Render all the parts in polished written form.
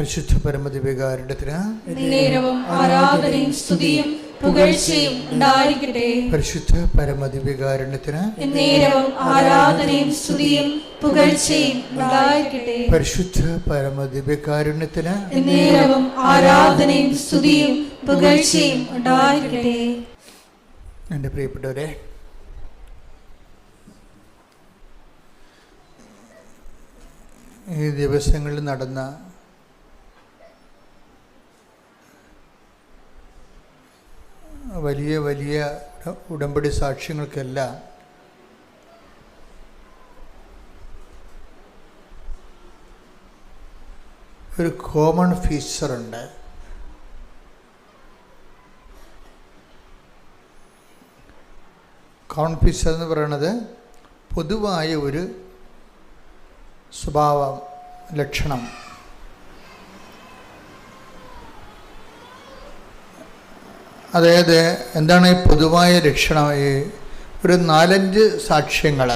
പരിശുദ്ധ പരമദിവ്യകാരുണ്യത്തിന് നേരവും ആരാധനയും സ്തുതിയും പുകഴ്ചയും ഉണ്ടായിരിക്കട്ടെ. പരിശുദ്ധ പരമദിവ്യകാരുണ്യത്തിന് നേരവും ആരാധനയും സ്തുതിയും പുകഴ്ചയും ഉണ്ടായിരിക്കട്ടെ. പരിശുദ്ധ പരമദിവ്യകാരുണ്യത്തിന് നേരവും ആരാധനയും സ്തുതിയും പുകഴ്ചയും ഉണ്ടായിരിക്കട്ടെ. എൻ്റെ പ്രിയപ്പെട്ടവരെ, ഈ ദിവസങ്ങളിൽ നടന്ന വലിയ വലിയ ഉടമ്പടി സാക്ഷ്യങ്ങൾക്കെല്ലാം ഒരു കോമൺ ഫീച്ചറുണ്ട്. കോമൺ ഫീച്ചർ എന്ന് പറയുന്നത് പൊതുവായ ഒരു സ്വഭാവം, ലക്ഷണം. അതായത് എന്താണ് ഈ പൊതുവായ ലക്ഷണം? ഈ ഒരു 4-5 സാക്ഷ്യങ്ങൾ,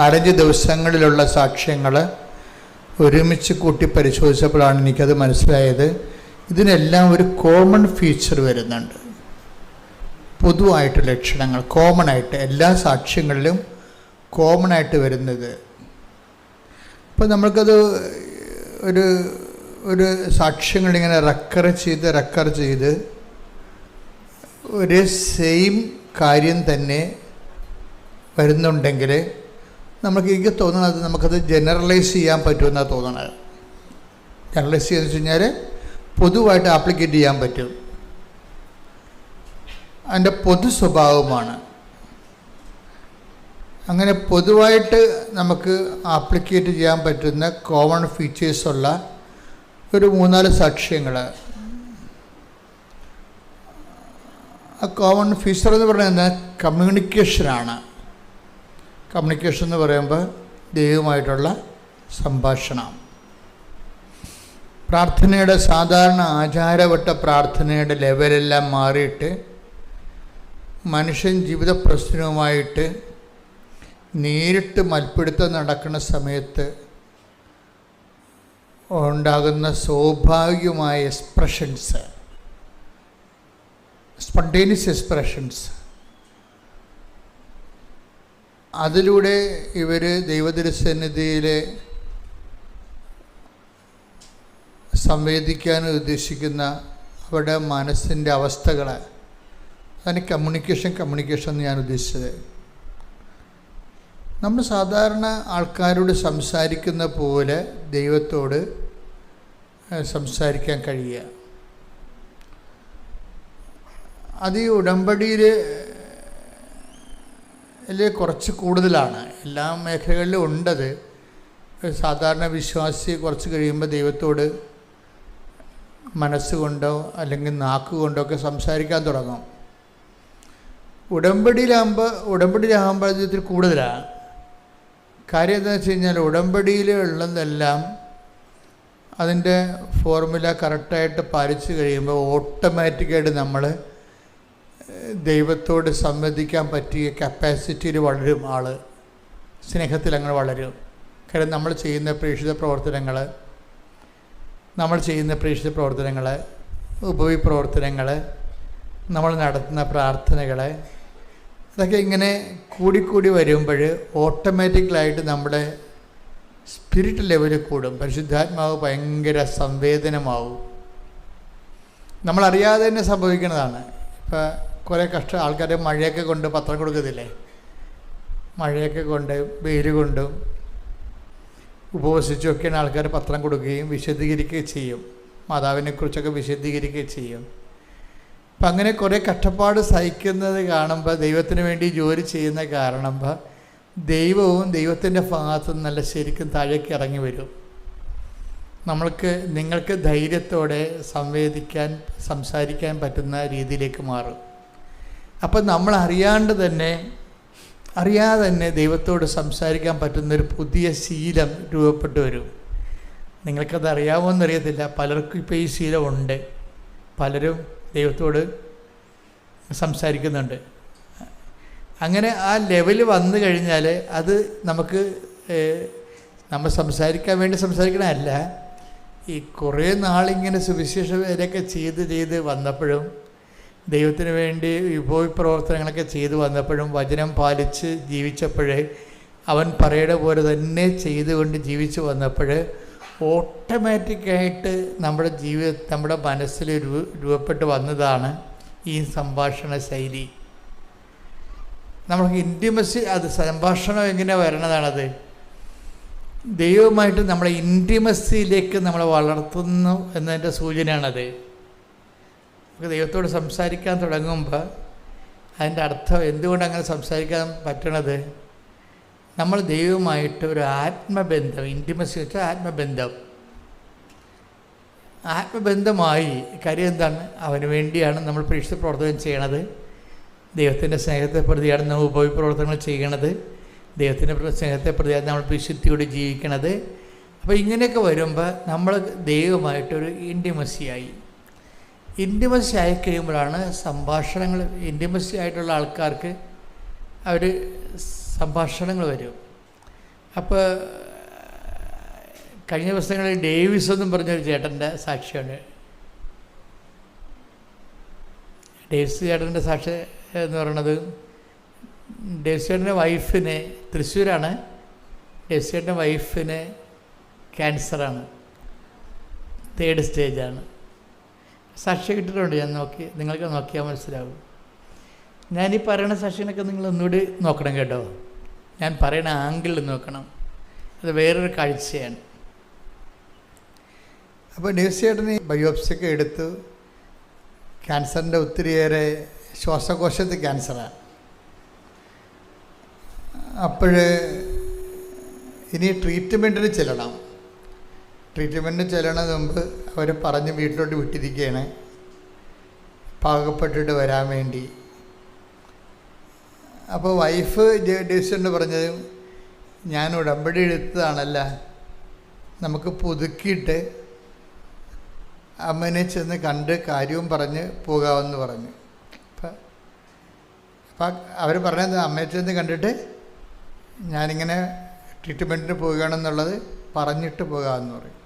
4-5 ദിവസങ്ങളിലുള്ള സാക്ഷ്യങ്ങൾ ഒരുമിച്ച് കൂട്ടി പരിശോധിച്ചപ്പോഴാണ് എനിക്കത് മനസ്സിലായത്. ഇതിനെല്ലാം ഒരു കോമൺ ഫീച്ചർ വരുന്നുണ്ട്. പൊതുവായിട്ട് ലക്ഷണങ്ങൾ കോമണായിട്ട് എല്ലാ സാക്ഷ്യങ്ങളിലും കോമണായിട്ട് വരുന്നത്. അപ്പോൾ നമ്മൾക്കത് ഒരു സാക്ഷ്യങ്ങളിങ്ങനെ റെക്കർ ചെയ്ത് ഒരേ സെയിം കാര്യം തന്നെ വരുന്നുണ്ടെങ്കിൽ എനിക്ക് തോന്നുന്നത് നമുക്കത് ജനറലൈസ് ചെയ്യാൻ പറ്റുമെന്നാണ് തോന്നുന്നത്. ജനറലൈസ് ചെയ്യുന്നത് വെച്ച് കഴിഞ്ഞാൽ പൊതുവായിട്ട് ആപ്ലിക്കേറ്റ് ചെയ്യാൻ പറ്റും. അതിൻ്റെ പൊതു സ്വഭാവമാണ്. അങ്ങനെ പൊതുവായിട്ട് നമുക്ക് ആപ്ലിക്കേറ്റ് ചെയ്യാൻ പറ്റുന്ന കോമൺ ഫീച്ചേഴ്സുള്ള ഒരു 3-4 സാക്ഷ്യങ്ങൾ. ആ കോമൺ ഫീച്ചർ എന്ന് പറയുന്നത് കമ്മ്യൂണിക്കേഷനാണ്. കമ്മ്യൂണിക്കേഷൻ എന്ന് പറയുമ്പോൾ ദൈവമായിട്ടുള്ള സംഭാഷണം. പ്രാർത്ഥനയുടെ സാധാരണ ആചാരവട്ട പ്രാർത്ഥനയുടെ ലെവലെല്ലാം മാറിയിട്ട് മനുഷ്യൻ ജീവിത പ്രശ്നവുമായിട്ട് നേരിട്ട് മൽപ്പിടുത്തം നടക്കുന്ന സമയത്ത് ഉണ്ടാകുന്ന സ്വാഭാവികമായ എക്സ്പ്രഷൻസ്, സ്പോണ്ടേനിയസ് എക്സ്പ്രഷൻസ്, അതിലൂടെ ഇവർ ദൈവതിരുസന്നിധിയിൽ സംവേദിക്കാൻ ഉദ്ദേശിക്കുന്ന അവരുടെ മനസ്സിൻ്റെ അവസ്ഥകൾ, അതിന് കമ്മ്യൂണിക്കേഷൻ എന്ന് ഞാൻ ഉദ്ദേശിച്ചത്. നമ്മൾ സാധാരണ ആൾക്കാരോട് സംസാരിക്കുന്ന പോലെ ദൈവത്തോട് സംസാരിക്കാൻ കഴിയുക. അത് ഈ ഉടമ്പടിയിൽ കുറച്ച് കൂടുതലാണ്. എല്ലാ മേഖലകളിലും ഉണ്ടത്. സാധാരണ വിശ്വാസി കുറച്ച് കഴിയുമ്പോൾ ദൈവത്തോട് മനസ്സുകൊണ്ടോ അല്ലെങ്കിൽ നാക്കുകൊണ്ടോ ഒക്കെ സംസാരിക്കാൻ തുടങ്ങും. ഉടമ്പടിയിലാകുമ്പോൾ ഇതിൽ കൂടുതലാണ്. കാര്യം എന്താണെന്ന് വെച്ച് കഴിഞ്ഞാൽ ഉടമ്പടിയിൽ ഉള്ളതെല്ലാം അതിൻ്റെ ഫോർമുല കറക്റ്റായിട്ട് പാലിച്ചു കഴിയുമ്പോൾ ഓട്ടോമാറ്റിക്കായിട്ട് നമ്മൾ ദൈവത്തോട് സംവദിക്കാൻ പറ്റിയ കപ്പാസിറ്റിയിൽ വളരും. ആൾ സ്നേഹത്തിൽ അങ്ങനെ വളരും. കാര്യം നമ്മൾ ചെയ്യുന്ന പ്രേക്ഷിത പ്രവർത്തനങ്ങൾ, ഉപവിപ്രവർത്തനങ്ങൾ, നമ്മൾ നടത്തുന്ന പ്രാർത്ഥനകൾ, അതൊക്കെ ഇങ്ങനെ കൂടിക്കൂടി വരുമ്പോൾ ഓട്ടോമാറ്റിക്കലായിട്ട് നമ്മുടെ സ്പിരിറ്റ് ലെവൽ കൂടും. പരിശുദ്ധാത്മാവ് ഭയങ്കര സംവേദനമാവും. നമ്മളറിയാതെ തന്നെ സംഭവിക്കുന്നതാണ്. ഇപ്പോൾ കുറേ ആൾക്കാർ മഴയൊക്കെ കൊണ്ട് പത്രം കൊടുക്കത്തില്ലേ? മഴയൊക്കെ കൊണ്ട് വെയിൽ കൊണ്ടും ഉപവസിച്ചൊക്കെയാണ് ആൾക്കാർ പത്രം കൊടുക്കുകയും വിശദീകരിക്കുകയും ചെയ്യും. മാതാവിനെക്കുറിച്ചൊക്കെ വിശദീകരിക്കുകയും ചെയ്യും. അപ്പം അങ്ങനെ കുറേ കഷ്ടപ്പാട് സഹിക്കുന്നത് കാണുമ്പോൾ, ദൈവത്തിന് വേണ്ടി ജോലി ചെയ്യുന്ന കാണുമ്പോൾ ദൈവവും ദൈവത്തിൻ്റെ ഭാഗത്തു നിന്ന് നല്ല ശരിക്കും താഴേക്ക് ഇറങ്ങി വരും. നിങ്ങൾക്ക് ധൈര്യത്തോടെ സംസാരിക്കാൻ പറ്റുന്ന രീതിയിലേക്ക് മാറും. അപ്പം നമ്മൾ അറിയാതെ തന്നെ ദൈവത്തോട് സംസാരിക്കാൻ പറ്റുന്നൊരു പുതിയ ശീലം രൂപപ്പെട്ടു വരും. നിങ്ങൾക്കത് അറിയാമോയെന്നറിയത്തില്ല. പലർക്കും ഇപ്പോൾ ഈ ശീലമുണ്ട്. പലരും ദൈവത്തോട് സംസാരിക്കുന്നുണ്ട്. അങ്ങനെ ആ ലെവൽ വന്നു കഴിഞ്ഞാൽ അത് നമ്മൾ സംസാരിക്കാൻ വേണ്ടി സംസാരിക്കണമല്ല, ഈ കുറേ നാളിങ്ങനെ സുവിശേഷ വേലയൊക്കെ ചെയ്ത് വന്നപ്പോഴും ദൈവത്തിന് വേണ്ടി വിഭവ പ്രവർത്തനങ്ങളൊക്കെ ചെയ്തു വന്നപ്പോഴും വചനം പാലിച്ച് ജീവിച്ചപ്പോഴേ അവൻ പറയുന്ന പോലെ തന്നെ ചെയ്തുകൊണ്ട് ജീവിച്ചു വന്നപ്പോൾ ഓട്ടോമാറ്റിക്കായിട്ട് നമ്മുടെ മനസ്സിൽ രൂപപ്പെട്ട് വന്നതാണ് ഈ സംഭാഷണ ശൈലി. നമ്മൾക്ക് ഇൻറ്റിമസി, അത് സംഭാഷണം എങ്ങനെ വരണതാണത്? ദൈവമായിട്ട് നമ്മളെ ഇൻറ്റിമസിയിലേക്ക് നമ്മളെ വളർത്തുന്നു എന്നതിൻ്റെ സൂചനയാണത്. നമുക്ക് ദൈവത്തോട് സംസാരിക്കാൻ തുടങ്ങുമ്പോൾ അതിൻ്റെ അർത്ഥം എന്തുകൊണ്ട് അങ്ങനെ സംസാരിക്കാൻ പറ്റണത്, നമ്മൾ ദൈവമായിട്ട് ഒരു ആത്മബന്ധം, ഇൻറ്റിമസി വെച്ചാൽ ആത്മബന്ധമായി. കാര്യം എന്താണ്? അവന് വേണ്ടിയാണ് നമ്മൾ പരീക്ഷ പ്രവർത്തനം ചെയ്യണത്. ദൈവത്തിൻ്റെ സ്നേഹത്തെ പ്രതിയാണ് നമ്മൾ ഉപപ്രവർത്തനങ്ങൾ ചെയ്യണത്. ദൈവത്തിൻ്റെ സ്നേഹത്തെ പ്രതിയാണ് നമ്മൾ വിശുദ്ധിയോടെ ജീവിക്കണത്. അപ്പോൾ ഇങ്ങനെയൊക്കെ വരുമ്പോൾ നമ്മൾ ദൈവമായിട്ടൊരു ഇൻറ്റിമസി ആയി കഴിയുമ്പോഴാണ് സംഭാഷണങ്ങൾ, ഇൻറ്റിമസി ആയിട്ടുള്ള ആൾക്കാർക്ക് അവർ സംഭാഷണങ്ങൾ വരും. അപ്പോൾ കഴിഞ്ഞ ദിവസങ്ങളിൽ ഡേവിസ് എന്നും പറഞ്ഞൊരു ചേട്ടൻ്റെ സാക്ഷിയാണ്. ഡേവിസ് ചേട്ടൻ്റെ സാക്ഷി എന്ന് പറയുന്നത്, ഡേവിസ് ചേട്ടൻ്റെ വൈഫിന്, തൃശ്ശൂരാണ്, ഡേവിസ് ചേട്ടൻ്റെ വൈഫിന് ക്യാൻസറാണ്, 3rd സ്റ്റേജാണ്. സാക്ഷി കിട്ടിയിട്ടുണ്ട്, ഞാൻ നിങ്ങൾക്ക് നോക്കിയാൽ മനസ്സിലാവും. ഞാനീ പറയുന്ന സാക്ഷിനൊക്കെ നിങ്ങൾ ഒന്നുകൂടി നോക്കണം കേട്ടോ. ഞാൻ പറയുന്ന ആംഗിളിൽ നോക്കണം, അത് വേറൊരു കാഴ്ചയാണ്. അപ്പോൾ ഡേവിസ് ചേട്ടന് ബയോപ്സിയൊക്കെ എടുത്തു. ക്യാൻസറിൻ്റെ ഒത്തിരിയേറെ ശ്വാസകോശത്തിൽ ക്യാൻസറാണ്. അപ്പോൾ ഇനി ട്രീറ്റ്മെൻറ്റിന് ചെല്ലണം. ട്രീറ്റ്മെൻറ്റിന് ചെല്ലണത് മുമ്പ് അവർ പറഞ്ഞ് വീട്ടിലോട്ട് വിട്ടിരിക്കുകയാണ്, പാകപ്പെട്ടിട്ട് വരാൻ വേണ്ടി. അപ്പോൾ വൈഫ് ഡേവിസിനോട് പറഞ്ഞത്, ഞാൻ ഉടമ്പടി എടുത്തതാണല്ല, നമുക്ക് പുതുക്കിയിട്ട് അമ്മനെ ചെന്ന് കണ്ട് കാര്യവും പറഞ്ഞ് പോകാമെന്ന് പറഞ്ഞു. അപ്പം അവർ പറഞ്ഞത്, അമ്മയെ ചെന്ന് കണ്ടിട്ട് ഞാനിങ്ങനെ ട്രീറ്റ്മെൻറ്റിന് പോവുകയാണെന്നുള്ളത് പറഞ്ഞിട്ട് പോകാമെന്ന് പറയും.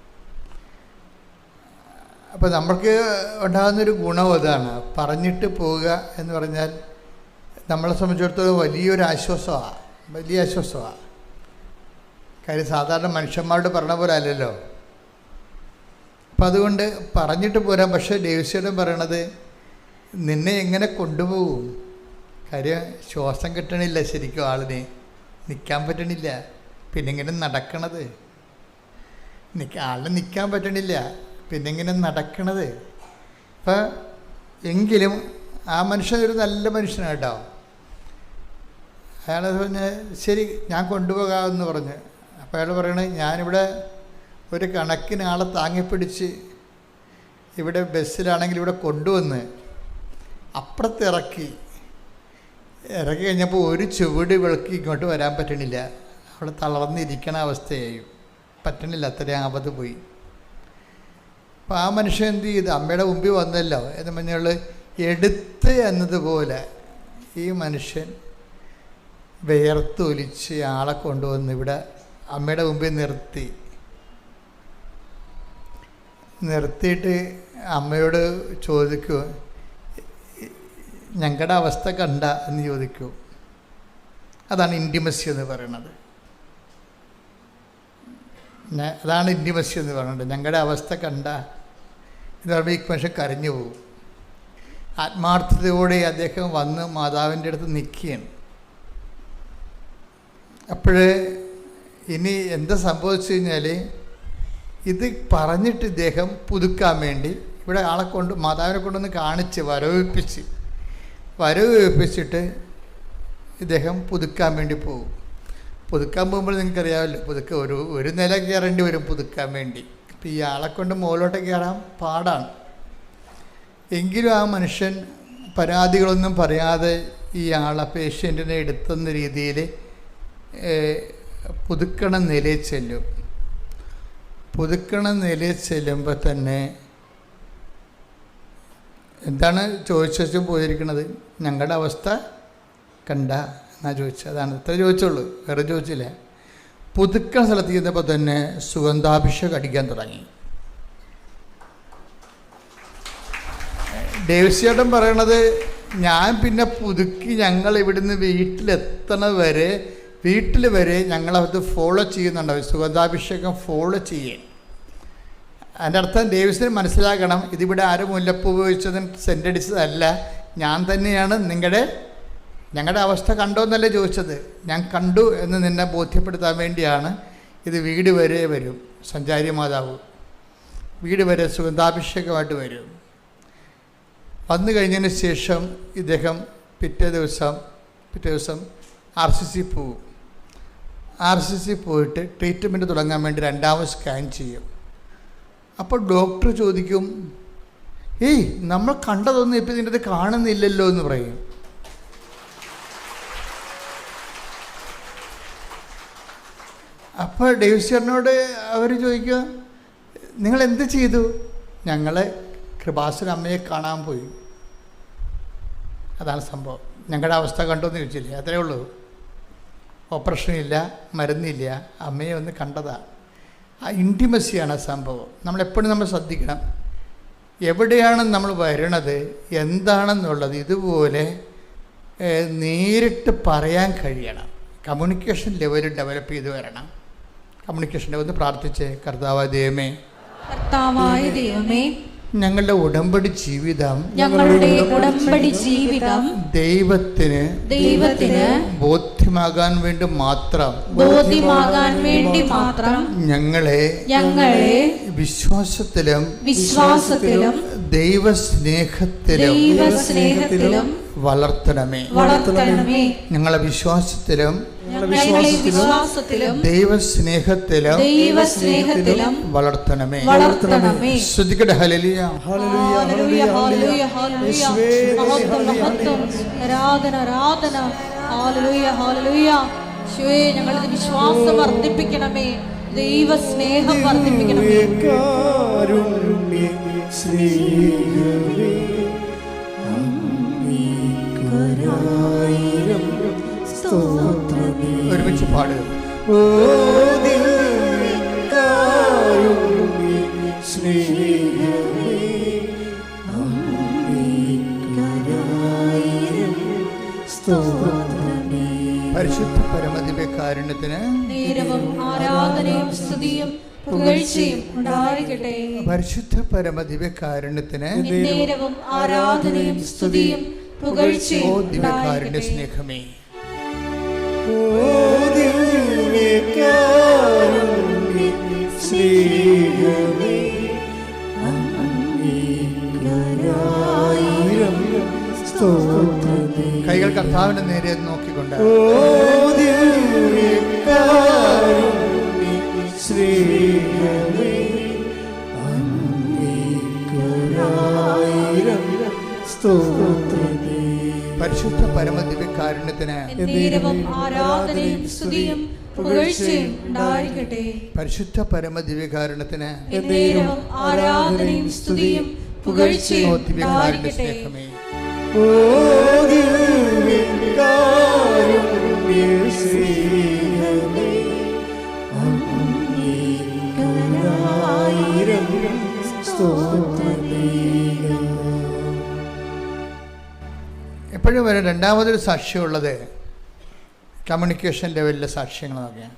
അപ്പോൾ നമുക്ക് ഉണ്ടാകുന്നൊരു ഗുണം അതാണ്. പറഞ്ഞിട്ട് പോവുക എന്ന് പറഞ്ഞാൽ നമ്മളെ സംബന്ധിച്ചിടത്തോളം വലിയൊരു ആശ്വാസമാണ്, വലിയ ആശ്വാസമാണ്. കാര്യം സാധാരണ മനുഷ്യന്മാരോട് പറഞ്ഞ പോലെ അല്ലല്ലോ. അപ്പം അതുകൊണ്ട് പറഞ്ഞിട്ട് പോരാം. പക്ഷേ ഡേവിസേട്ടൻ പറയണത്, നിന്നെ എങ്ങനെ കൊണ്ടുപോകും? കാര്യം ശ്വാസം കിട്ടണില്ല, ശരിക്കും ആളിന് നിൽക്കാൻ പറ്റണില്ല, പിന്നെ ഇങ്ങനെ നടക്കണത്, ആളിന് നിൽക്കാൻ പറ്റണില്ല, പിന്നെ ഇങ്ങനെ നടക്കണത്. അപ്പം എങ്കിലും ആ മനുഷ്യൻ ഒരു നല്ല മനുഷ്യനാണ് കേട്ടോ. അയാൾ പറഞ്ഞ് ശരി ഞാൻ കൊണ്ടുപോകാമെന്ന് പറഞ്ഞ്. അപ്പോൾ അയാൾ പറയണത്, ഞാനിവിടെ ഒരു കണക്കിന് ആളെ താങ്ങിപ്പിടിച്ച് ഇവിടെ ബസ്സിലാണെങ്കിൽ ഇവിടെ കൊണ്ടുവന്ന് അപ്പുറത്തിറക്കി കഴിഞ്ഞപ്പോൾ ഒരു ചുവട് വിളക്ക് ഇങ്ങോട്ട് വരാൻ പറ്റണില്ല. അവിടെ തളർന്നിരിക്കണ അവസ്ഥയായി, പറ്റണില്ല, അത്രയും ആപത്ത് പോയി. അപ്പോൾ ആ മനുഷ്യൻ എന്ത് ചെയ്തു? അമ്മയുടെ മുമ്പിൽ വന്നല്ലോ എന്ന് പറഞ്ഞാൽ എടുത്ത് എന്നതുപോലെ ഈ മനുഷ്യൻ വിയർത്തൊലിച്ച് ആളെ കൊണ്ടുവന്ന് ഇവിടെ അമ്മയുടെ മുമ്പിൽ നിർത്തിയിട്ട് അമ്മയോട് ചോദിക്കുമോ, ഞങ്ങളുടെ അവസ്ഥ കണ്ട എന്ന് ചോദിക്കൂ. അതാണ് ഇൻറ്റിമസി എന്ന് പറയുന്നത്. അതാണ് ഇൻറ്റിമസി എന്ന് പറയുന്നത്. ഞങ്ങളുടെ അവസ്ഥ കണ്ട എന്ന് പറയുമ്പോൾ ഈ മനുഷ്യൻ കരഞ്ഞു പോകും. ആത്മാർത്ഥതയോടെ അദ്ദേഹം വന്ന് മാതാവിൻ്റെ അടുത്ത് നിൽക്കുകയാണ്. അപ്പോഴേ ഇനി എന്താ സംഭവിച്ചു കഴിഞ്ഞാൽ, ഇത് പറഞ്ഞിട്ട് ഇദ്ദേഹം പുതുക്കാൻ വേണ്ടി ഇവിടെ ആളെ കൊണ്ട് മാതാവിനെ കൊണ്ടൊന്ന് കാണിച്ച് വരവേൽപ്പിച്ചിട്ട് ഇദ്ദേഹം പുതുക്കാൻ വേണ്ടി പോകും. പുതുക്കാൻ പോകുമ്പോൾ നിങ്ങൾക്കറിയാമല്ലോ, ഒരു നില കയറേണ്ടി വരും പുതുക്കാൻ വേണ്ടി. അപ്പോൾ ഈ ആളെ കൊണ്ട് മുകളിലോട്ട് കയറാൻ പാടാണ്. എങ്കിലും ആ മനുഷ്യൻ പരാതികളൊന്നും പറയാതെ ഈ ആളെ പേഷ്യൻറ്റിനെ എടുത്തുന്ന രീതിയിൽ പുതുക്കണ നിലയിൽ ചെല്ലും. പുതുക്കണ നിലയിൽ ചെല്ലുമ്പോൾ തന്നെ എന്താണ് ചോദിച്ചു പോയിരിക്കുന്നത്? ഞങ്ങളുടെ അവസ്ഥ കണ്ട എന്നാ ചോദിച്ചത്. അതാണ് ഇത്ര ചോദിച്ചുള്ളൂ, വേറെ ചോദിച്ചില്ല. പുതുക്കണ സ്ഥലത്ത് ചെന്നപ്പോൾ തന്നെ സുഗന്ധാഭിഷേകം അടിക്കാൻ തുടങ്ങി. ദേവസ്യേട്ടൻ പറയണത്, ഞാൻ പിന്നെ പുതുക്കി ഞങ്ങൾ ഇവിടുന്ന് വീട്ടിൽ വരെ ഞങ്ങളത് ഫോളോ ചെയ്യുന്നുണ്ടാവും, സുഗന്ധാഭിഷേകം ഫോളോ ചെയ്യാൻ. അതിൻ്റെ അർത്ഥം ദേവസ്യന് മനസ്സിലാക്കണം, ഇതിവിടെ ആരും മുല്ലപ്പൂ ഉപയോഗിച്ചതും സെൻ്റടിച്ചതല്ല, ഞാൻ തന്നെയാണ് ഞങ്ങളുടെ അവസ്ഥ കണ്ടോ എന്നല്ലേ ചോദിച്ചത്, ഞാൻ കണ്ടു എന്ന് നിന്നെ ബോധ്യപ്പെടുത്താൻ വേണ്ടിയാണ് ഇത് വീട് വരെ വരും. സഞ്ചാരി മാതാവ് വീട് വരെ സുഗന്ധാഭിഷേകമായിട്ട് വരും. വന്നു കഴിഞ്ഞതിന് ശേഷം ഇദ്ദേഹം പിറ്റേ ദിവസം RCC പോവും. RCC പോയിട്ട് ട്രീറ്റ്മെൻറ്റ് തുടങ്ങാൻ വേണ്ടി 2ാമത് സ്കാൻ ചെയ്യും. അപ്പോൾ ഡോക്ടർ ചോദിക്കും, ഏയ് നമ്മൾ കണ്ടതൊന്നും ഇപ്പം ഇതിൻ്റെ അത് കാണുന്നില്ലല്ലോ എന്ന് പറയും. അപ്പോൾ ഡേവിസ്യറിനോട് അവർ ചോദിക്കുക, നിങ്ങൾ എന്ത് ചെയ്തു? ഞങ്ങൾ കൃപാസന അമ്മയെ കാണാൻ പോയി. അതാണ് സംഭവം. ഞങ്ങളുടെ അവസ്ഥ കണ്ടോന്ന് ചോദിച്ചില്ലേ, അത്രേ ഉള്ളൂ. ഓപ്പറേഷനില്ല, മരുന്നില്ല, അമ്മയെ ഒന്ന് കണ്ടതാണ്. ആ ഇൻറ്റിമസിയാണ് ആ സംഭവം. നമ്മളെപ്പോഴും നമ്മൾ ശ്രദ്ധിക്കണം, എവിടെയാണ് നമ്മൾ വരണത്, എന്താണെന്നുള്ളത് ഇതുപോലെ നേരിട്ട് പറയാൻ കഴിയണം. കമ്മ്യൂണിക്കേഷൻ ലെവൽ ഡെവലപ്പ് ചെയ്ത് വരണം. കമ്മ്യൂണിക്കേഷൻ ലെവൽ പ്രാർത്ഥിച്ചേ, കർത്താവായ ദൈവമേ, ഞങ്ങളുടെ ഉടമ്പടി ജീവിതം ദൈവത്തിന് ബോധ്യമാകാൻ വേണ്ടി മാത്രം ഞങ്ങളെ വിശ്വാസത്തിലും ദൈവസ്നേഹത്തിലും വളർത്തണമേ. ഞങ്ങളെ വിശ്വാസത്തിലും ദൈവസ്നേഹത്തിലും വളർത്തണമേ. ശ്രദ്ധിക്കട്ടെ. ഹല്ലേലൂയ, ഹല്ലേലൂയ, ഹല്ലേലൂയ, ആരാധന, ആരാധന. Hallelujah, hallelujah. യേശുവേ, ഞങ്ങളുടെ വിശ്വാസം വർദ്ധിപ്പിക്കണമേ, ദൈവസ്നേഹം വർദ്ധിപ്പിക്കണമേ. ഒരുമിച്ച് പാടുക. പരിശുദ്ധ പരമദിവ്യകാരുണ്യത്തിന് നേരവും ആരാധനയും സ്തുതിയും പുകഴ്ചയും ഉണ്ടായിരിക്കട്ടെ. പരിശുദ്ധ പരമദിവ്യകാരുണ്യത്തിന് നേരവും ആരാധനയും സ്തുതിയും പുകഴ്ചയും ദിവ്യകാരുണ്യ സ്നേഹമേ, കൈകൾ കർത്താവിന്റെ നേരെ നോക്കിക്കൊണ്ട് പരിശുദ്ധ പരമദിവ്യകാരുണ്യത്തിന് ആരാധനയും സ്തുതിയും പുകഴ്ചയും ഉണ്ടായിരിക്കട്ടെ. പരിശുദ്ധ പരമദിവ്യകാരുണ്യത്തിന് ആരാധനയും സ്തുതിയും പുകഴ്ചയും ഉണ്ടായിരിക്കട്ടെ. സ്നേഹമേ, എപ്പോഴും വരെ രണ്ടാമതൊരു സാക്ഷ്യമുള്ളത് കമ്മ്യൂണിക്കേഷൻ ലെവലിലെ സാക്ഷ്യങ്ങളൊക്കെയാണ്.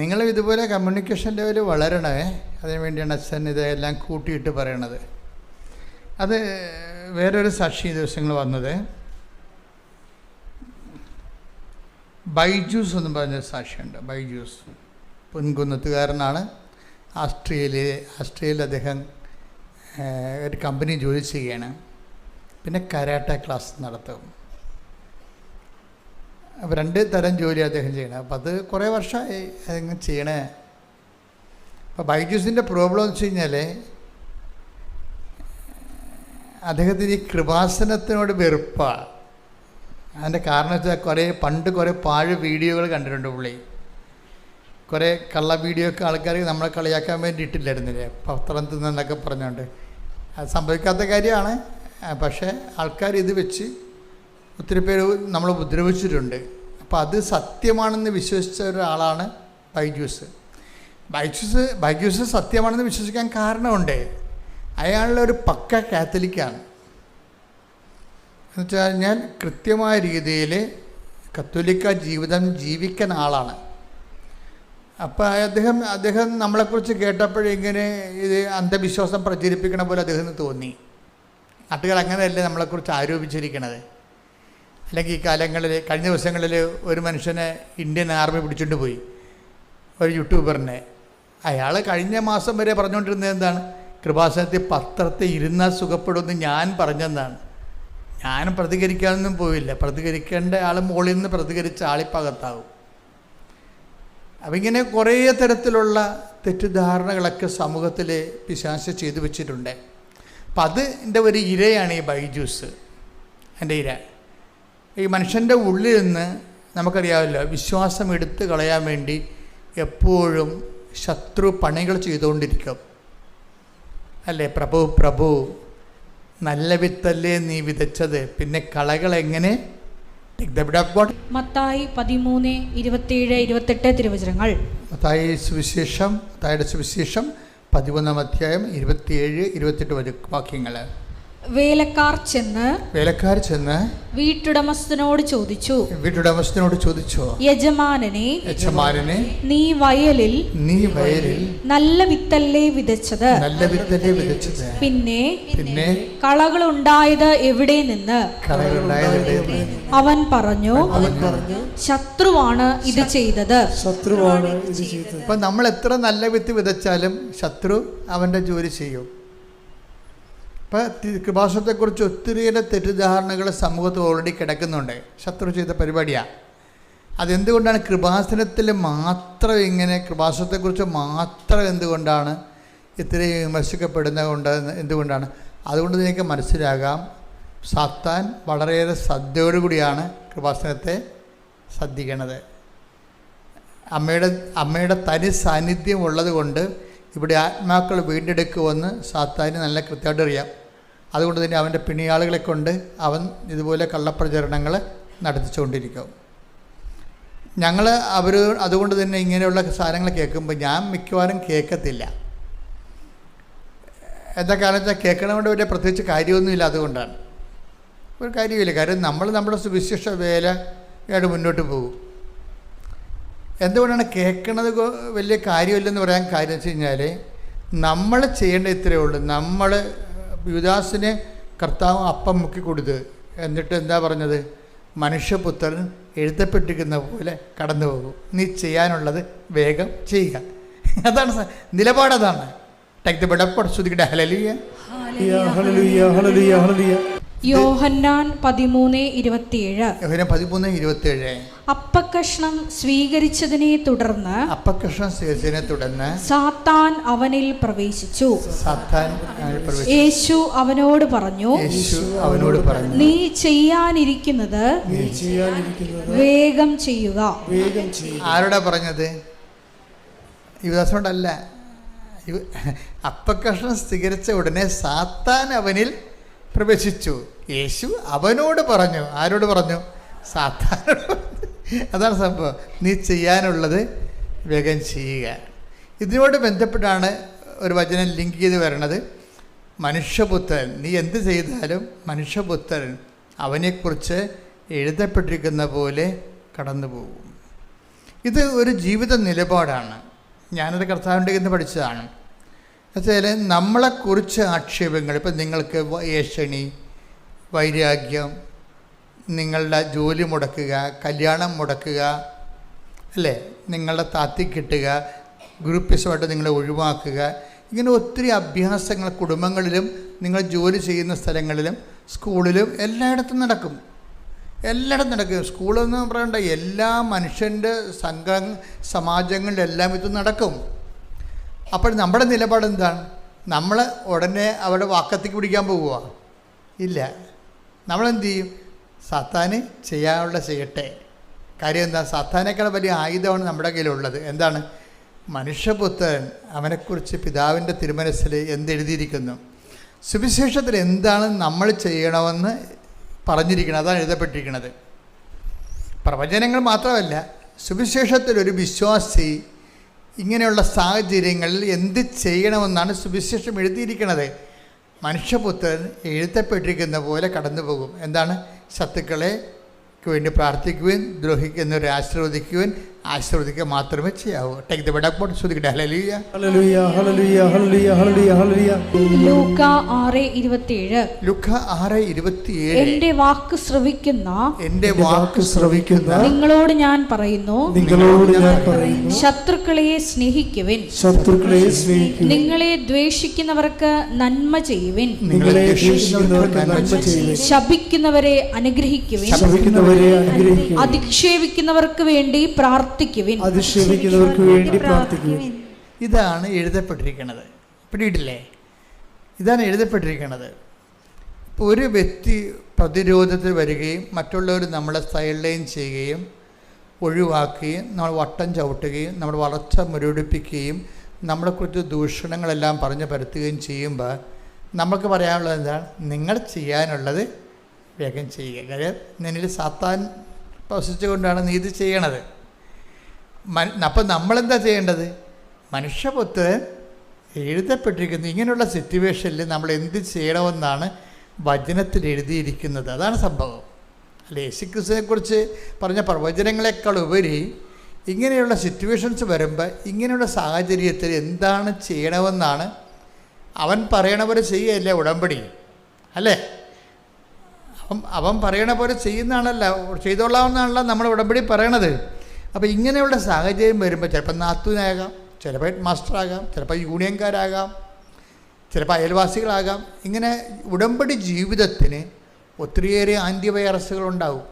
നിങ്ങളും ഇതുപോലെ കമ്മ്യൂണിക്കേഷൻ ലെവൽ വളരണേ, അതിനു വേണ്ടിയാണ് അച്ഛൻ ഇതെല്ലാം കൂട്ടിയിട്ട് പറയണത്. അത് വേറൊരു സാക്ഷി ദിവസങ്ങൾ വന്നത് ബൈജൂസ് എന്നും പറഞ്ഞൊരു സാക്ഷിയുണ്ട്. ബൈജൂസ് പൊൻകുന്നത്തുകാരനാണ്. ആസ്ട്രേലിയയിൽ അദ്ദേഹം ഒരു കമ്പനി ജോലി ചെയ്യുകയാണ്. പിന്നെ കരാട്ട ക്ലാസ് നടത്തും. അപ്പോൾ 2 തരം ജോലി അദ്ദേഹം ചെയ്യണം. അപ്പോൾ അത് കുറേ വർഷമായി അതിങ്ങനെ ചെയ്യണേ. അപ്പോൾ ബൈജൂസിൻ്റെ പ്രോബ്ലം എന്ന് വെച്ച് കഴിഞ്ഞാൽ അദ്ദേഹത്തിന് ഈ കൃപാസനത്തിനോട് വെറുപ്പാണ്. അതിൻ്റെ കാരണം വെച്ചാൽ പണ്ട് കുറേ പാഴ് വീഡിയോകൾ കണ്ടിട്ടുണ്ട് പുള്ളി. കുറേ കള്ള വീഡിയോ ഒക്കെ ആൾക്കാർ നമ്മളെ കളിയാക്കാൻ വേണ്ടി ഇട്ടില്ലായിരുന്നില്ലേ, പത്രം തിന്നെന്നൊക്കെ പറഞ്ഞുകൊണ്ട്. അത് സംഭവിക്കാത്ത കാര്യമാണ്. പക്ഷേ ആൾക്കാർ ഇത് വെച്ച് ഒത്തിരി പേര് നമ്മൾ ഉപദ്രവിച്ചിട്ടുണ്ട്. അപ്പോൾ അത് സത്യമാണെന്ന് വിശ്വസിച്ച ഒരാളാണ് ബൈജൂസ്. ബൈജൂസ് സത്യമാണെന്ന് വിശ്വസിക്കാൻ കാരണമുണ്ട്. അയാളൊരു പക്ക കാത്തലിക്കാണ്. എന്നുവെച്ച് കഴിഞ്ഞാൽ കൃത്യമായ രീതിയിൽ കത്തോലിക്ക ജീവിതം ജീവിക്കുന്ന ആളാണ്. അപ്പോൾ അദ്ദേഹം നമ്മളെക്കുറിച്ച് കേട്ടപ്പോഴിങ്ങനെ ഇത് അന്ധവിശ്വാസം പ്രചരിപ്പിക്കണ പോലെ അദ്ദേഹത്തിന് തോന്നി. നാട്ടുകാർ അങ്ങനെയല്ലേ നമ്മളെക്കുറിച്ച് ആരോപിച്ചിരിക്കണത്. അല്ലെങ്കിൽ ഈ കാലങ്ങളിൽ, കഴിഞ്ഞ ദിവസങ്ങളിൽ ഒരു മനുഷ്യനെ ഇന്ത്യൻ ആർമി പിടിച്ചുകൊണ്ട് പോയി, ഒരു യൂട്യൂബറിനെ. അയാൾ കഴിഞ്ഞ മാസം വരെ പറഞ്ഞുകൊണ്ടിരുന്നത് എന്താണ്? കൃപാസനത്തിൽ പത്രത്തിൽ ഇരുന്നാൽ സുഖപ്പെടുമെന്ന് ഞാൻ പറഞ്ഞെന്നാണ്. ഞാൻ പ്രതികരിക്കാനൊന്നും പോയില്ല. പ്രതികരിക്കേണ്ട ആൾ മുകളിൽ നിന്ന് പ്രതികരിച്ച ആളിപ്പകത്താവും. അപ്പം ഇങ്ങനെ കുറേ തരത്തിലുള്ള തെറ്റിദ്ധാരണകളൊക്കെ സമൂഹത്തിൽ പിശാച് ചെയ്തു വെച്ചിട്ടുണ്ട്. അപ്പം അതിൻ്റെ ഒരു ഇരയാണ് ഈ ബൈജൂസ്. എൻ്റെ ഇര ഈ മനുഷ്യൻ്റെ ഉള്ളിൽ നിന്ന് നമുക്കറിയാമല്ലോ, വിശ്വാസം എടുത്തു കളയാൻ വേണ്ടി എപ്പോഴും ശത്രു പണികൾ ചെയ്തുകൊണ്ടിരിക്കും അല്ലേ? പ്രഭു നല്ല വിത്തല്ലേ നീ വിതച്ചത്, പിന്നെ കളകൾ എങ്ങനെ? മത്തായി 13:27-28 തിരുവചനങ്ങൾ. മത്തായിയുടെ സുവിശേഷം 13-ാം അധ്യായം 27-28 വാക്യങ്ങൾ. വേലക്കാർ ചെന്ന് വീട്ടുടമസ്ഥനോട് ചോദിച്ചു, യജമാനനെ, നീ വയലിൽ നല്ല വിത്തല്ലേ വിതച്ചത്? പിന്നെ കളകളുണ്ടായത് എവിടെ നിന്ന്? അവൻ പറഞ്ഞു, ശത്രുവാണ് ഇത് ചെയ്തത്. അപ്പൊ നമ്മൾ എത്ര നല്ല വിത്ത് വിതച്ചാലും ശത്രു അവന്റെ ജോലി ചെയ്യും. ഇപ്പം കൃപാസനത്തെക്കുറിച്ച് ഒത്തിരിയേറെ തെറ്റിദ്ധാരണകൾ സമൂഹത്തിൽ ഓൾറെഡി കിടക്കുന്നുണ്ട്. ശത്രു ചെയ്ത പരിപാടിയാണ്. അതെന്തുകൊണ്ടാണ് കൃപാസനത്തിൽ മാത്രം ഇങ്ങനെ, കൃപാസനത്തെക്കുറിച്ച് മാത്രം എന്തുകൊണ്ടാണ് ഇത്രയും വിമർശിക്കപ്പെടുന്നത് എന്തുകൊണ്ടാണ്? അതുകൊണ്ട് നിങ്ങൾക്ക് മനസ്സിലാകാം, സാത്താൻ വളരെയേറെ ശ്രദ്ധയോടുകൂടിയാണ് കൃപാസനത്തെ ശ്രദ്ധിക്കണത്. അമ്മയുടെ തനി സാന്നിധ്യം ഉള്ളത് കൊണ്ട് ഇവിടെ ആത്മാക്കൾ വീണ്ടെടുക്കുമെന്ന് സാത്താന് നല്ല കൃത്യമായിട്ട് അറിയാം. അതുകൊണ്ട് തന്നെ അവൻ്റെ പിണിയാളുകളെ കൊണ്ട് അവൻ ഇതുപോലെ കള്ളപ്രചരണങ്ങൾ നടത്തിച്ചുകൊണ്ടിരിക്കും. അതുകൊണ്ട് തന്നെ ഇങ്ങനെയുള്ള സാധനങ്ങൾ കേൾക്കുമ്പോൾ ഞാൻ മിക്കവാറും കേൾക്കത്തില്ല. എന്താ കാരണം വെച്ചാൽ കേൾക്കണതുകൊണ്ട് വലിയ പ്രത്യേകിച്ച് കാര്യമൊന്നുമില്ല. അതുകൊണ്ടാണ് ഒരു കാര്യമില്ല. കാര്യം നമ്മുടെ സുവിശേഷ വേലയായിട്ട് മുന്നോട്ട് പോകും. എന്തുകൊണ്ടാണ് കേൾക്കണത് വലിയ കാര്യമില്ലെന്ന് പറയാൻ കാര്യം വെച്ച് കഴിഞ്ഞാൽ, നമ്മൾ ചെയ്യേണ്ട ഇത്രയേ ഉള്ളൂ. നമ്മൾ യുദാസിനെ കർത്താവ് അപ്പം മുക്കി കൊടുത്ത്, എന്നിട്ട് എന്താ പറഞ്ഞത്? മനുഷ്യപുത്രൻ എഴുതപ്പെട്ടിരിക്കുന്ന പോലെ കടന്നു പോകും, നീ ചെയ്യാനുള്ളത് വേഗം ചെയ്യുക. അതാണ് നിലപാടതാണ്. യോഹന്നാൻ 13:27. അപ്പക്കഷ്ണം സ്വീകരിച്ചതിനെ തുടർന്ന് സാത്താൻ അവനിൽ പ്രവേശിച്ചു. യേശു അവനോട് പറഞ്ഞു, നീ ചെയ്യാനിരിക്കുന്നത് വേഗം ചെയ്യുക. ആരോടാ പറഞ്ഞത്? യുവദാസനോടല്ല. അപ്പക്കഷ്ണം സ്വീകരിച്ച ഉടനെ സാത്താൻ അവനിൽ പ്രവേശിച്ചു. യേശു അവനോട് പറഞ്ഞു. ആരോട് പറഞ്ഞു? സാത്താനോട്. അതാണ് സംഭവം. നീ ചെയ്യാനുള്ളത് വേഗം ചെയ്യുക. ഇതിനോട് ബന്ധപ്പെട്ടാണ് ഒരു വചനം ലിങ്ക് ചെയ്ത് വരണത്. മനുഷ്യപുത്രൻ, നീ എന്ത് ചെയ്താലും മനുഷ്യപുത്രൻ അവനെക്കുറിച്ച് എഴുതപ്പെട്ടിരിക്കുന്ന പോലെ കടന്നു പോകും. ഇത് ഒരു ജീവിത നിലപാടാണ്. ഞാനത് കർത്താവിൻ്റെ ഇന്ന് പഠിച്ചതാണ്. എന്നുവെച്ചാൽ നമ്മളെക്കുറിച്ച് ആക്ഷേപങ്ങൾ, ഇപ്പം നിങ്ങൾക്ക് ഏഷണി, വൈരാഗ്യം, നിങ്ങളുടെ ജോലി മുടക്കുക, കല്യാണം മുടക്കുക, അല്ലേ, നിങ്ങളുടെ താത്തി കിട്ടുക, ഗ്രൂപ്പിസമായിട്ട് നിങ്ങളെ ഒഴിവാക്കുക, ഇങ്ങനെ ഒത്തിരി അഭ്യാസങ്ങൾ കുടുംബങ്ങളിലും നിങ്ങൾ ജോലി ചെയ്യുന്ന സ്ഥലങ്ങളിലും സ്കൂളിലും എല്ലായിടത്തും നടക്കും. സ്കൂളെന്ന് പറയണ്ട, എല്ലാ മനുഷ്യൻ്റെ സമാജങ്ങളിലെല്ലാം ഇത് നടക്കും. അപ്പോൾ നമ്മുടെ നിലപാട് എന്താണ്? നമ്മൾ ഉടനെ അവിടെ വാക്കത്തേക്ക് പിടിക്കാൻ പോവുക? ഇല്ല. നമ്മളെന്ത് ചെയ്യും? സാത്താന് ചെയ്യാനുള്ള ചെയ്യട്ടെ. കാര്യം എന്താ? സാത്താനേക്കാൾ വലിയ ആയുധമാണ് നമ്മുടെ കയ്യിലുള്ളത്. എന്താണ്? മനുഷ്യപുത്രൻ, അവനെക്കുറിച്ച് പിതാവിൻ്റെ തിരുമനസ്സിൽ എന്തെഴുതിയിരിക്കുന്നു, സുവിശേഷത്തിൽ എന്താണ് നമ്മൾ ചെയ്യണമെന്ന് പറഞ്ഞിരിക്കുന്നത്, അതാണ് എഴുതപ്പെട്ടിരിക്കുന്നത്. പ്രവചനങ്ങൾ മാത്രമല്ല, സുവിശേഷത്തിലൊരു വിശ്വാസി ഇങ്ങനെയുള്ള സാഹചര്യങ്ങളിൽ എന്ത് ചെയ്യണമെന്നാണ് സുവിശേഷം എഴുതിയിരിക്കുന്നത്. മനുഷ്യപുത്രൻ എഴുതപ്പെട്ടിരിക്കുന്ന പോലെ കടന്നു പോകും. എന്താണ്? ശത്രുക്കളെ വേണ്ടി പ്രാർത്ഥിക്കുവാൻ, ദ്രോഹിക്കുന്നവരെ ആശീർവദിക്കുവാൻ, ആശീർവദിക്കുക മാത്രമേ ചെയ്യാവൂ. Take the word of God. ശ്രദ്ധിക്കട്ടെ. Hallelujah hallelujah hallelujah hallelujah hallelujah hallelujah. ലൂക്ക 6:27. ലൂക്ക 6:27. എന്റെ വാക്ക് ശ്രവിക്കുന്ന നിങ്ങളോട് ഞാൻ പറയുന്നു, ശത്രുക്കളെ സ്നേഹിക്കുവിൻ, നിങ്ങളെ ദ്വേഷിക്കുന്നവർക്ക് നന്മ ചെയ്യുവിൻ, ശപിക്കുന്നവരെ അനുഗ്രഹിക്കുവിൻ, അധിക്ഷേപിക്കുന്നവർക്ക് വേണ്ടി പ്രാർത്ഥിക്കുവിൻ. ഇതാണ് എഴുതപ്പെട്ടിരിക്കുന്നത്. പിടിയിട്ടില്ലേ? ഇതാണ് എഴുതപ്പെട്ടിരിക്കുന്നത്. ഒരു വ്യക്തി പ്രതിരോധത്തിൽ വരികയും മറ്റുള്ളവർ നമ്മളെ സൈഡ്ലൈൻ ചെയ്യുകയും ഒഴിവാക്കുകയും നമ്മൾ വട്ടം ചവിട്ടുകയും നമ്മുടെ വളർച്ച മുരടിപ്പിക്കുകയും നമ്മളെക്കുറിച്ച് ദൂഷണങ്ങളെല്ലാം പറഞ്ഞ് പരത്തുകയും ചെയ്യുമ്പോൾ നമുക്ക് പറയാനുള്ളത് എന്താണ്? നിങ്ങൾ ചെയ്യാനുള്ളത് വേഗം ചെയ്യുക. കാര്യം നിന്നിൽ സാത്താൻ പ്രവശിച്ചുകൊണ്ടാണ് നീ ഇത് ചെയ്യണത്. അപ്പം നമ്മളെന്താ ചെയ്യേണ്ടത്? മനുഷ്യപുത്രൻ എഴുതപ്പെട്ടിരിക്കുന്നു. ഇങ്ങനെയുള്ള സിറ്റുവേഷനിൽ നമ്മൾ എന്ത് ചെയ്യണമെന്നാണ് വചനത്തിൽ എഴുതിയിരിക്കുന്നത്. അതാണ് സംഭവം. അല്ലേ? യേശുക്രിസ്തുവിനെക്കുറിച്ച് പറഞ്ഞ പ്രവചനങ്ങളെക്കാൾ ഉപരി ഇങ്ങനെയുള്ള സിറ്റുവേഷൻസ് വരുമ്പോൾ ഇങ്ങനെയുള്ള സാഹചര്യത്തിൽ എന്താണ് ചെയ്യണമെന്നാണ് അവൻ പറയണ പോലെ ചെയ്യുകയല്ലേ ഉടമ്പടി, അല്ലേ? അവൻ പറയണ പോലെ ചെയ്യുന്നതാണല്ലോ, ചെയ്തോളാമെന്നാണല്ലോ നമ്മൾ ഉടമ്പടി പറയണത്. അപ്പോൾ ഇങ്ങനെയുള്ള സാഹചര്യം വരുമ്പോൾ ചിലപ്പോൾ നാത്തൂനാകാം, ചിലപ്പോൾ ഹെഡ് മാസ്റ്ററാകാം, ചിലപ്പോൾ യൂണിയൻകാരാകാം, ചിലപ്പോൾ അയൽവാസികളാകാം. ഇങ്ങനെ ഉടമ്പടി ജീവിതത്തിന് ഒത്തിരിയേറെ ആൻറ്റിവൈറസുകളുണ്ടാവും.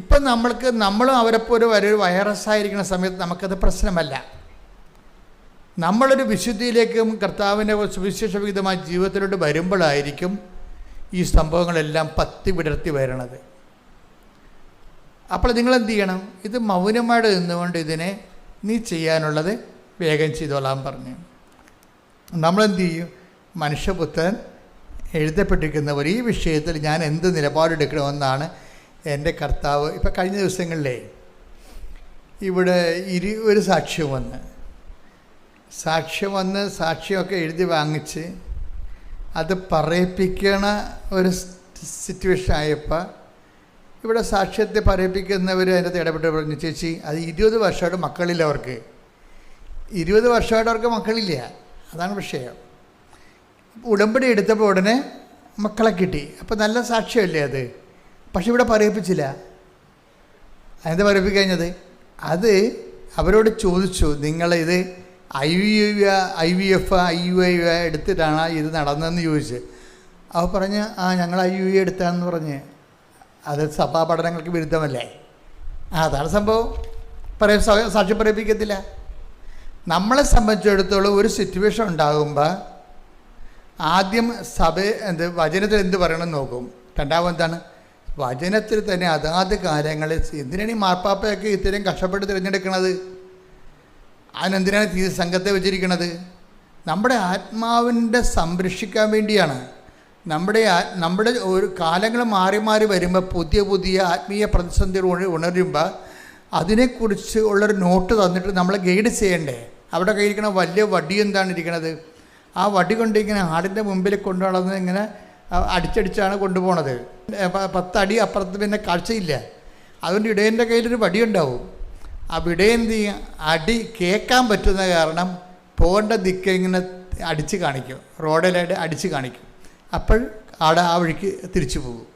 ഇപ്പം നമ്മളും അവരെപ്പോലെ ഒരു വൈറസായിരിക്കുന്ന സമയത്ത് നമുക്കത് പ്രശ്നമല്ല. നമ്മളൊരു വിശുദ്ധിയിലേക്കും കർത്താവിൻ്റെ സുവിശേഷവിഹിതമായ ജീവിതത്തിലോട്ട് വരുമ്പോഴായിരിക്കും ഈ സംഭവങ്ങളെല്ലാം പത്തി വിടർത്തി വരണത്. അപ്പോൾ നിങ്ങളെന്ത് ചെയ്യണം? ഇത് മൗനമായിട്ട് നിന്നുകൊണ്ട് ഇതിനെ നീ ചെയ്യാനുള്ളത് വേഗം ചെയ്തോളാൻ പറഞ്ഞു. നമ്മളെന്ത് ചെയ്യും? മനുഷ്യപുത്രൻ എഴുതപ്പെട്ടിരിക്കുന്നവർ ഈ വിഷയത്തിൽ ഞാൻ എന്ത് നിലപാടെടുക്കണമെന്നാണ് എൻ്റെ കർത്താവ്. ഇപ്പം കഴിഞ്ഞ ദിവസങ്ങളിലേ ഇവിടെ ഒരു സാക്ഷ്യം വന്ന് സാക്ഷ്യമൊക്കെ എഴുതി വാങ്ങിച്ച് അത് പറയിപ്പിക്കണ ഒരു സിറ്റുവേഷൻ ആയപ്പോൾ ഇവിടെ സാക്ഷ്യത്തെ പറയിപ്പിക്കുന്നവർ അതിനകത്ത് ഇടപെട്ട് പറഞ്ഞു, ചേച്ചി അത് 20 വർഷമായിട്ട് മക്കളില്ല അവർക്ക്. 20 വർഷമായിട്ട് അവർക്ക് മക്കളില്ല. അതാണ് വിഷയം. ഉടമ്പടി എടുത്തപ്പോൾ ഉടനെ മക്കളെ കിട്ടി. അപ്പോൾ നല്ല സാക്ഷ്യമല്ലേ അത്? പക്ഷെ ഇവിടെ പറയിപ്പിച്ചില്ല. അതെന്താ പറയിപ്പിക്കഴിഞ്ഞത്? അത് അവരോട് ചോദിച്ചു, നിങ്ങളിത് IVF എടുത്തിട്ടാണ് ഇത് നടന്നതെന്ന് ചോദിച്ച്. അവർ പറഞ്ഞ് ഞങ്ങൾ IUI എടുത്താണെന്ന് പറഞ്ഞ്. അത് സഭാ പഠനങ്ങൾക്ക് വിരുദ്ധമല്ലേ? അതാണ് സംഭവം. സാക്ഷ്യം പറയിപ്പിക്കത്തില്ല. നമ്മളെ സംബന്ധിച്ചിടത്തോളം ഒരു സിറ്റുവേഷൻ ഉണ്ടാകുമ്പോൾ ആദ്യം വചനത്തിൽ എന്ത് പറയണമെന്ന് നോക്കും. രണ്ടാമതെന്താണ്? വചനത്തിൽ തന്നെ അതാത് കാര്യങ്ങൾ. എന്തിനാണ് ഈ മാർപ്പാപ്പയൊക്കെ ഇത്രയും കഷ്ടപ്പെട്ട് തിരഞ്ഞെടുക്കണത്? അതിനെന്തിനാണ് സംഘത്തെ വെച്ചിരിക്കണത്? നമ്മുടെ ആത്മാവിൻ്റെ സംരക്ഷിക്കാൻ വേണ്ടിയാണ്. നമ്മുടെ ഒരു കാലങ്ങൾ മാറി മാറി വരുമ്പോൾ പുതിയ ആത്മീയ പ്രതിസന്ധികൾ ഉണരുമ്പോൾ അതിനെക്കുറിച്ച് ഉള്ളൊരു നോട്ട് തന്നിട്ട് നമ്മളെ ഗൈഡ് ചെയ്യണ്ടേ? അവിടെ കയ്യിരിക്കണ വലിയ വടി എന്താണ് ഇരിക്കണത്? ആ വടി കൊണ്ട് ഇങ്ങനെ ആടിൻ്റെ മുമ്പിൽ കൊണ്ടുപോകണമെന്ന് ഇങ്ങനെ അടിച്ചടിച്ചാണ് കൊണ്ടുപോകണത്. 10 അടി അപ്പുറത്ത് പിന്നെ കാഴ്ചയില്ല. അതുകൊണ്ട് ഇടയൻ്റെ കയ്യിലൊരു വടിയുണ്ടാവും. ആ ഇടയൻ എന്ത് ചെയ്യും? അടി കേൾക്കാൻ പറ്റുന്ന കാരണം പോകേണ്ട ദിക്ക് ഇങ്ങനെ അടിച്ച് കാണിക്കും, റോഡിലായിട്ട് അടിച്ച് കാണിക്കും. അപ്പോൾ ആടെ ആ വഴിക്ക് തിരിച്ചു പോകും.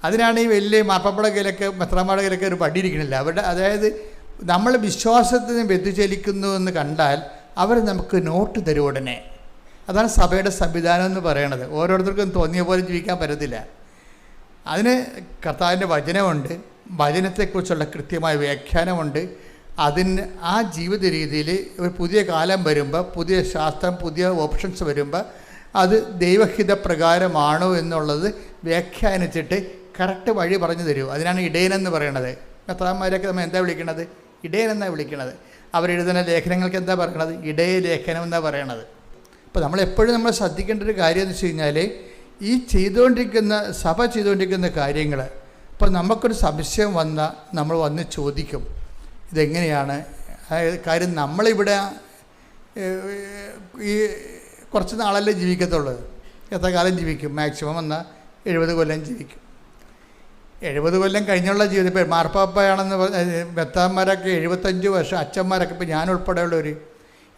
അതിനാണ് ഈ വലിയ മാർപ്പാപ്പയുടെ കയ്യിലൊക്കെ മെത്രാന്മാരുടെ കയ്യിലൊക്കെ ഒരു വടി ഇരിക്കണില്ല. അതായത് നമ്മൾ വിശ്വാസത്തിന് വ്യതിചലിക്കുന്നു എന്ന് കണ്ടാൽ അവർ നമുക്ക് നോട്ട് തരും ഉടനെ. അതാണ് സഭയുടെ സംവിധാനം എന്ന് പറയണത്. ഓരോരുത്തർക്കും തോന്നിയ പോലെ ജീവിക്കാൻ പറ്റത്തില്ല. അതിന് കർത്താവിൻ്റെ വചനമുണ്ട്, വചനത്തെക്കുറിച്ചുള്ള കൃത്യമായ വ്യാഖ്യാനമുണ്ട്. അതിന് ആ ജീവിത രീതിയിൽ ഒരു പുതിയ കാലം വരുമ്പോൾ, പുതിയ ശാസ്ത്രം, പുതിയ ഓപ്ഷൻസ് വരുമ്പോൾ അത് ദൈവഹിത പ്രകാരമാണോ എന്നുള്ളത് വ്യാഖ്യാനിച്ചിട്ട് കറക്റ്റ് വഴി പറഞ്ഞു തരൂ. അതിനാണ് ഇടയനെന്ന് പറയണത്. മെത്രാന്മാരെയൊക്കെ നമ്മൾ എന്താ വിളിക്കണത്? ഇടയനെന്നാണ് വിളിക്കണത്. അവരെഴുതുന്ന ലേഖനങ്ങൾക്ക് എന്താ പറയണത്? ഇടയ ലേഖനം എന്നാണ് പറയണത്. അപ്പോൾ നമ്മളെപ്പോഴും നമ്മൾ ശ്രദ്ധിക്കേണ്ട ഒരു കാര്യം എന്ന് വെച്ച് കഴിഞ്ഞാൽ, ഈ സഭ ചെയ്തുകൊണ്ടിരിക്കുന്ന കാര്യങ്ങൾ ഇപ്പോൾ നമുക്കൊരു സംശയം വന്നാൽ നമ്മൾ വന്ന് ചോദിക്കും, ഇതെങ്ങനെയാണ് കാര്യം. നമ്മളിവിടെ ഈ കുറച്ച് നാളല്ലേ ജീവിക്കത്തുള്ളൂ. എത്ര കാലം ജീവിക്കും? മാക്സിമം എന്നാൽ 70 കൊല്ലം ജീവിക്കും. 70 കൊല്ലം കഴിഞ്ഞുള്ള ജീവിതം. ഇപ്പോൾ മാർപ്പാപ്പയാണെന്ന് മെത്താന്മാരൊക്കെ 75 വർഷം, അച്ഛന്മാരൊക്കെ ഇപ്പോൾ ഞാൻ ഉൾപ്പെടെയുള്ളവർ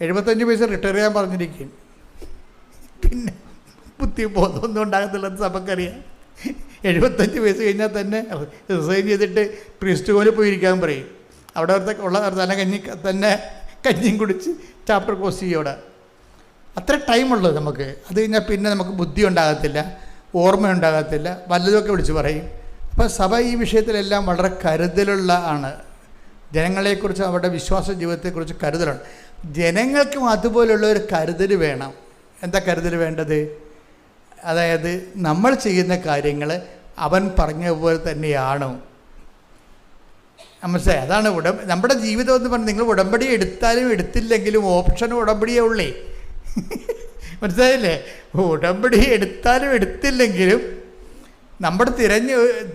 75 വയസ്സ് റിട്ടയർ ചെയ്യാൻ പറഞ്ഞിരിക്കും. പിന്നെ ബുദ്ധി ബോധമൊന്നും ഉണ്ടാകത്തില്ലെന്ന് നമുക്കറിയാം. 75 വയസ്സ് കഴിഞ്ഞാൽ തന്നെ റിസൈൻ ചെയ്തിട്ട് പ്രീസ്റ്റ് പോലെ പോയിരിക്കാൻ പറയും. അവിടെ ഉള്ള തന്നെ കഞ്ഞിയും കുടിച്ച് ചാപ്റ്റർ കോഴ്സ് ചെയ്യും. അവിടെ അത്ര ടൈമുള്ളത് നമുക്ക്. അത് കഴിഞ്ഞാൽ പിന്നെ നമുക്ക് ബുദ്ധി ഉണ്ടാകത്തില്ല, ഓർമ്മ ഉണ്ടാകത്തില്ല, വല്ലതുമൊക്കെ വിളിച്ച് പറയും. അപ്പോൾ സഭ ഈ വിഷയത്തിലെല്ലാം വളരെ കരുതലുള്ള ആണ്. ജനങ്ങളെക്കുറിച്ച്, അവരുടെ വിശ്വാസ ജീവിതത്തെക്കുറിച്ച് കരുതലാണ്. ജനങ്ങൾക്കും അതുപോലുള്ള ഒരു കരുതൽ വേണം. എന്താ കരുതൽ വേണ്ടത്? അതായത് നമ്മൾ ചെയ്യുന്ന കാര്യങ്ങൾ അവൻ പറഞ്ഞ പോലെ തന്നെയാണോ? മനസ്സിലായി? അതാണ് നമ്മുടെ ജീവിതം എന്ന് പറഞ്ഞാൽ നിങ്ങൾ ഉടമ്പടി എടുത്താലും എടുത്തില്ലെങ്കിലും ഓപ്ഷൻ ഉടമ്പടിയേ ഉള്ളേ. മനസ്സിലായില്ലേ? ഉടമ്പടി എടുത്താലും എടുത്തില്ലെങ്കിലും നമ്മുടെ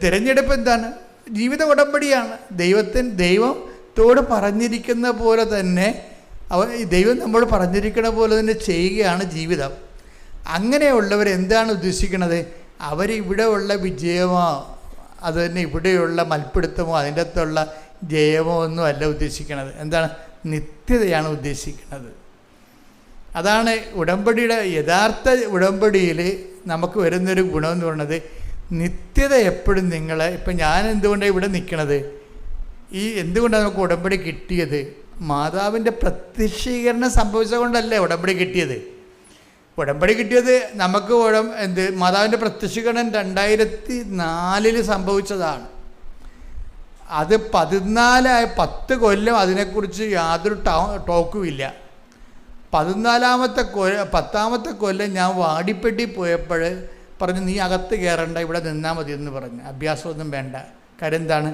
തിരഞ്ഞെടുപ്പ് എന്താണ്? ജീവിത ഉടമ്പടിയാണ്. ദൈവത്തോട് പറഞ്ഞിരിക്കുന്ന പോലെ തന്നെ ദൈവം നമ്മൾ പറഞ്ഞിരിക്കുന്ന പോലെ തന്നെ ചെയ്യുകയാണ് ജീവിതം. അങ്ങനെയുള്ളവർ എന്താണ് ഉദ്ദേശിക്കുന്നത്? അവരിവിടെ ഉള്ള വിജയമോ അത് തന്നെ ഇവിടെയുള്ള മൽപ്പിടുത്തമോ അതിൻ്റെ അകത്തുള്ള ജയമോ ഒന്നും അല്ല ഉദ്ദേശിക്കുന്നത്. എന്താണ്? നിത്യതയാണ് ഉദ്ദേശിക്കുന്നത്. അതാണ് ഉടമ്പടിയുടെ യഥാർത്ഥ ഉടമ്പടിയിൽ നമുക്ക് വരുന്നൊരു ഗുണമെന്ന് പറയുന്നത്. നിത്യത എപ്പോഴും ഇപ്പം ഞാൻ എന്തുകൊണ്ടാണ് ഇവിടെ നിൽക്കണത്? എന്തുകൊണ്ടാണ് നമുക്ക് ഉടമ്പടി കിട്ടിയത്? മാതാവിൻ്റെ പ്രത്യക്ഷീകരണം സംഭവിച്ചത് കൊണ്ടല്ലേ ഉടമ്പടി കിട്ടിയത്. ഉടമ്പടി കിട്ടിയത് നമുക്ക് മാതാവിൻ്റെ പ്രത്യക്ഷീകരണം 2004 സംഭവിച്ചതാണ്. അത് 10 കൊല്ലം അതിനെക്കുറിച്ച് യാതൊരു ടോക്കുമില്ല. 10ാമത്തെ കൊല്ലം ഞാൻ വാടിപ്പെട്ടി പോയപ്പോൾ പറഞ്ഞു, നീ അകത്ത് കയറണ്ട, ഇവിടെ നിന്നാൽ മതി എന്ന് പറഞ്ഞു. അഭ്യാസമൊന്നും വേണ്ട. കാര്യം എന്താണ്?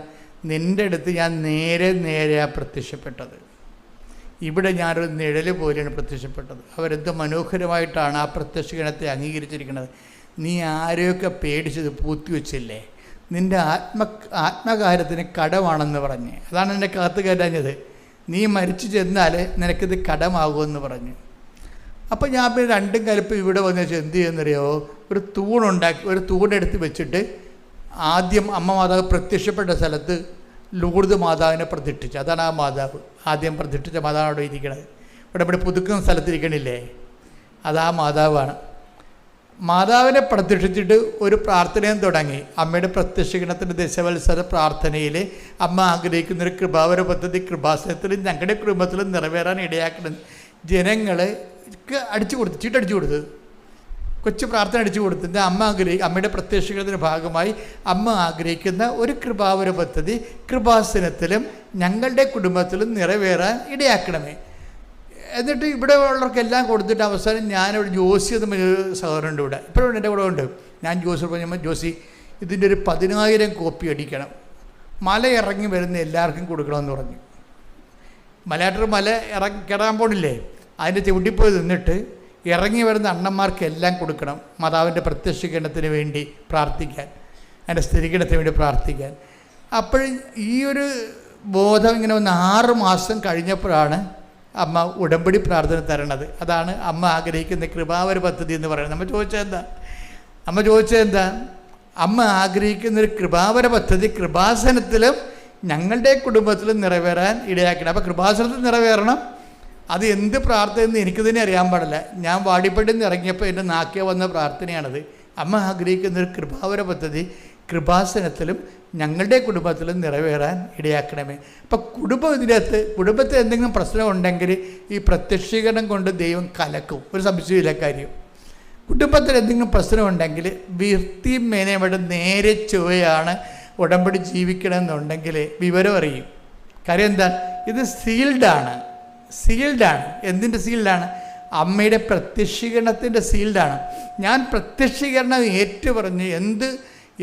നിൻ്റെ അടുത്ത് ഞാൻ നേരെയാണ് പ്രത്യക്ഷപ്പെട്ടത്. ഇവിടെ ഞാനൊരു നിഴൽ പോലെയാണ് പ്രത്യക്ഷപ്പെട്ടത്. അവരെന്ത് മനോഹരമായിട്ടാണ് ആ പ്രത്യക്ഷീകരണത്തെ അംഗീകരിച്ചിരിക്കുന്നത്. നീ ആരെയൊക്കെ പേടിച്ചത് പൂത്തിവെച്ചില്ലേ? നിൻ്റെ ആത്മകാര്യത്തിന് കടമാണെന്ന് പറഞ്ഞ്. അതാണ് എന്നെ കാത്തു കയറ്റാഞ്ഞത്. നീ മരിച്ചു ചെന്നാൽ നിനക്കിത് കടമാകുമെന്ന് പറഞ്ഞു. അപ്പോൾ ഞാൻ പിന്നെ രണ്ടും കലപ്പ് ഇവിടെ വന്നു വെച്ചാൽ എന്ത് ചെയ്യുന്നറിയോ? ഒരു തൂണെടുത്ത് വെച്ചിട്ട് ആദ്യം അമ്മ മാതാവ് പ്രത്യക്ഷപ്പെട്ട സ്ഥലത്ത് ലൂർദ് മാതാവിനെ പ്രതിഷ്ഠിച്ചു. അതാണ് ആ മാതാവ്. ആദ്യം പ്രതിഷ്ഠിച്ച മാതാവ് അവിടെ ഇരിക്കണത്. ഇവിടെ പുതുക്കുന്ന സ്ഥലത്തിരിക്കണില്ലേ? അതാ മാതാവാണ്. മാതാവിനെ പ്രതിഷ്ഠിച്ചിട്ട് ഒരു പ്രാർത്ഥനയും തുടങ്ങി. അമ്മയുടെ പ്രത്യക്ഷീകരണത്തിൻ്റെ ദശവത്സര പ്രാർത്ഥനയിൽ അമ്മ ആഗ്രഹിക്കുന്നൊരു കൃപാവര പദ്ധതി കൃപാസനത്തിലും ഞങ്ങളുടെ കുടുംബത്തിലും നിറവേറാൻ ഇടയാക്കണം. ജനങ്ങൾക്ക് ചീട്ടടിച്ചു കൊടുത്ത് കൊച്ചു പ്രാർത്ഥന അടിച്ചു കൊടുത്തിട്ട് അമ്മയുടെ പ്രത്യക്ഷീകരണത്തിൻ്റെ ഭാഗമായി അമ്മ ആഗ്രഹിക്കുന്ന ഒരു കൃപാവര പദ്ധതി കൃപാസനത്തിലും ഞങ്ങളുടെ കുടുംബത്തിലും നിറവേറാൻ ഇടയാക്കണമേ. എന്നിട്ട് ഇവിടെ ഉള്ളവർക്കെല്ലാം കൊടുത്തിട്ട് അവസാനം ഞാനിവിടെ ജോസി എന്ന് പറഞ്ഞൊരു സഹോദരനുണ്ട് ഇവിടെ. ഇപ്പോഴും എൻ്റെ കൂടെ ഉണ്ട്. ഞാൻ ജോസി പറഞ്ഞപ്പോൾ, ജോസി ഇതിൻ്റെ ഒരു 10,000 കോപ്പി അടിക്കണം, മല ഇറങ്ങി വരുന്ന എല്ലാവർക്കും കൊടുക്കണമെന്ന് പറഞ്ഞു. മലയാറ്റൂർ മല കയറാൻ പോണില്ലേ, അതിൻ്റെ ചവിട്ടിപ്പോയി നിന്നിട്ട് ഇറങ്ങി വരുന്ന അണ്ണന്മാർക്കെല്ലാം കൊടുക്കണം. മാതാവിൻ്റെ പ്രത്യക്ഷീകരണത്തിന് വേണ്ടി പ്രാർത്ഥിക്കാൻ, അതിൻ്റെ സ്ഥിരീകരണത്തിന് വേണ്ടി പ്രാർത്ഥിക്കാൻ. അപ്പോൾ ഈ ഒരു ബോധം ഇങ്ങനെ 6 മാസം കഴിഞ്ഞപ്പോഴാണ് അമ്മ ഉടമ്പടി പ്രാർത്ഥന തരണത്. അതാണ് അമ്മ ആഗ്രഹിക്കുന്ന കൃപാവര പദ്ധതി എന്ന് പറയുന്നത്. അമ്മ ചോദിച്ചത് എന്താ? അമ്മ ആഗ്രഹിക്കുന്നൊരു കൃപാവര പദ്ധതി കൃപാസനത്തിലും ഞങ്ങളുടെ കുടുംബത്തിലും നിറവേറാൻ ഇടയാക്കണം. അപ്പോൾ കൃപാസനത്തിൽ നിറവേറണം. അത് എന്ത് പ്രാർത്ഥനയെന്ന് എനിക്ക് തന്നെ അറിയാൻ പാടില്ല. ഞാൻ വാടിപ്പടിയിൽ നിന്ന് ഇറങ്ങിയപ്പോൾ എൻ്റെ നാക്കിൽ വന്ന പ്രാർത്ഥനയാണത്. അമ്മ ആഗ്രഹിക്കുന്നൊരു കൃപാവര പദ്ധതി കൃപാസനത്തിലും ഞങ്ങളുടെ കുടുംബത്തിലും നിറവേറാൻ ഇടയാക്കണമേ. അപ്പം കുടുംബത്തിൽ എന്തെങ്കിലും പ്രശ്നം ഉണ്ടെങ്കിൽ ഈ പ്രത്യക്ഷീകരണം കൊണ്ട് ദൈവം കലക്കും. ഒരു സംശയമില്ല കാര്യം. കുടുംബത്തിൽ എന്തെങ്കിലും പ്രശ്നമുണ്ടെങ്കിൽ വൃത്തി മേനയുടെ നേരെ ചൊവ്വയാണ് ഉടമ്പടി ജീവിക്കണമെന്നുണ്ടെങ്കിൽ വിവരം അറിയും. കാര്യം എന്താ? ഇത് സീൽഡാണ്. എന്തിൻ്റെ സീൽഡാണ്? അമ്മയുടെ പ്രത്യക്ഷീകരണത്തിൻ്റെ സീൽഡാണ്. ഞാൻ പ്രത്യക്ഷീകരണം ഏറ്റുപറഞ്ഞ്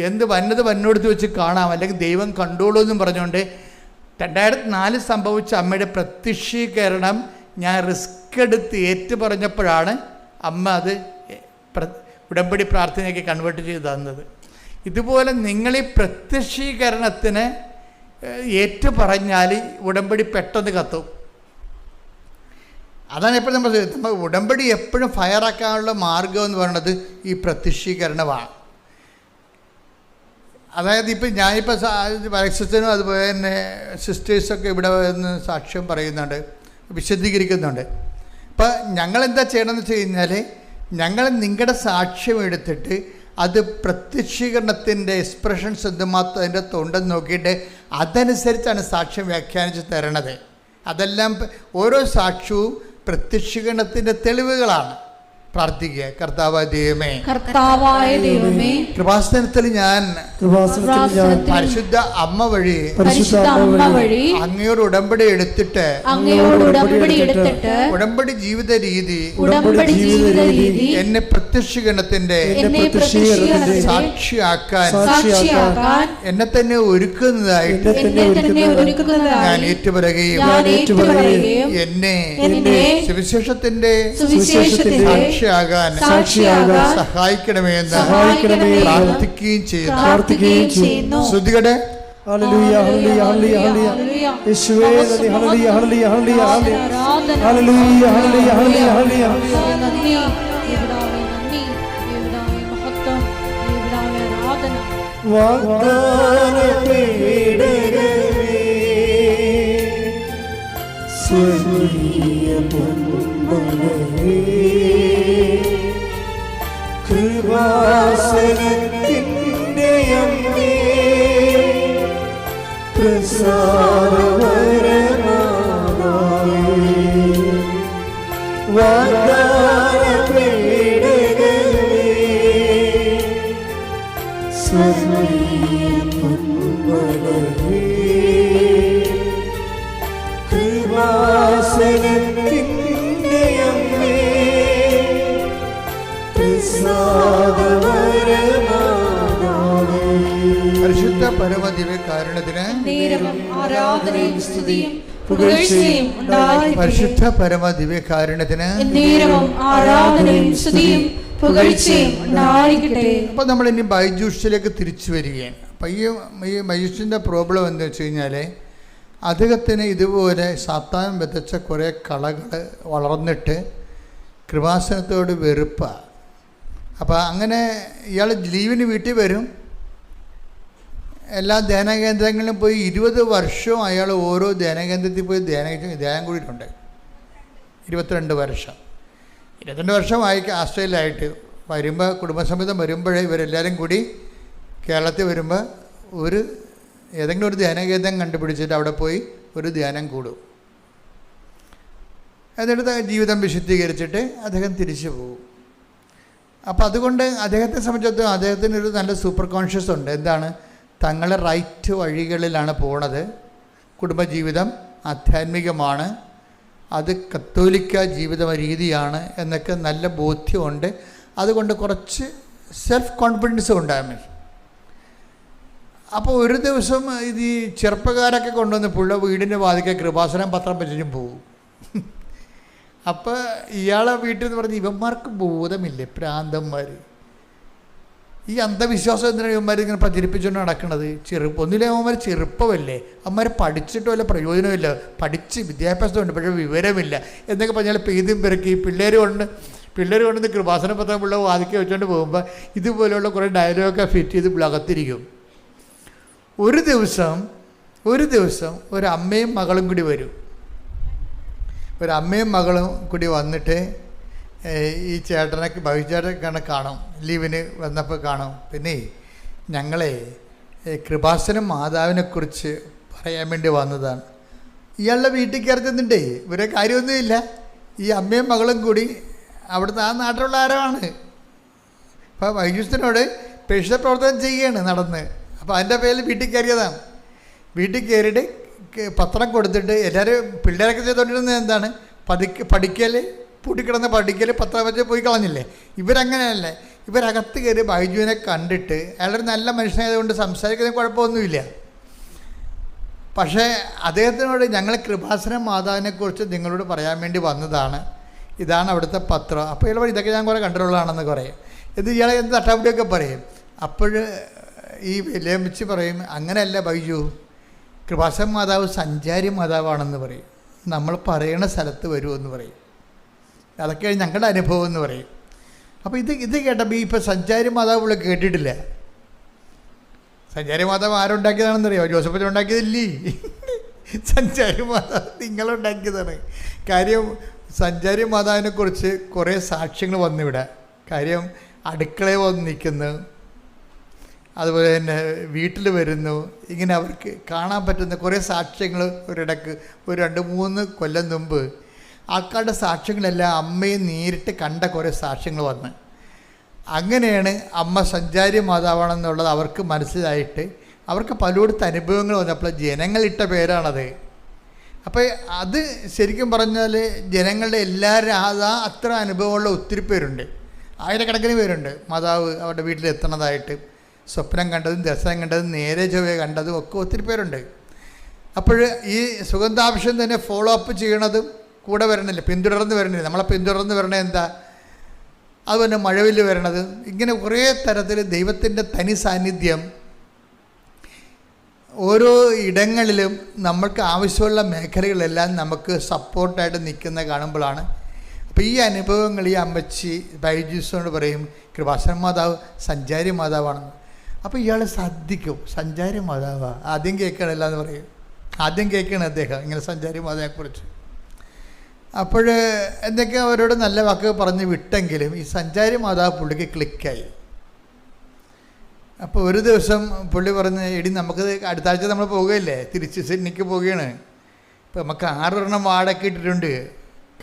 എന്ത് വന്നത് വന്നോടുത്ത് വെച്ച് കാണാം, അല്ലെങ്കിൽ ദൈവം കണ്ടോളൂ എന്നും പറഞ്ഞുകൊണ്ട് 2004 സംഭവിച്ച അമ്മയുടെ പ്രത്യക്ഷീകരണം ഞാൻ റിസ്ക് എടുത്ത് ഏറ്റുപറഞ്ഞപ്പോഴാണ് അമ്മ അത് ഉടമ്പടി പ്രാർത്ഥനയൊക്കെ കൺവേർട്ട് ചെയ്ത് തന്നത്. ഇതുപോലെ നിങ്ങളീ പ്രത്യക്ഷീകരണത്തിന് ഏറ്റുപറഞ്ഞാൽ ഉടമ്പടി പെട്ടെന്ന് കത്തും. അതാണ് എപ്പോഴും നമ്മൾ ഉടമ്പടി എപ്പോഴും ഫയറാക്കാനുള്ള മാർഗം എന്ന് പറയുന്നത് ഈ പ്രത്യക്ഷീകരണമാണ്. അതായത് ഇപ്പം ഞാനിപ്പോൾ വൈസിനും അതുപോലെ തന്നെ സിസ്റ്റേഴ്സൊക്കെ ഇവിടെ വന്ന് സാക്ഷ്യം പറയുന്നുണ്ട്, വിശദീകരിക്കുന്നുണ്ട്. ഇപ്പം ഞങ്ങളെന്താ ചെയ്യണമെന്ന് വെച്ച് കഴിഞ്ഞാൽ, ഞങ്ങൾ നിങ്ങളുടെ സാക്ഷ്യം എടുത്തിട്ട് അത് പ്രത്യക്ഷീകരണത്തിൻ്റെ എക്സ്പ്രഷൻസ് എന്തുമാത്രം അതിൻ്റെ തൊണ്ടെന്ന് നോക്കിയിട്ട് അതനുസരിച്ചാണ് സാക്ഷ്യം വ്യാഖ്യാനിച്ച് തരണത്. അതെല്ലാം ഓരോ സാക്ഷ്യവും പ്രത്യക്ഷീകരണത്തിൻ്റെ തെളിവുകളാണ്. പ്രാർത്ഥിക്കുക. കർത്താവായ ദൈവമേ, കൃപാസനത്തിൽ ഞാൻ പരിശുദ്ധ അമ്മ വഴി അങ്ങയോട് ഉടമ്പടി എടുത്തിട്ട് ഉടമ്പടി ജീവിത രീതി എന്നെ പ്രത്യക്ഷീകരണത്തിന്റെ സാക്ഷിയാക്കാൻ എന്നെ തന്നെ ഒരുക്കുന്നതായിട്ട് ഞാൻ ഏറ്റുപറയുകയും എന്നെ സുവിശേഷത്തിന്റെ സാക്ഷിയാകാൻ സഹായിക്കണമെന്ന് പ്രാർത്ഥിക്കുകയും ചെയ്യുന്നു. ശ്രുതികടെ ഹല്ലേലൂയ ഹല്ലേലൂയ ഹല്ലേലൂയ യേശുവേ നന്ദി hallelujah hallelujah hallelujah hallelujah hallelujah hallelujah നന്ദി യേശുവേ, നന്ദി യേശുവേ, മഹത്വം യേശുവേ, ആരാധന. വാഗ്ദാന പേടകമേ സ്വർഗീയ പൊന്മലരേ കൃപാസനത്തിൻ്റെ അമ്മേ പ്രസാദവരനായി വാഗ്ദാന പേടകമേ സ്വർഗീയ പൊന്മലരേ കൃപാസനത്തിൻ്റെ അമ്മേ പരിശുദ്ധ പരമദിവ്യകാരുണ്യത്തിന് ആരാധനയും സ്തുതിയും പുകഴ്ചയും ഉണ്ടായിരിക്കട്ടെ. പരിശുദ്ധ പരമദിവ്യകാരുണ്യത്തിന് ആരാധനയും സ്തുതിയും പുകഴ്ചയും ഉണ്ടായിരിക്കട്ടെ. അപ്പം നമ്മൾ ഇനി ബൈജൂസിലേക്ക് തിരിച്ചു വരികയാണ്. അപ്പം ഈ ബൈജൂസിൻ്റെ പ്രോബ്ലം എന്താ വെച്ച് കഴിഞ്ഞാൽ, അദ്ദേഹത്തിന് ഇതുപോലെ സാത്താൻ വിതച്ച കുറേ കളകൾ വളർന്നിട്ട് കൃപാസനത്തോട് വെറുപ്പാണ്. അപ്പോൾ അങ്ങനെ ഇയാൾ ലീവിന് വീട്ടിൽ വരും, എല്ലാ ധ്യാനകേന്ദ്രങ്ങളിലും പോയി 20 വർഷവും അയാൾ ഓരോ ധ്യാനകേന്ദ്രത്തിൽ പോയി ധ്യാനം കൂടിയിട്ടുണ്ട്. 22 വർഷം 22 വർഷമായി ആസ്ട്രേലിയയിലായിട്ട് വരുമ്പോൾ, കുടുംബസമേതം വരുമ്പോഴേ ഇവരെല്ലാവരും കൂടി കേരളത്തിൽ വരുമ്പോൾ ഏതെങ്കിലും ഒരു ധ്യാനകേന്ദ്രം കണ്ടുപിടിച്ചിട്ട് അവിടെ പോയി ഒരു ധ്യാനം കൂടും. എന്നിട്ട് ജീവിതം വിശുദ്ധീകരിച്ചിട്ട് അദ്ദേഹം തിരിച്ചു പോകും. അപ്പോൾ അതുകൊണ്ട് അദ്ദേഹത്തെ സംബന്ധിച്ചിടത്തോളം അദ്ദേഹത്തിനൊരു നല്ല സൂപ്പർ കോൺഷ്യസ് ഉണ്ട്. എന്താണ്? തങ്ങളെ റൈറ്റ് വഴികളിലാണ് പോണത്. കുടുംബജീവിതം ആധ്യാത്മികമാണ്, അത് കത്തോലിക്ക ജീവിത രീതിയാണ് എന്നൊക്കെ നല്ല ബോധ്യമുണ്ട്. അതുകൊണ്ട് കുറച്ച് സെൽഫ് കോൺഫിഡൻസ് ഉണ്ടാകും. അപ്പോൾ ഒരു ദിവസം ഇത് ഈ ചെറുപ്പക്കാരൊക്കെ കൊണ്ടുവന്ന് പുള്ള വീടിൻ്റെ വാതിക്കൽ കൃപാസനം പത്രം വെച്ചിട്ടും പോകും. അപ്പോൾ ഇയാളെ വീട്ടിൽ നിന്ന് പറഞ്ഞ് ഇവന്മാർക്ക് ബോധമില്ലേ, പ്രാന്തന്മാർ, ഈ അന്ധവിശ്വാസം എന്തിനാണ് ഇവന്മാർ ഇങ്ങനെ പ്രചരിപ്പിച്ചുകൊണ്ട് നടക്കുന്നത്? ഒന്നിലെ അവന്മാർ ചെറുപ്പമല്ലേ, അവന്മാർ പഠിച്ചിട്ട് വല്ല പ്രയോജനമില്ല, പഠിച്ച് വിദ്യാഭ്യാസമുണ്ട് പക്ഷേ വിവരമില്ല എന്നൊക്കെ പറഞ്ഞാൽ പെയ്തും പെരുക്കി പിള്ളേർ കൊണ്ടുവന്ന് കൃപാസന പത്രം പിള്ള വാതിക്കൽ വെച്ചുകൊണ്ട് പോകുമ്പോൾ ഇതുപോലെയുള്ള കുറേ ഡയലോഗൊക്കെ ഫിറ്റ് ചെയ്ത് അകത്തിരിക്കും. ഒരു ദിവസം ഒരു അമ്മയും മകളും കൂടി വരും. ഒരമ്മയും മകളും കൂടി വന്നിട്ട് ഈ ചേട്ടനൊക്കെ ഭവിച്ചേട്ടനെ കാണും, ലീവിന് വന്നപ്പോൾ കാണും. പിന്നെ ഞങ്ങളെ കൃപാസനം മാതാവിനെക്കുറിച്ച് പറയാൻ വേണ്ടി വന്നതാണ്. ഇയാളുടെ വീട്ടിൽ കയറുന്നുണ്ടേ, ഇവരെ കാര്യമൊന്നുമില്ല. ഈ അമ്മയും മകളും കൂടി അവിടുന്ന് ആ നാട്ടിലുള്ള ആരാണ്. അപ്പോൾ വൈദ്യുസ്തനോട് പ്രേക്ഷിത പ്രവർത്തനം ചെയ്യുകയാണ് നടന്ന്. അപ്പോൾ അതിൻ്റെ പേരിൽ വീട്ടിൽ കയറിയതാണ്. വീട്ടിൽ കയറിയിട്ട് പത്രം കൊടുത്തിട്ട് എല്ലാവരും പിള്ളേരൊക്കെ ചെയ്തുകൊണ്ടിരുന്നത് എന്താണ്? പഠിക്കൽ, പൂട്ടിക്കിടന്ന് പഠിക്കൽ, പത്രം വെച്ച് പോയി കളഞ്ഞില്ലേ. ഇവരങ്ങനെയല്ലേ, ഇവരകത്ത് കയറി ബൈജുവിനെ കണ്ടിട്ട് അയാളൊരു നല്ല മനുഷ്യനായതുകൊണ്ട് സംസാരിക്കുന്നത് കുഴപ്പമൊന്നുമില്ല. പക്ഷേ അദ്ദേഹത്തിനോട് ഞങ്ങൾ കൃപാസന മാതാവിനെക്കുറിച്ച് നിങ്ങളോട് പറയാൻ വേണ്ടി വന്നതാണ്, ഇതാണ് അവിടുത്തെ പത്രം. അപ്പോൾ ഇയാൾ ഇതൊക്കെ ഞാൻ കുറേ കണ്ടിട്ടുള്ളതാണെന്ന് പറയും. ഇത് ഇയാളെ എന്ത് തട്ടാപ്പിടിയൊക്കെ പറയും. അപ്പോൾ ഈ വിലമിച്ച് പറയും, അങ്ങനെയല്ല ബൈജു, കൃപാസന മാതാവ് സഞ്ചാരി മാതാവാണെന്ന് പറയും, നമ്മൾ പറയണ സ്ഥലത്ത് വരുമെന്ന് പറയും. അതൊക്കെ ഞങ്ങളുടെ അനുഭവം എന്ന് പറയും. അപ്പോൾ ഇത് കേട്ടപ്പോൾ ഇപ്പം സഞ്ചാരി മാതാവ് പുള്ളി കേട്ടിട്ടില്ല. സഞ്ചാരി മാതാവ് ആരുണ്ടാക്കിയതാണെന്നറിയോ? ജോസഫച്ചൻ ഉണ്ടാക്കിയതില്ലേ? സഞ്ചാരി മാതാവ് നിങ്ങളുണ്ടാക്കിയതാണ്. കാര്യം സഞ്ചാരി മാതാവിനെക്കുറിച്ച് കുറേ സാക്ഷ്യങ്ങൾ വന്നിവിടെ. കാര്യം അടുക്കളയിൽ വന്ന് നിൽക്കുന്നു, അതുപോലെ തന്നെ വീട്ടിൽ വരുന്നു. ഇങ്ങനെ അവർക്ക് കാണാൻ പറ്റുന്ന കുറേ സാക്ഷ്യങ്ങൾ ഒരിടക്ക് ഒരു 2-3 കൊല്ലം മുമ്പ് ആൾക്കാരുടെ സാക്ഷ്യങ്ങളെല്ലാം അമ്മയെ നേരിട്ട് കണ്ട കുറേ സാക്ഷ്യങ്ങൾ വന്ന്. അങ്ങനെയാണ് അമ്മ സഞ്ചാരി മാതാവാണെന്നുള്ളത് അവർക്ക് മനസ്സിലായിട്ട് അവർക്ക് പലയിടത്ത് അനുഭവങ്ങൾ വന്നപ്പോൾ ജനങ്ങളിട്ട പേരാണത്. അപ്പോൾ അത് ശരിക്കും പറഞ്ഞാൽ ജനങ്ങളുടെ എല്ലാവരും അത്ര അനുഭവമുള്ള ഒത്തിരി പേരുണ്ട്, ആയിരക്കണക്കിന് പേരുണ്ട്. മാതാവ് അവരുടെ വീട്ടിലെത്തണതായിട്ട് സ്വപ്നം കണ്ടതും ദർശനം കണ്ടതും നേരെ ചൊവ്വേ കണ്ടതും ഒക്കെ ഒത്തിരി പേരുണ്ട്. അപ്പോൾ ഈ സുഗന്ധാഭിഷേകം തന്നെ ഫോളോ അപ്പ് ചെയ്യണതും കൂടെ വരണില്ല, പിന്തുടർന്ന് വരണില്ല. നമ്മളെ പിന്തുടർന്ന് വരണത് എന്താ? അതുപോലെ മഴവില്ല് വരണത്, ഇങ്ങനെ കുറേ തരത്തിൽ ദൈവത്തിൻ്റെ തനി സാന്നിധ്യം ഓരോ ഇടങ്ങളിലും നമ്മൾക്ക് ആവശ്യമുള്ള മേഖലകളെല്ലാം നമുക്ക് സപ്പോർട്ടായിട്ട് നിൽക്കുന്ന കാണുമ്പോഴാണ്. അപ്പോൾ ഈ അനുഭവങ്ങൾ ഈ അമ്മച്ചി ബൈജൂസിനോട് പറയും കൃപാസന മാതാവ് സഞ്ചാരി മാതാവാണെന്ന്. അപ്പോൾ ഇയാൾ ശ്രദ്ധിക്കും, സഞ്ചാരി മാതാവാ ആദ്യം കേൾക്കണമല്ല എന്ന് പറയും. ആദ്യം കേൾക്കണം അദ്ദേഹം ഇങ്ങനെ സഞ്ചാരി മാതാവിനെക്കുറിച്ച്. അപ്പോൾ എന്തൊക്കെ അവരോട് നല്ല വാക്ക് പറഞ്ഞ് വിട്ടെങ്കിലും ഈ സഞ്ചാരി മാതാവ് പുള്ളിക്ക് ക്ലിക്കായി. അപ്പോൾ ഒരു ദിവസം പുള്ളി പറഞ്ഞ് എടി നമുക്ക് അടുത്ത ആഴ്ച നമ്മൾ പോകുകയല്ലേ, തിരിച്ച് സിഡ്നിക്ക് പോവുകയാണ്. ഇപ്പോൾ നമുക്ക് 6 ഒരെണ്ണം വാടക ഇട്ടിട്ടുണ്ട്.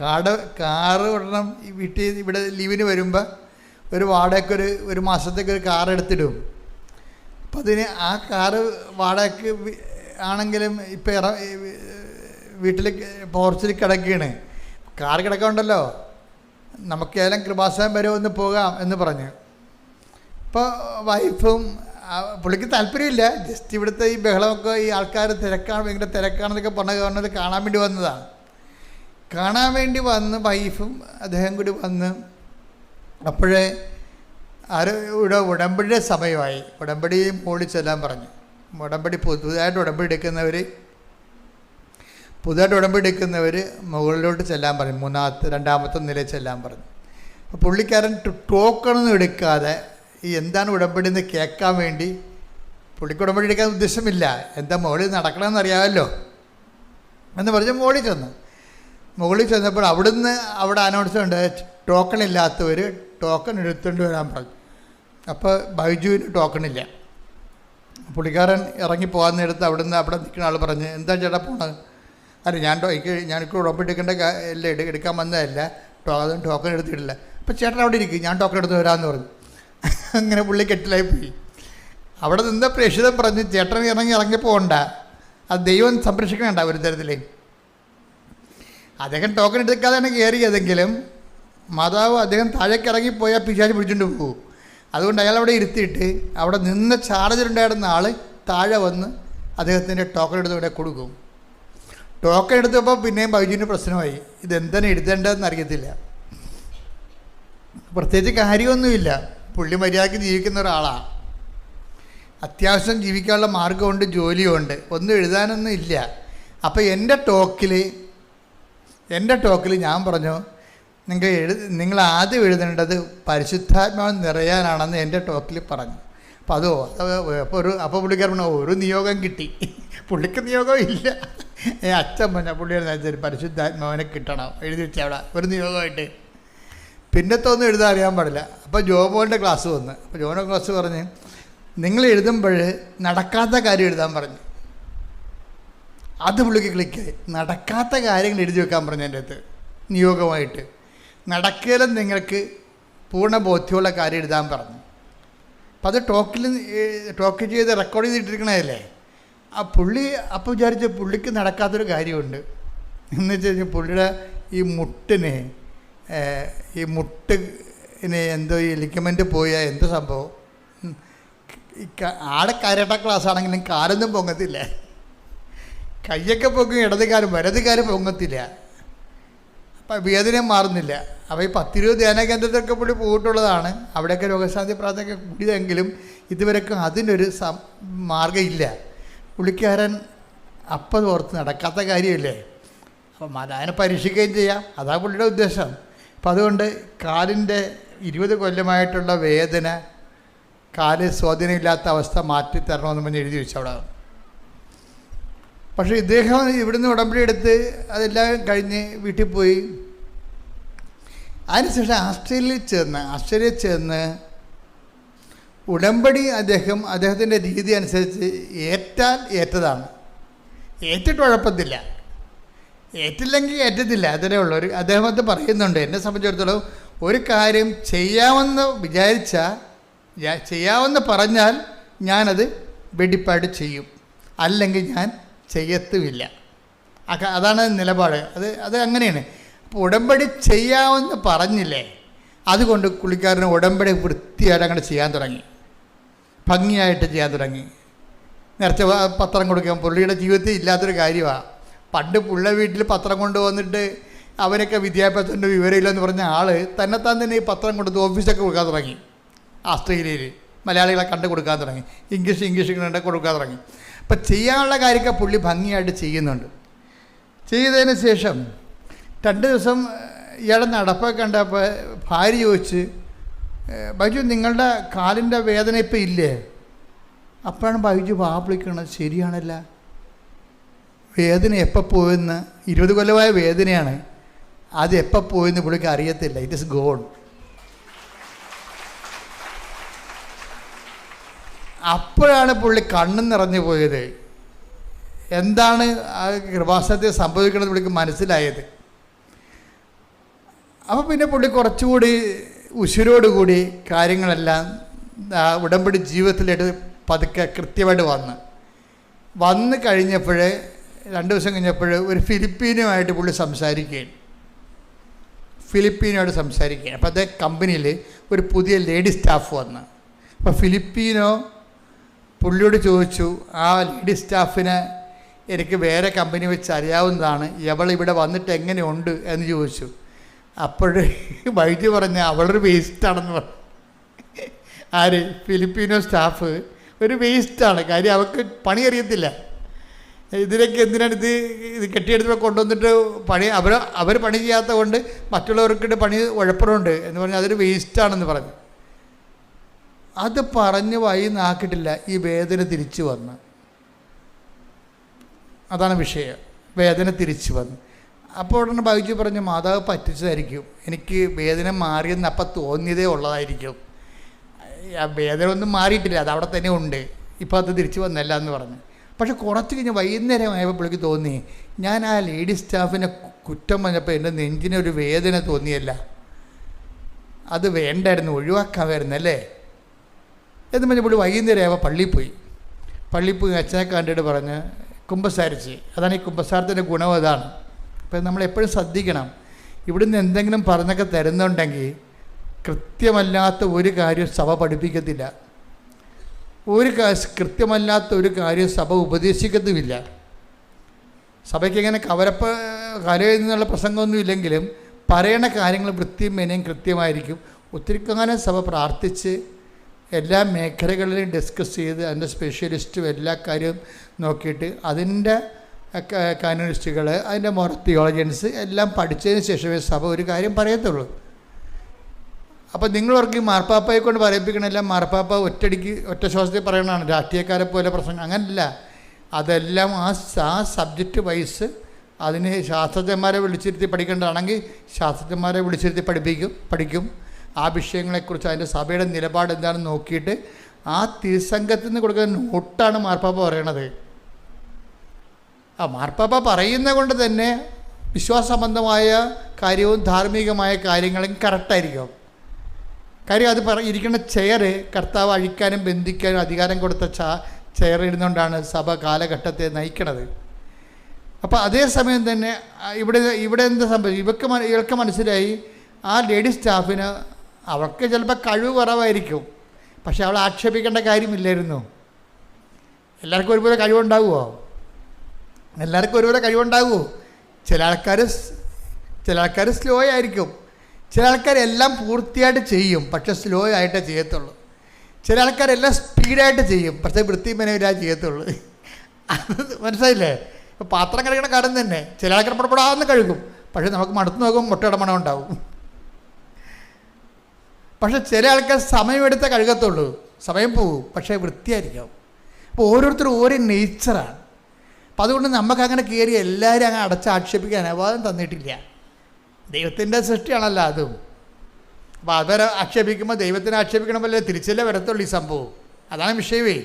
കാറ് ഒരെണ്ണം വീട്ടിൽ ഇവിടെ ലീവിന് വരുമ്പോൾ ഒരു വാടകയ്ക്ക് ഒരു മാസത്തേക്ക് ഒരു കാർ എടുത്തിടും. അപ്പം അതിന് ആ കാറ് വാടകയ്ക്ക് ആണെങ്കിലും ഇപ്പം വീട്ടിൽ പോർച്ചിൽ കിടക്കുകയാണ്. കാർ കിടക്കണ്ടല്ലോ, നമുക്ക് ഏതെങ്കിലും കൃപാസനം വരെ ഒന്ന് പോകാം എന്ന് പറഞ്ഞു. ഇപ്പോൾ വൈഫും പുള്ളിക്ക് താല്പര്യമില്ല, ജസ്റ്റ് ഇവിടുത്തെ ഈ ബഹളമൊക്കെ ഈ ആൾക്കാർ തിരക്കാണ്, ഭയങ്കര തിരക്കാണെന്നൊക്കെ പറഞ്ഞത് കാണാൻ വേണ്ടി വന്നതാണ്. കാണാൻ വേണ്ടി വന്ന് വൈഫും അദ്ദേഹം കൂടി വന്ന് അപ്പോഴേ ഇവിടെ ഉടമ്പടിയുടെ സമയമായി. ഉടമ്പടി മോളിൽ ചെല്ലാൻ പറഞ്ഞു. ഉടമ്പടി പുതുതായിട്ട് ഉടമ്പടി എടുക്കുന്നവർ മുകളിലോട്ട് ചെല്ലാൻ പറഞ്ഞു, 2ാമത്തെ നിലയിൽ ചെല്ലാൻ പറഞ്ഞു. അപ്പോൾ പുള്ളിക്കാരൻ ടോക്കണൊന്നും എടുക്കാതെ ഈ എന്താണ് ഉടമ്പടി എന്ന് കേൾക്കാൻ വേണ്ടി, പുള്ളിക്ക് ഉടമ്പടി എടുക്കാൻ ഉദ്ദേശമില്ല, എന്താ മുകളിൽ നടക്കണമെന്ന് അറിയാമല്ലോ എന്ന് പറഞ്ഞ് മുകളിൽ ചെന്നപ്പോൾ അവിടെ അനൗൺസ്മെൻ്റ് ടോക്കൺ ഇല്ലാത്തവർ ടോക്കൺ എടുത്തുകൊണ്ട് വരാൻ പറഞ്ഞു. അപ്പോൾ ബൈജുവിന് ടോക്കണില്ല. പുള്ളിക്കാരൻ ഇറങ്ങി പോകാൻ നേരത്ത് അവിടെ നിൽക്കുന്ന ആൾ പറഞ്ഞ് എന്താ ചേട്ടാ പോണത്? അല്ല ഞാനിപ്പോൾ ഉടമ്പടി എടുക്കാൻ വന്നതല്ല, ടോക്കൺ എടുത്തിട്ടില്ല. അപ്പോൾ ചേട്ടൻ അവിടെ ഇരിക്കും, ഞാൻ ടോക്കൺ എടുത്ത് വരാമെന്ന് പറഞ്ഞു. അങ്ങനെ പുള്ളി കെട്ടിലായി പോയി. അവിടെ നിന്ന് പ്രേക്ഷിതം പറഞ്ഞ് ചേട്ടൻ ഇറങ്ങി പോകണ്ട, അത് ദൈവം സംരക്ഷിക്കണ്ട ഒരു തരത്തിൽ. അദ്ദേഹം ടോക്കൺ എടുക്കാതെയാണ് കയറിയതെങ്കിലും മാതാവ് അദ്ദേഹം താഴേക്ക് ഇറങ്ങിപ്പോയാൽ പിശാച് പിടിച്ചുകൊണ്ട് പോകും. അതുകൊണ്ട് അയാൾ അവിടെ ഇരുത്തിയിട്ട് അവിടെ നിന്ന് ചാർജിലുണ്ടായിരുന്ന ആൾ താഴെ വന്ന് അദ്ദേഹത്തിൻ്റെ ടോക്കൺ എടുത്ത് ഇവിടെ കൊടുക്കും. ടോക്കൺ എടുത്തപ്പോൾ പിന്നെയും ബൈജുവിന് പ്രശ്നമായി, ഇതെന്താണ് എഴുതേണ്ടതെന്ന് അറിയത്തില്ല. പ്രത്യേകിച്ച് കാര്യമൊന്നുമില്ല, പുള്ളി മര്യാദയ്ക്ക് ജീവിക്കുന്ന ഒരാളാണ്, അത്യാവശ്യം ജീവിക്കാനുള്ള മാർഗമുണ്ട്, ജോലിയുണ്ട്, ഒന്നും എഴുതാനൊന്നും ഇല്ല. അപ്പോൾ എൻ്റെ ടോക്കിൽ ഞാൻ പറഞ്ഞു നിങ്ങൾ ആദ്യം എഴുതേണ്ടത് പരിശുദ്ധാത്മാവ് നിറയാനാണെന്ന് എൻ്റെ ടോക്കിൽ പറഞ്ഞു. അപ്പോൾ അപ്പോൾ പുള്ളിക്കാരൻ ഒരു നിയോഗം കിട്ടി, പുള്ളിക്ക് നിയോഗം ഇല്ല. അച്ഛൻ പറഞ്ഞ പുള്ളിയുടെ പരിശുദ്ധാത്മാവിനെ കിട്ടണം എഴുതി വെച്ചാൽ അവിടെ ഒരു നിയോഗമായിട്ട്, പിന്നത്തെ ഒന്നും എഴുതാൻ അറിയാൻ പാടില്ല. അപ്പോൾ ജോമോൻ്റെ ക്ലാസ് വന്ന്, അപ്പോൾ ജോമോൻ്റെ ക്ലാസ് പറഞ്ഞ് നിങ്ങൾ എഴുതുമ്പോൾ നടക്കാത്ത കാര്യം എഴുതാൻ പറഞ്ഞു. അത് പുള്ളിക്ക് ക്ലിക്കായി. നടക്കാത്ത കാര്യങ്ങൾ എഴുതി വെക്കാൻ പറഞ്ഞു എൻ്റെ അടുത്ത് നിയോഗമായിട്ട്. നടക്കലും നിങ്ങൾക്ക് പൂർണ്ണ ബോധ്യമുള്ള കാര്യം എഴുതാൻ പറഞ്ഞു. അപ്പം അത് ടോക്ക് ചെയ്ത് റെക്കോർഡ് ചെയ്തിട്ടിരിക്കണതല്ലേ. പുള്ളി അപ്പോൾ വിചാരിച്ച പുള്ളിക്ക് നടക്കാത്തൊരു കാര്യമുണ്ട് എന്ന് വെച്ച് കഴിഞ്ഞാൽ പുള്ളിയുടെ ഈ മുട്ടിന് എന്തോ ഈ ലിഗമെൻ്റ് പോയാൽ എന്തോ സംഭവം, ആടെ കരാട്ട ക്ലാസ് ആണെങ്കിലും കാലൊന്നും പൊങ്ങത്തില്ല, കയ്യൊക്കെ പൊങ്ങും, വലതുകാലം പൊങ്ങത്തില്ല. അപ്പം വേദന മാറുന്നില്ല. അപ്പോൾ ഈ 10-20 ധ്യാന കേന്ദ്രത്തിലൊക്കെ പുള്ളി പോയിട്ടുള്ളതാണ്, അവിടെയൊക്കെ രോഗശാന്തി പ്രാർത്ഥനയൊക്കെ കൂടിയതെങ്കിലും ഇതുവരെക്കും അതിനൊരു മാർഗ്ഗമില്ല. പുള്ളിക്കാരൻ അപ്പം ഓർത്ത് നടക്കാത്ത കാര്യമല്ലേ, അപ്പം അതിനെ പരീക്ഷിക്കുകയും ചെയ്യാം, അതാ പുള്ളിയുടെ ഉദ്ദേശം. അപ്പം അതുകൊണ്ട് കാലിൻ്റെ 20 കൊല്ലമായിട്ടുള്ള വേദന, കാല് സ്വാധീനമില്ലാത്ത അവസ്ഥ മാറ്റിത്തരണമെന്ന് പറഞ്ഞ് എഴുതി വെച്ചു അവിടെ. പക്ഷേ ഇദ്ദേഹം ഇവിടുന്ന് ഉടമ്പടി എടുത്ത് അതെല്ലാം കഴിഞ്ഞ് വീട്ടിൽ പോയി. അതിനുശേഷം ആസ്ട്രേലിയയിൽ ചെന്ന് ഉടമ്പടി അദ്ദേഹത്തിൻ്റെ രീതി അനുസരിച്ച് ഏറ്റാൽ ഏറ്റതാണ്, ഏറ്റിട്ട് കുഴപ്പത്തില്ല, ഏറ്റില്ലെങ്കിൽ ഏറ്റത്തില്ല, അതിലേ ഉള്ളൂ. അദ്ദേഹം അത് പറയുന്നുണ്ട്. എന്നെ സംബന്ധിച്ചിടത്തോളം ഒരു കാര്യം ചെയ്യാമെന്ന് ചെയ്യാമെന്ന് പറഞ്ഞാൽ ഞാനത് വെടിപ്പാട് ചെയ്യും, അല്ലെങ്കിൽ ഞാൻ ചെയ്യത്തുമില്ല. അതാണ് നിലപാട്. അത് അങ്ങനെയാണ്. അപ്പോൾ ഉടമ്പടി ചെയ്യാമെന്ന് പറഞ്ഞില്ലേ, അതുകൊണ്ട് പുള്ളിക്കാരന് ഉടമ്പടി വൃത്തിയായിട്ട് അങ്ങോട്ട് ചെയ്യാൻ തുടങ്ങി, ഭംഗിയായിട്ട് ചെയ്യാൻ തുടങ്ങി. നേരത്തെ പത്രം കൊടുക്കാൻ പുള്ളിയുടെ ജീവിതത്തിൽ ഇല്ലാത്തൊരു കാര്യമാണ്. പണ്ട് പുള്ള വീട്ടിൽ പത്രം കൊണ്ടുവന്നിട്ട് അവനൊക്കെ വിദ്യാഭ്യാസത്തിൻ്റെ വിവരമില്ലെന്ന് പറഞ്ഞ ആൾ തന്നെത്താൻ തന്നെ ഈ പത്രം കൊടുത്ത് ഓഫീസൊക്കെ കൊടുക്കാൻ തുടങ്ങി. ഓസ്ട്രേലിയയിൽ മലയാളികളെ കണ്ട് കൊടുക്കാൻ തുടങ്ങി, ഇംഗ്ലീഷ് കണ്ട് കൊടുക്കാൻ തുടങ്ങി. അപ്പം ചെയ്യാനുള്ള കാര്യമൊക്കെ പുള്ളി ഭംഗിയായിട്ട് ചെയ്യുന്നുണ്ട്. ചെയ്തതിന് ശേഷം 2 ദിവസം ഇയാളെ നടപ്പൊക്കെ കണ്ടപ്പോൾ ഭാര്യ ചോദിച്ച്, ബൈജു നിങ്ങളുടെ കാലിൻ്റെ വേദന ഇപ്പം ഇല്ലേ? അപ്പോഴാണ് ബൈജു വാപ്പിളിക്കണത്, ശരിയാണല്ല, വേദന എപ്പോൾ പോയെന്ന്, 20 കൊല്ലമായ വേദനയാണ്, അത് എപ്പോൾ പോയെന്ന് പുള്ളിക്ക് അറിയത്തില്ല. It is gone. അപ്പോഴാണ് പുള്ളി കണ്ണും നിറഞ്ഞു പോയത്. എന്താണ് ആ കൃപാസനത്തിൽ സംഭവിക്കുന്നത് പുള്ളിക്ക് മനസ്സിലായത്. അപ്പോൾ പിന്നെ പുള്ളി കുറച്ചുകൂടി ഉശിരോടുകൂടി കാര്യങ്ങളെല്ലാം ഉടമ്പടി ജീവിതത്തിലായിട്ട് പതുക്കെ കൃത്യമായിട്ട് വന്ന് കഴിഞ്ഞപ്പോൾ 2 ദിവസം കഴിഞ്ഞപ്പോൾ ഒരു ഫിലിപ്പീനുമായിട്ട് പുള്ളി സംസാരിക്കുകയാണ്. അപ്പോൾ അതേ കമ്പനിയിൽ ഒരു പുതിയ ലേഡി സ്റ്റാഫ് വന്ന്, അപ്പോൾ ഫിലിപ്പീനോ പുള്ളിയോട് ചോദിച്ചു, ആ ലേഡി സ്റ്റാഫിനെ എനിക്ക് വേറെ കമ്പനി വെച്ച് അറിയാവുന്നതാണ്, ഇവിടെ വന്നിട്ട് എങ്ങനെയുണ്ട് എന്ന് ചോദിച്ചു. അപ്പോൾ വൈദ്യ പറഞ്ഞ അവളൊരു വേസ്റ്റാണെന്ന് പറഞ്ഞു. ആര്? ഫിലിപ്പീനോ സ്റ്റാഫ് ഒരു വേസ്റ്റാണ്. കാര്യം അവൾക്ക് പണി അറിയത്തില്ല. ഇതിനൊക്കെ എന്തിനാണ് ഇത് കെട്ടിയെടുത്ത് കൊണ്ടുവന്നിട്ട് അവർ പണി ചെയ്യാത്ത കൊണ്ട് മറ്റുള്ളവർക്കിട്ട് പണി ഉഴപ്പറുണ്ട് എന്ന് പറഞ്ഞാൽ അതൊരു വേസ്റ്റാണെന്ന് പറഞ്ഞു. അത് പറഞ്ഞ് നാക്കിട്ടില്ല, ഈ വേദന തിരിച്ചു വന്ന്. അതാണ് വിഷയം. വേദന തിരിച്ചു വന്നു. അപ്പോൾ ഉടനെ ബൈജു പറഞ്ഞു, മാതാവ് പറ്റിച്ചതായിരിക്കും, എനിക്ക് വേദന മാറിയെന്ന് അപ്പം തോന്നിയതേ ഉള്ളതായിരിക്കും, ആ വേദന ഒന്നും മാറിയിട്ടില്ല, അത് അവിടെ തന്നെ ഉണ്ട്, ഇപ്പോൾ അത് തിരിച്ചു വന്നല്ല എന്ന് പറഞ്ഞു. പക്ഷെ കുറച്ച് കഴിഞ്ഞ് വൈകുന്നേരമായപ്പോൾ പുള്ളിക്ക് തോന്നി, ഞാൻ ആ ലേഡി സ്റ്റാഫിനെ കുറ്റം പറഞ്ഞപ്പോൾ എൻ്റെ നെഞ്ചിനൊരു വേദന തോന്നിയല്ല, അത് വേണ്ടായിരുന്നു, ഒഴിവാക്കാമായിരുന്നു അല്ലേ എന്ന് പറഞ്ഞ് പുള്ളി വൈകുന്നേരമായപ്പോൾ പള്ളിയിൽ പോയി അച്ഛനെ കണ്ടിട്ട് പറഞ്ഞ് കുമ്പസാരിച്ച്. അതാണ് ഈ കുമ്പസാരത്തിൻ്റെ ഗുണം, അതാണ്. അപ്പം നമ്മളെപ്പോഴും ശ്രദ്ധിക്കണം, ഇവിടുന്ന് എന്തെങ്കിലും പറഞ്ഞൊക്കെ തരുന്നുണ്ടെങ്കിൽ കൃത്യമല്ലാത്ത ഒരു കാര്യം സഭ പഠിപ്പിക്കത്തില്ല, കൃത്യമല്ലാത്ത ഒരു കാര്യം സഭ ഉപദേശിക്കത്തുമില്ല. സഭയ്ക്ക് ഇങ്ങനെ കലയിൽ നിന്നുള്ള പ്രസംഗമൊന്നും ഇല്ലെങ്കിലും പറയണ കാര്യങ്ങൾ വൃത്തിയും മെനയും കൃത്യമായിരിക്കും. ഒത്തിരിക്കാലം സഭ പ്രാർത്ഥിച്ച് എല്ലാ മേഖലകളിലും ഡിസ്കസ് ചെയ്ത് അതിൻ്റെ സ്പെഷ്യലിസ്റ്റും എല്ലാ കാര്യവും നോക്കിയിട്ട് അതിൻ്റെ കാനോണിസ്റ്റുകൾ, അതിൻ്റെ തിയോളജിയൻസ് എല്ലാം പഠിച്ചതിന് ശേഷമേ സഭ ഒരു കാര്യം പറയത്തുള്ളൂ. അപ്പോൾ നിങ്ങളവർക്ക് ഈ മാർപ്പാപ്പയെ കൊണ്ട് പറയിപ്പിക്കണമെല്ലാം മാർപ്പാപ്പ ഒറ്റ ശ്വാസത്തിൽ പറയണതാണ്, രാഷ്ട്രീയക്കാരെ പോലെ പ്രസംഗം അങ്ങനല്ല. അതെല്ലാം ആ സബ്ജക്റ്റ് വൈസ് അതിന് ശാസ്ത്രജ്ഞന്മാരെ വിളിച്ചിരുത്തി പഠിക്കേണ്ടതാണെങ്കിൽ ശാസ്ത്രജ്ഞന്മാരെ വിളിച്ചിരുത്തി പഠിക്കും. ആ വിഷയങ്ങളെക്കുറിച്ച് അതിൻ്റെ സഭയുടെ നിലപാട് എന്താണെന്ന് നോക്കിയിട്ട് ആ തിരുസംഘത്തിൽ നിന്ന് കൊടുക്കുന്ന നോട്ടാണ് മാർപ്പാപ്പ പറയണത്. ആ മാർപ്പാപ്പ പറയുന്നത് കൊണ്ട് തന്നെ വിശ്വാസസംബന്ധമായ കാര്യവും ധാർമ്മികമായ കാര്യങ്ങളും കറക്റ്റായിരിക്കും. കാര്യം അത് ഇരിക്കുന്ന ചെയർ കർത്താവ് അഴിക്കാനും ബന്ധിക്കാനും അധികാരം കൊടുത്ത ചെയർ ഇരുന്നുകൊണ്ടാണ് സഭ കാലഘട്ടത്തെ നയിക്കണത്. അപ്പോൾ അതേസമയം തന്നെ ഇവിടെ എന്ത് സംഭവിച്ചു, ഇവൾക്ക് മനസ്സിലായി ആ ലേഡി സ്റ്റാഫിന് അവൾക്ക് ചിലപ്പോൾ കഴിവ് കുറവായിരിക്കും, പക്ഷെ അവൾ ആക്ഷേപിക്കേണ്ട കാര്യമില്ലായിരുന്നു. എല്ലാവർക്കും ഒരുപോലെ കഴിവുണ്ടാകുമോ? എല്ലാവർക്കും ഒരുപോലെ കഴിവുണ്ടാകുമോ? ചില ആൾക്കാർ സ്ലോ ആയിരിക്കും, ചില ആൾക്കാരെല്ലാം പൂർത്തിയായിട്ട് ചെയ്യും, പക്ഷെ സ്ലോ ആയിട്ടേ ചെയ്യത്തുള്ളൂ. ചില ആൾക്കാരെല്ലാം സ്പീഡായിട്ട് ചെയ്യും, പക്ഷേ വൃത്തിമനയില്ലാതെ ചെയ്യത്തുള്ളൂ. അത് മനസ്സിലായില്ലേ? ഇപ്പോൾ പാത്രം കഴുകണ കാര്യം തന്നെ ചില ആൾക്കാർ പടപടാന്ന് കഴുകും, പക്ഷേ നമുക്ക് മടുത്ത് നോക്കുമ്പോൾ മുട്ടയുടെ മണം ഉണ്ടാവും. പക്ഷെ ചില ആൾക്കാർ സമയമെടുത്തേ കഴുകത്തുള്ളൂ, സമയം പോവും, പക്ഷേ വൃത്തിയായിരിക്കും. അപ്പോൾ ഓരോരുത്തരും ഓരോ നേച്ചറാണ്. അപ്പോൾ അതുകൊണ്ട് നമുക്കങ്ങനെ കയറി എല്ലാവരും അങ്ങനെ അടച്ചാക്ഷേപിക്കാൻ അനുവാദം തന്നിട്ടില്ല. ദൈവത്തിൻ്റെ സൃഷ്ടിയാണല്ലോ അതും. അപ്പോൾ അവരെ ആക്ഷേപിക്കുമ്പോൾ ദൈവത്തിനെ ആക്ഷേപിക്കണമല്ലേ, തിരിച്ചല്ലേ വരത്തുള്ളൂ ഈ സംഭവം. അതാണ് വിഷയമേ.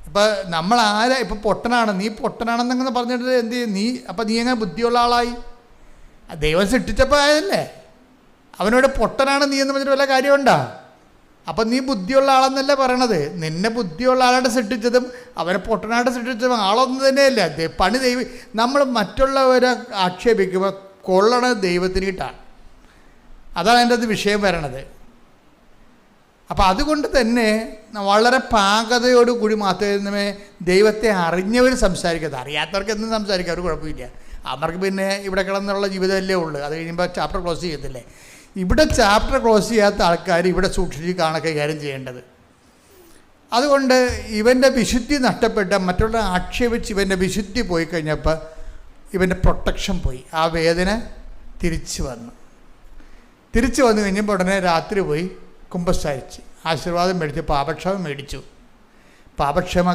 ഇപ്പം നമ്മൾ ആരാ, ഇപ്പം പൊട്ടനാണ്, നീ പൊട്ടനാണെന്നങ്ങനെ പറഞ്ഞിട്ട് എന്ത് ചെയ്യും നീ? അപ്പം നീ എങ്ങനെ ബുദ്ധിയുള്ള ആളായി? ദൈവം സൃഷ്ടിച്ചപ്പോൾ ആയതല്ലേ. അവനോട് പൊട്ടനാണ് നീ എന്ന് പറഞ്ഞിട്ട് വല്ല കാര്യമുണ്ടോ? അപ്പം നീ ബുദ്ധിയുള്ള ആളെന്നല്ലേ പറയണത്. നിന്നെ ബുദ്ധിയുള്ള ആളായിട്ട് സൃഷ്ടിച്ചതും അവനെ പൊട്ടനായിട്ട് സൃഷ്ടിച്ചതും ആളൊന്നും തന്നെയല്ല. പണി നമ്മൾ മറ്റുള്ളവരെ ആക്ഷേപിക്കുമ്പോൾ കൊള്ളണത് ദൈവത്തിന് കിട്ടാണ്. അതാണ് എൻ്റെ അത് വിഷയം വരണത്. അപ്പം അതുകൊണ്ട് തന്നെ വളരെ പാകതയോടുകൂടി മാത്രമേ ദൈവത്തെ അറിഞ്ഞവർ സംസാരിക്കരുത്. അറിയാത്തവർക്ക് എന്തും സംസാരിക്കാം, ഒരു കുഴപ്പമില്ല. അവർക്ക് പിന്നെ ഇവിടെ കിടന്നുള്ള ജീവിതമല്ലേ ഉള്ളൂ. അത് കഴിയുമ്പോൾ ചാപ്റ്റർ ക്ലോസ് ചെയ്യത്തില്ലേ. ഇവിടെ ചാപ്റ്റർ ക്ലോസ് ചെയ്യാത്ത ആൾക്കാർ ഇവിടെ സൂക്ഷിച്ച് കൈകാര്യം ചെയ്യേണ്ടത്. അതുകൊണ്ട് ഇവൻ്റെ വിശുദ്ധി നഷ്ടപ്പെട്ട, മറ്റുള്ള ആക്ഷേപിച്ച് ഇവൻ്റെ വിശുദ്ധി പോയി കഴിഞ്ഞപ്പോൾ ഇവൻ്റെ പ്രൊട്ടക്ഷൻ പോയി. ആ വേദന തിരിച്ചു വന്നു കഴിഞ്ഞപ്പോൾ ഉടനെ രാത്രി പോയി കുമ്പസാരിച്ച് ആശീർവാദം മേടിച്ച് പാപക്ഷമം മേടിച്ചു.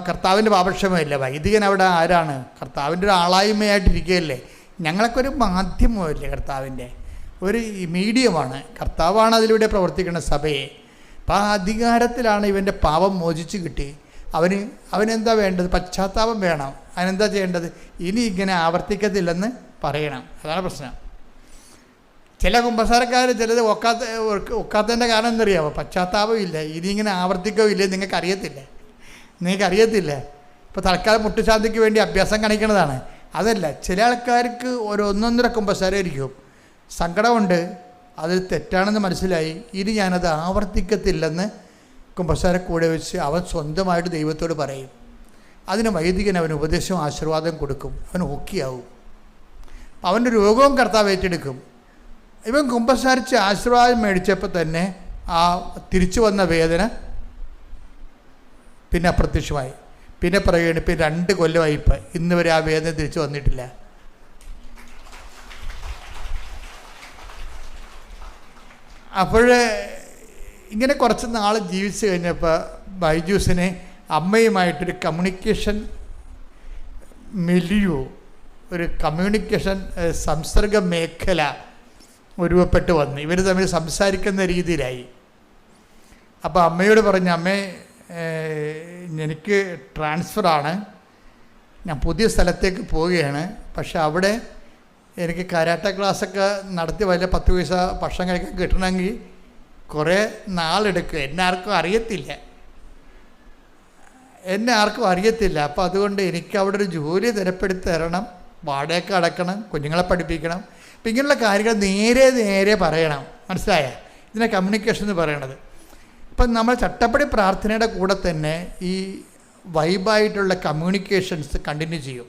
കർത്താവിൻ്റെ പാപക്ഷമമില്ല. വൈദികൻ അവിടെ ആരാണ്? കർത്താവിൻ്റെ ഒരു ആളായ്മയായിട്ടിരിക്കുകയല്ലേ. ഞങ്ങളൊക്കെ ഒരു മാധ്യമമല്ലേ, കർത്താവിൻ്റെ ഒരു മീഡിയമാണ്. കർത്താവാണ് അതിലൂടെ പ്രവർത്തിക്കുന്ന സഭയെ. അപ്പം ആ അധികാരത്തിലാണ് ഇവൻ്റെ പാപം മോചിച്ച് കിട്ടി. അവനെന്താ വേണ്ടത്? പശ്ചാത്താപം വേണം. അതിനെന്താ ചെയ്യേണ്ടത്? ഇനി ഇങ്ങനെ ആവർത്തിക്കത്തില്ലെന്ന് പറയണം. അതാണ് പ്രശ്നം. ചില കുമ്പസാരക്കാർ ചിലത് ഒക്കാത്തതിൻ്റെ കാരണം എന്തറിയാമോ? പശ്ചാത്താപം ഇല്ല. ഇനി ഇങ്ങനെ ആവർത്തിക്കവില്ലേ നിങ്ങൾക്കറിയത്തില്ല. ഇപ്പോൾ തൽക്കാലം മുട്ടുശാന്തിക്ക് വേണ്ടി അഭ്യാസം കാണിക്കുന്നതാണ്. അതല്ല, ചില ആൾക്കാർക്ക് ഒരു ഒന്നൊന്നര കുമ്പസാരമായിരിക്കും. സങ്കടമുണ്ട്, അത് തെറ്റാണെന്ന് മനസ്സിലായി, ഇനി ഞാനത് ആവർത്തിക്കത്തില്ലെന്ന് കുമ്പസാര കൂടെ വെച്ച് അവൻ സ്വന്തമായിട്ട് ദൈവത്തോട് പറയും. അതിന് വൈദികൻ അവന് ഉപദേശവും ആശീർവാദം കൊടുക്കും. അവൻ ഓക്കെയാവും. അവൻ്റെ രോഗവും കർത്താവ് ഏറ്റെടുക്കും. ഇവൻ കുമ്പസാരിച്ച് ആശീർവാദം മേടിച്ചപ്പോൾ തന്നെ ആ തിരിച്ചു വന്ന വേദന പിന്നെ അപ്രത്യക്ഷമായി. പിന്നെ പറയുകയാണ്, ഇപ്പം 2 കൊല്ലമായി ഇപ്പം ഇന്ന് വരെ ആ വേദന തിരിച്ചു വന്നിട്ടില്ല. അപ്പോൾ ഇങ്ങനെ കുറച്ച് നാൾ ജീവിച്ച് കഴിഞ്ഞപ്പോൾ ബൈജൂസിനെ അമ്മയുമായിട്ടൊരു കമ്മ്യൂണിക്കേഷൻ ഒരു കമ്മ്യൂണിക്കേഷൻ സംസർഗ മേഖല രൂപപ്പെട്ട് വന്നു. ഇവർ തമ്മിൽ സംസാരിക്കുന്ന രീതിയിലായി. അപ്പോൾ അമ്മയോട് പറഞ്ഞു, അമ്മേ എനിക്ക് ട്രാൻസ്ഫറാണ്, ഞാൻ പുതിയ സ്ഥലത്തേക്ക് പോവുകയാണ്. പക്ഷെ അവിടെ എനിക്ക് കരാട്ട ക്ലാസ്സൊക്കെ നടത്തി വലിയ 10 പൈസ ഭക്ഷണം കഴിക്കാൻ കിട്ടണമെങ്കിൽ കുറേ നാളെടുക്കും. എന്നെ ആർക്കും അറിയത്തില്ല. അപ്പോൾ അതുകൊണ്ട് എനിക്ക് അവിടെ ഒരു ജോലി തരപ്പെടുത്തി തരണം, വാടകയൊക്കെ അടക്കണം, കുഞ്ഞുങ്ങളെ പഠിപ്പിക്കണം. അപ്പം ഇങ്ങനെയുള്ള കാര്യങ്ങൾ നേരെ പറയണം. മനസ്സിലായ? ഇതിനെ കമ്മ്യൂണിക്കേഷൻ എന്ന് പറയണത്. ഇപ്പം നമ്മൾ ചട്ടപ്പടി പ്രാർത്ഥനയുടെ കൂടെ തന്നെ ഈ വൈബായിട്ടുള്ള കമ്മ്യൂണിക്കേഷൻസ് കണ്ടിന്യൂ ചെയ്യും.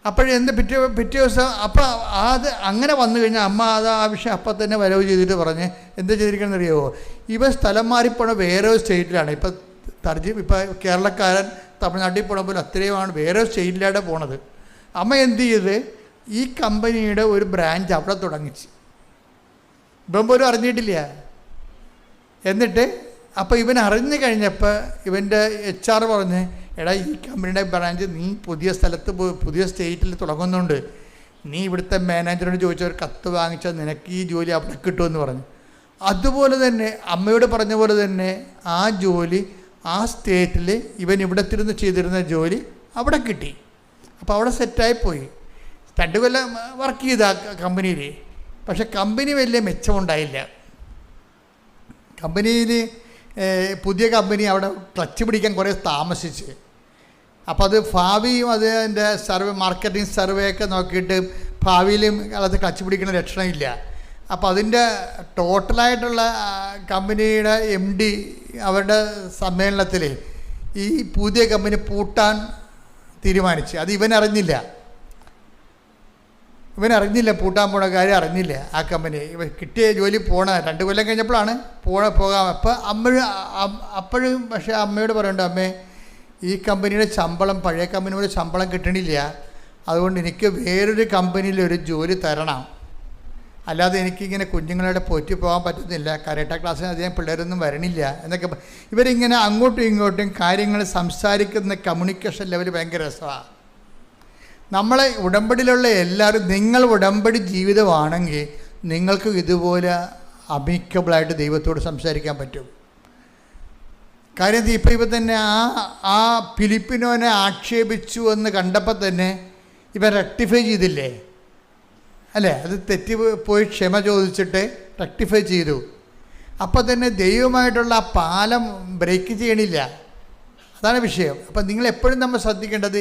അപ്പോഴെന്ത് പിറ്റേ ദിവസം അപ്പോൾ അത് അങ്ങനെ വന്നു കഴിഞ്ഞാൽ അമ്മ അത് ആ വിഷയം അപ്പം തന്നെ വരവ് ചെയ്തിട്ട് പറഞ്ഞ് എന്താ ചെയ്തിരിക്കണമെന്ന് അറിയാമോ? ഇവ സ്ഥലം മാറിപ്പോണ വേറെ ഒരു സ്റ്റേറ്റിലാണ്. ഇപ്പോൾ കേരളക്കാരൻ തമിഴ്നാട്ടിൽ പോണ പോലെ അത്രയുമാണ് വേറെ സ്റ്റേറ്റിലാണ് പോണത്. അമ്മ എന്ത് ചെയ്ത് ഈ കമ്പനിയുടെ ഒരു ബ്രാഞ്ച് അവിടെ തുടങ്ങിച്ച്. ഇവൻ പോലും അറിഞ്ഞിട്ടില്ല. എന്നിട്ട് അപ്പോൾ ഇവൻ അറിഞ്ഞു കഴിഞ്ഞപ്പോൾ ഇവൻ്റെ HR പറഞ്ഞ്, എടാ ഈ കമ്പനിയുടെ ബ്രാഞ്ച് നീ പുതിയ സ്ഥലത്ത് പുതിയ സ്റ്റേറ്റിൽ തുടങ്ങുന്നുണ്ട്, നീ ഇവിടുത്തെ മാനേജറോട് ചോദിച്ച ഒരു കത്ത് വാങ്ങിച്ചാൽ നിനക്ക് ഈ ജോലി അവിടെ കിട്ടുമെന്ന് പറഞ്ഞു. അതുപോലെ തന്നെ അമ്മയോട് പറഞ്ഞ പോലെ തന്നെ ആ ജോലി ആ സ്റ്റേറ്റിൽ ഇവൻ ഇവിടെ തിരുന്ന് ചെയ്തിരുന്ന ജോലി അവിടെ കിട്ടി. അപ്പോൾ അവിടെ സെറ്റായിപ്പോയി. 2 കൊല്ലം വർക്ക് ചെയ്ത കമ്പനിയിൽ. പക്ഷെ കമ്പനി വലിയ മെച്ചമുണ്ടായില്ല. പുതിയ കമ്പനി അവിടെ ക്ലച്ച് പിടിക്കാൻ കുറേ താമസിച്ച്. അപ്പോൾ അത് ഭാവിയും അതിൻ്റെ മാർക്കറ്റിംഗ് സർവേ ഒക്കെ നോക്കിയിട്ട് ഭാവിയിലും അത് ക്ലച്ച് പിടിക്കുന്ന ലക്ഷണമില്ല. അപ്പോൾ അതിൻ്റെ ടോട്ടലായിട്ടുള്ള കമ്പനിയുടെ MD അവരുടെ സമ്മേളനത്തിൽ ഈ പുതിയ കമ്പനി പൂട്ടാൻ തീരുമാനിച്ചു. അത് ഇവനറിഞ്ഞില്ല, പൂട്ടാൻ പോണ കാര്യം അറിഞ്ഞില്ല. ആ കമ്പനി ഇവ കിട്ടിയ ജോലി 2 കൊല്ലം കഴിഞ്ഞപ്പോഴാണ് പോകാം. അപ്പോഴും പക്ഷേ അമ്മയോട് പറയണ്ട, അമ്മേ ഈ കമ്പനിയുടെ ശമ്പളം പഴയ കമ്പനിയുടെ ശമ്പളം കിട്ടണില്ല, അതുകൊണ്ട് എനിക്ക് വേറൊരു കമ്പനിയിൽ ഒരു ജോലി തരണം. അല്ലാതെ എനിക്കിങ്ങനെ കുഞ്ഞുങ്ങളെ പോറ്റി പോകാൻ പറ്റുന്നില്ല, കരാട്ട ക്ലാസ്സിന് അധികം പിള്ളേരൊന്നും വരണില്ല എന്നൊക്കെ. ഇവരിങ്ങനെ അങ്ങോട്ടും ഇങ്ങോട്ടും കാര്യങ്ങൾ സംസാരിക്കുന്ന കമ്മ്യൂണിക്കേഷൻ ലെവൽ ഭയങ്കര രസമാണ്. നമ്മളെ ഉടമ്പടിയിലുള്ള എല്ലാവരും, നിങ്ങൾ ഉടമ്പടി ജീവിതമാണെങ്കിൽ നിങ്ങൾക്ക് ഇതുപോലെ അമിക്കബിളായിട്ട് ദൈവത്തോട് സംസാരിക്കാൻ പറ്റും. കാര്യം ഇപ്പം തന്നെ ആ ഫിലിപ്പിനോനെ ആക്ഷേപിച്ചു എന്ന് കണ്ടപ്പോൾ തന്നെ ഇവൻ റെക്ടിഫൈ ചെയ്തില്ലേ, അല്ലേ? അത് തെറ്റി പോയി ക്ഷമ ചോദിച്ചിട്ട് റെക്ടിഫൈ ചെയ്തു. അപ്പോൾ തന്നെ ദൈവമായിട്ടുള്ള ആ പാലം ബ്രേക്ക് ചെയ്യണില്ല. അതാണ് വിഷയം. അപ്പം നിങ്ങളെപ്പോഴും നമ്മൾ ശ്രദ്ധിക്കേണ്ടത്,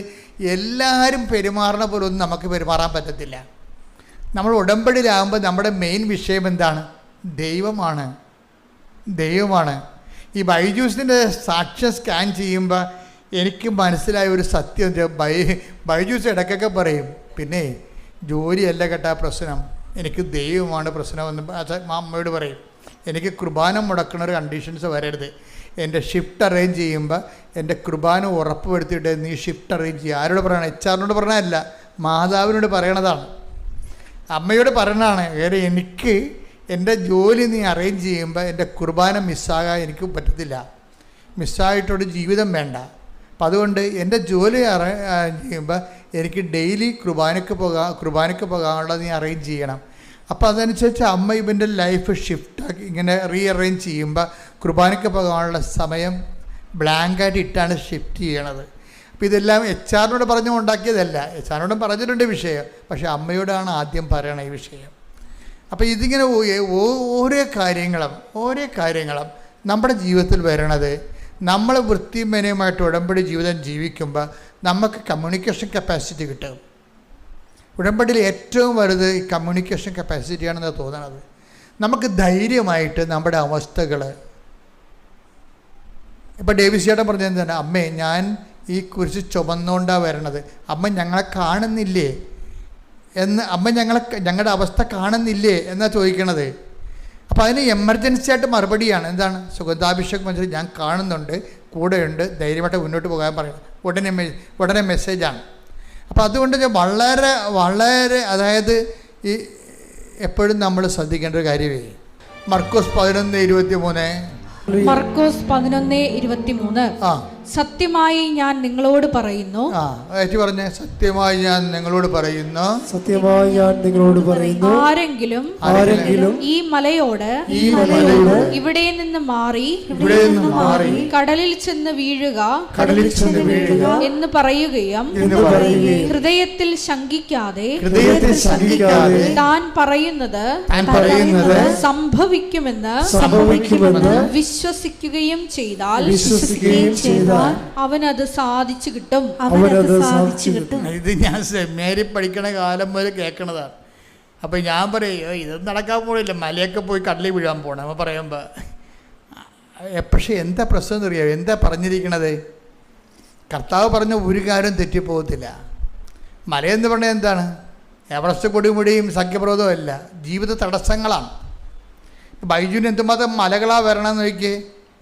എല്ലാവരും പെരുമാറുന്ന പോലെ ഒന്നും നമുക്ക് പെരുമാറാൻ പറ്റത്തില്ല. നമ്മൾ ഉടമ്പടിയിലാകുമ്പോൾ നമ്മുടെ മെയിൻ വിഷയം എന്താണ്? ദൈവമാണ്. ഈ ബൈജൂസിൻ്റെ സാക്ഷ്യം സ്കാൻ ചെയ്യുമ്പോൾ എനിക്ക് മനസ്സിലായ ഒരു സത്യം, ബൈജൂസ് ഇടയ്ക്കൊക്കെ പറയും, പിന്നെ ജോലിയല്ല കേട്ടാ പ്രശ്നം, എനിക്ക് ദൈവമാണ് പ്രശ്നമെന്ന് അമ്മയോട് പറയും. എനിക്ക് കുർബാന മുടക്കുന്ന ഒരു കണ്ടീഷൻസ് വരരുത്. എൻ്റെ ഷിഫ്റ്റ് അറേഞ്ച് ചെയ്യുമ്പോൾ എൻ്റെ കുർബാന ഉറപ്പ് വരുത്തിയിട്ട് നീ ഷിഫ്റ്റ് അറേഞ്ച് ചെയ്യുക. ആരോട് പറയണം? HR-നോട് പറയണതല്ല, മാതാവിനോട് പറയണതാണ്, അമ്മയോട് പറയണതാണ്. വേറെ എനിക്ക് എൻ്റെ ജോലി നീ അറേഞ്ച് ചെയ്യുമ്പോൾ എൻ്റെ കുർബാന മിസ്സാകാൻ എനിക്ക് പറ്റത്തില്ല, മിസ്സായിട്ടൊരു ജീവിതം വേണ്ട. അപ്പം അതുകൊണ്ട് എൻ്റെ ജോലി ചെയ്യുമ്പോൾ എനിക്ക് ഡെയിലി കുർബാനയ്ക്ക് പോകാനുള്ളത് നീ അറേഞ്ച് ചെയ്യണം. അപ്പോൾ അതനുസരിച്ച് അമ്മ ഇവൻ്റെ ലൈഫ് ഷിഫ്റ്റാക്കി ഇങ്ങനെ റീഅറേഞ്ച് ചെയ്യുമ്പോൾ കുർബാനയ്ക്ക് പോകാനുള്ള സമയം ബ്ലാങ്കായിട്ട് ഇട്ടാണ് ഷിഫ്റ്റ് ചെയ്യണത്. അപ്പോൾ ഇതെല്ലാം HR-നോട് പറഞ്ഞു ഉണ്ടാക്കിയതല്ല, HR-നോടും പറഞ്ഞിട്ടുണ്ട് വിഷയം, പക്ഷേ അമ്മയോടാണ് ആദ്യം പറയണത് ഈ വിഷയം. അപ്പോൾ ഇതിങ്ങനെ ഓരോ കാര്യങ്ങളും നമ്മുടെ ജീവിതത്തിൽ വരണത്, നമ്മൾ വൃത്തിമേനയുമായിട്ട് ഉടമ്പടി ജീവിതം ജീവിക്കുമ്പോൾ നമുക്ക് കമ്മ്യൂണിക്കേഷൻ കപ്പാസിറ്റി കിട്ടും. ഉടമ്പടിയിൽ ഏറ്റവും വലുത് ഈ കമ്മ്യൂണിക്കേഷൻ കപ്പാസിറ്റിയാണെന്ന് തോന്നണത്. നമുക്ക് ധൈര്യമായിട്ട് നമ്മുടെ അവസ്ഥകൾ, ഇപ്പോൾ ഡേവിസ് ചേട്ടൻ പറഞ്ഞത് എന്താണ്, അമ്മേ ഞാൻ ഈ കുരിശ് ചുമന്നുകൊണ്ടാണ് വരണത്, അമ്മ ഞങ്ങളെ കാണുന്നില്ലേ എന്ന്, അമ്മ ഞങ്ങളുടെ അവസ്ഥ കാണുന്നില്ലേ എന്നാണ് ചോദിക്കണത്. അപ്പോൾ അതിന് എമർജൻസി ആയിട്ട് മറുപടിയാണ് എന്താണ്, സുഗന്ധാഭിഷേകം മനസ്സിൽ ഞാൻ കാണുന്നുണ്ട്, കൂടെയുണ്ട്, ധൈര്യമായിട്ട് മുന്നോട്ട് പോകാൻ പറയണം, ഉടനെ മെസ്സേജാണ്. അപ്പോൾ അതുകൊണ്ട് വളരെ അതായത് ഈ എപ്പോഴും നമ്മൾ ശ്രദ്ധിക്കേണ്ട ഒരു കാര്യമേ. മർക്കോസ് 11:23. മർക്കോസ് 11:23. സത്യമായി ഞാൻ നിങ്ങളോട് പറയുന്നു. പറഞ്ഞേ, സത്യമായി ഞാൻ നിങ്ങളോട് പറയുന്നു, ആരെങ്കിലും ഈ മലയോട് ഇവിടെ നിന്ന് മാറി കടലിൽ ചെന്ന് വീഴുക എന്ന് പറയുകയും ഹൃദയത്തിൽ ശങ്കിക്കാതെ താൻ പറയുന്നത് സംഭവിക്കുമെന്ന് വിശ്വസിക്കുകയും ചെയ്താൽ അവനത് സാധിച്ചു കിട്ടും. ഇത് ഞാൻ സെമിനാരി പഠിക്കണ കാലം മുതൽ കേൾക്കണതാണ്. അപ്പം ഞാൻ പറയും ഇതൊന്നും നടക്കാൻ പോണില്ല, മലയൊക്കെ പോയി കടലിൽ വീഴാൻ പോകണം നമ്മൾ പറയുമ്പോൾ. പക്ഷേ എന്താ പ്രശ്നം എന്നറിയാമോ? എന്താ പറഞ്ഞിരിക്കണത്? കർത്താവ് പറഞ്ഞ ഒരു കാര്യം തെറ്റിപ്പോകത്തില്ല. മലയെന്ന് പറഞ്ഞാൽ എന്താണ്? എവറസ്റ്റ് കൊടുമുടിയും സഖ്യപ്രദവും അല്ല, ജീവിത തടസ്സങ്ങളാണ്. ബൈജുവിന് എന്തുമാത്രം മലകളാണ് വരണമെന്ന് നോക്കിയേ.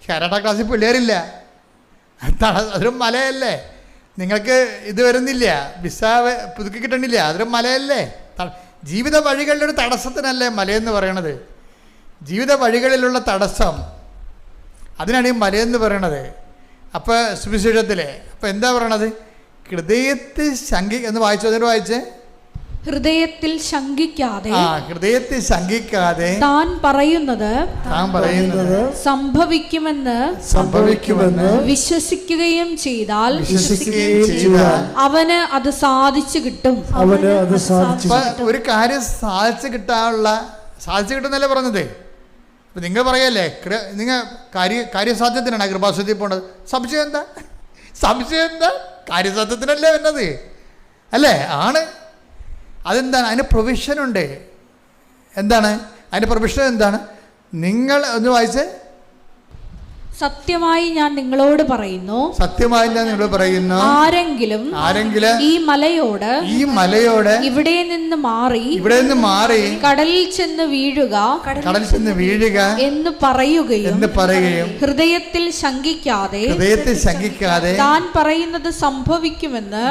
കരാട്ട ക്ലാസ്സിൽ പിള്ളേരില്ല, അതൊരു മലയല്ലേ. നിങ്ങൾക്ക് ഇത് വരുന്നില്ല, വിസ പുതുക്കി കിട്ടണില്ല, അതൊരു മലയല്ലേ. ജീവിത വഴികളിലെ ഒരു തടസ്സത്തിനല്ലേ മലയെന്ന് പറയണത്. ജീവിത വഴികളിലുള്ള തടസ്സം, അതിനാണ് ഈ മലയെന്ന് പറയണത്. അപ്പോൾ സുവിശേഷത്തിലെ അപ്പോൾ എന്താ പറയണത്? ഹൃദയത്തിൽ എന്ന് വായിച്ചേ, ഹൃദയത്തിൽ ശങ്കിക്കാതെ താൻ പറയുന്നത് സംഭവിക്കുമെന്ന് വിശ്വസിക്കുകയും ചെയ്താൽ അവന് അത് സാധിച്ചു കിട്ടും. ഒരു കാര്യം സാധിച്ചു കിട്ടുന്നല്ലേ പറഞ്ഞത്. അപ്പം നിങ്ങൾ പറയല്ലേ, നിങ്ങൾ കാര്യസാധ്യത്തിനാണ് കൃപാസനത്തിൽ പോണത്. സംശയം എന്താ? കാര്യസാധ്യത്തിനല്ലേ വരുന്നത് അല്ലേ? ആണ്. അതെന്താണ്? അതിന് പ്രൊവിഷനുണ്ട്. എന്താണ് അതിൻ്റെ പ്രൊവിഷൻ? എന്താണ്? നിങ്ങൾ ഒന്ന് വായിച്ച്, സത്യമായി ഞാൻ നിങ്ങളോട് പറയുന്നു, സത്യമായി ഞാൻ നിങ്ങളോട് പറയുന്നു, ആരെങ്കിലും ഈ മലയോട് ഇവിടെ നിന്ന് മാറി കടലിൽ ചെന്ന് വീഴുക എന്ന് പറയുകയും ഹൃദയത്തിൽ ശങ്കിക്കാതെ താൻ പറയുന്നത് സംഭവിക്കുമെന്ന്